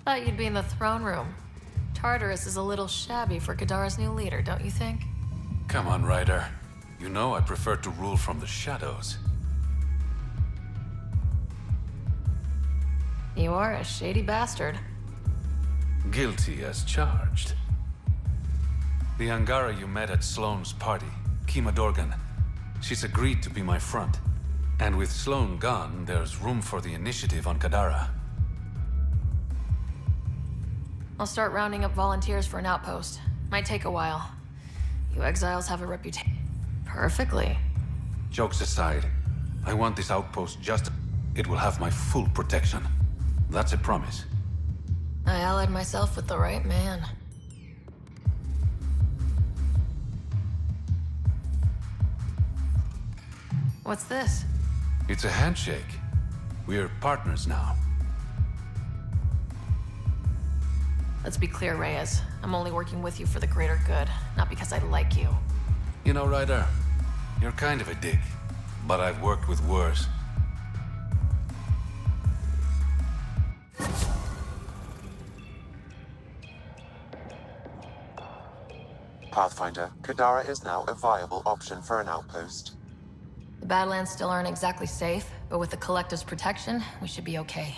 Thought you'd be in the throne room. Tartarus is a little shabby for Kadara's new leader, don't you think? Come on, Ryder. You know I prefer to rule from the shadows. You are a shady bastard. Guilty as charged. The Angara you met at Sloane's party, Kima Dorgan, she's agreed to be my front. And with Sloane gone, there's room for the initiative on Kadara. I'll start rounding up volunteers for an outpost. Might take a while. You exiles have a reputation. Perfectly. Jokes aside, I want this outpost just... It will have my full protection. That's a promise. I allied myself with the right man. What's this? It's a handshake. We're partners now. Let's be clear, Reyes. I'm only working with you for the greater good, not because I like you. You know, Ryder, you're kind of a dick, but I've worked with worse. Pathfinder, Kadara is now a viable option for an outpost. The Badlands still aren't exactly safe, but with the Collective's protection, we should be okay.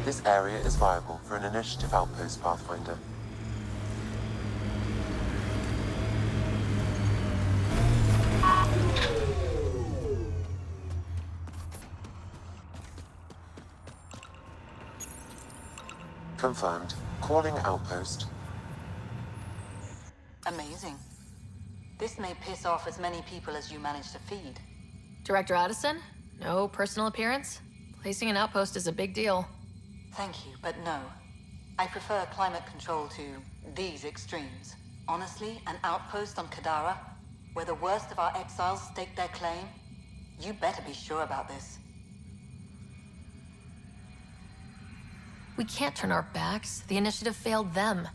This area is viable for an initiative outpost, Pathfinder. Confirmed. Calling outpost. Amazing. This may piss off as many people as you manage to feed. Director Addison? No personal appearance? Placing an outpost is a big deal. Thank you, but no. I prefer climate control to these extremes. Honestly, an outpost on Kadara, where the worst of our exiles stake their claim, you better be sure about this. We can't turn our backs. The initiative failed them.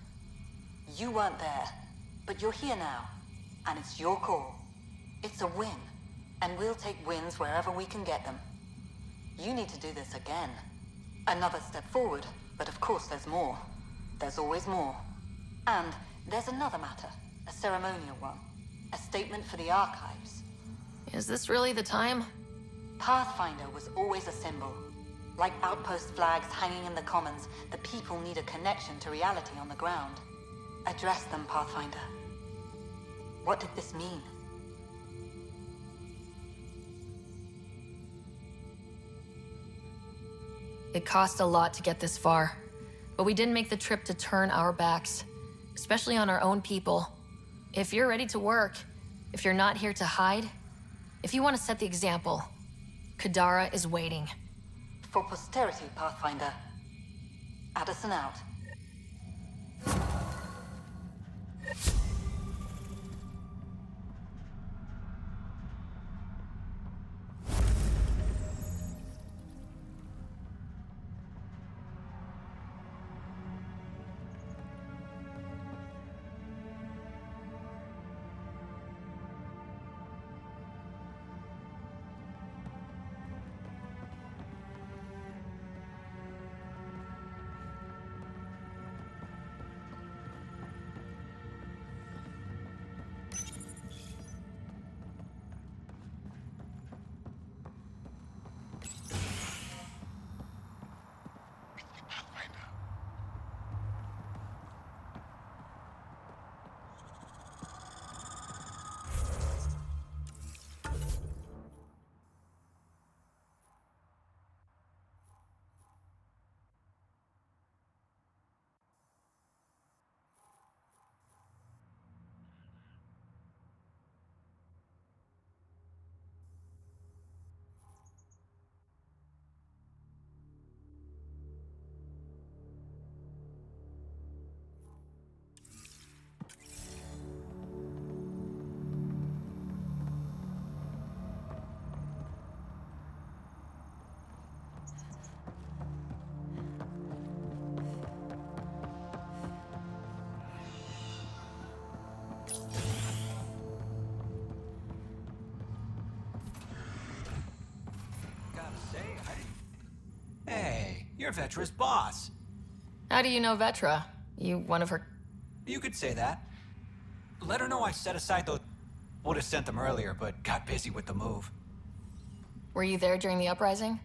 You weren't there, but you're here now, and it's your call. It's a win, and we'll take wins wherever we can get them. You need to do this again. Another step forward, but of course there's more. There's always more. And there's another matter, a ceremonial one. A statement for the archives. Is this really the time? Pathfinder was always a symbol. Like outpost flags hanging in the commons, the people need a connection to reality on the ground. Address them, Pathfinder. What did this mean? It cost a lot to get this far, but we didn't make the trip to turn our backs, especially on our own people. If you're ready to work, if you're not here to hide, if you want to set the example, Kadara is waiting. For posterity, Pathfinder. Addison out. You're Vetra's boss. How do you know Vetra? You one of her... You could say that. Let her know I set aside those... Would have sent them earlier, but got busy with the move. Were you there during the uprising?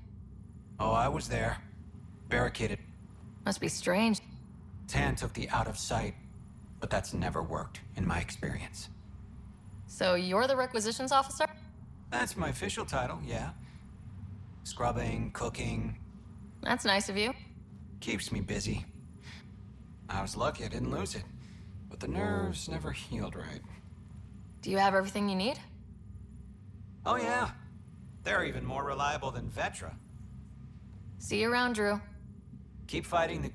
Oh, I was there. Barricaded. Must be strange. Tan took the out of sight, but that's never worked, in my experience. So you're the requisitions officer? That's my official title, yeah. Scrubbing, cooking. That's nice of you. Keeps me busy. I was lucky I didn't lose it, but the nerves never healed right. Do you have everything you need? Oh yeah. They're even more reliable than Vetra. See you around, Drew. Keep fighting the...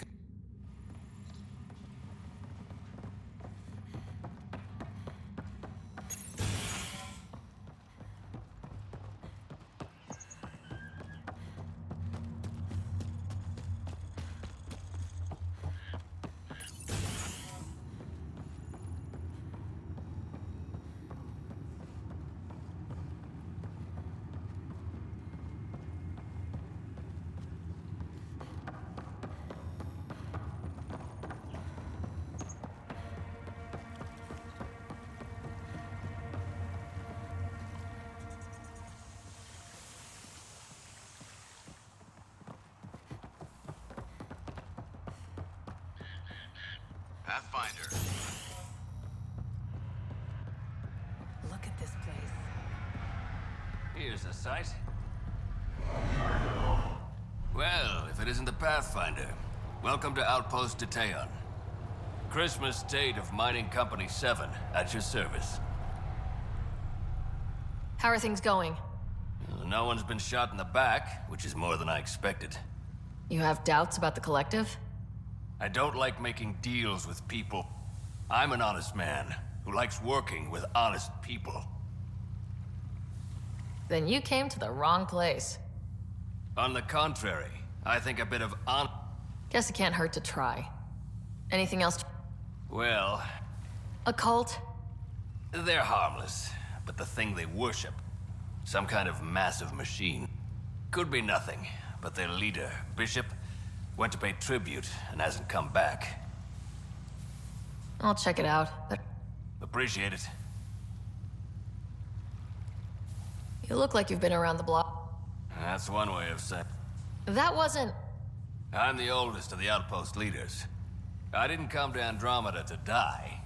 Pathfinder. Look at this place. Here's a sight. Well, if it isn't the Pathfinder, welcome to Outpost Detaeon. Christmas State of Mining Company 7, at your service. How are things going? No one's been shot in the back, which is more than I expected. You have doubts about the collective? I don't like making deals with people. I'm an honest man who likes working with honest people. Then you came to the wrong place. On the contrary, I think a bit of Guess it can't hurt to try. Anything else? Well... A cult? They're harmless, but the thing they worship, some kind of massive machine, could be nothing, but their leader, Bishop, went to pay tribute and hasn't come back. I'll check it out, but... Appreciate it. You look like you've been around the block. That's one way of saying. That wasn't... I'm the oldest of the outpost leaders. I didn't come to Andromeda to die.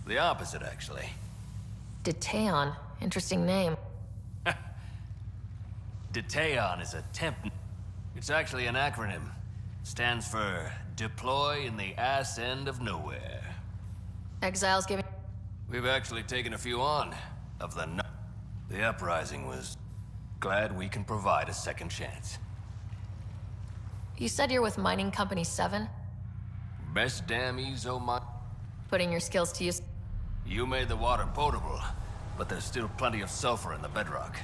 The opposite, actually. Detaeon. Interesting name. Detaeon is a temp... It's actually an acronym. Stands for Deploy in the Ass End of Nowhere. Exiles giving... We've actually taken a few on. Of the The uprising was... Glad we can provide a second chance. You said you're with Mining Company 7? Best damn ezo Putting your skills to use... You made the water potable, but there's still plenty of sulfur in the bedrock.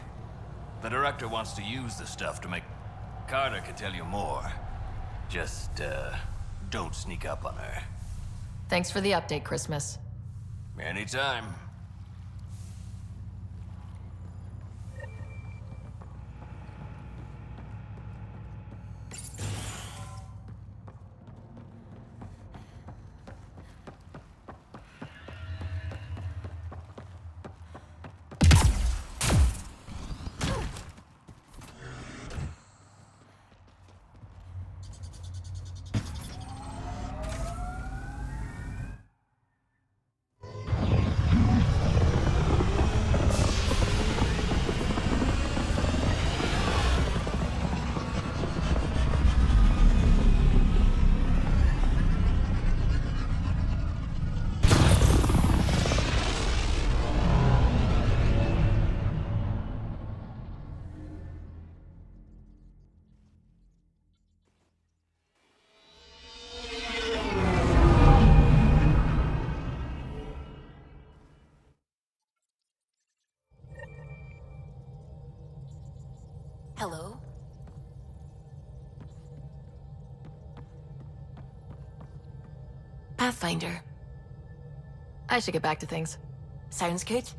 The director wants to use the stuff to make... Carter can tell you more. Just, don't sneak up on her. Thanks for the update, Christmas. Anytime. Hello? Pathfinder. I should get back to things. Sounds good.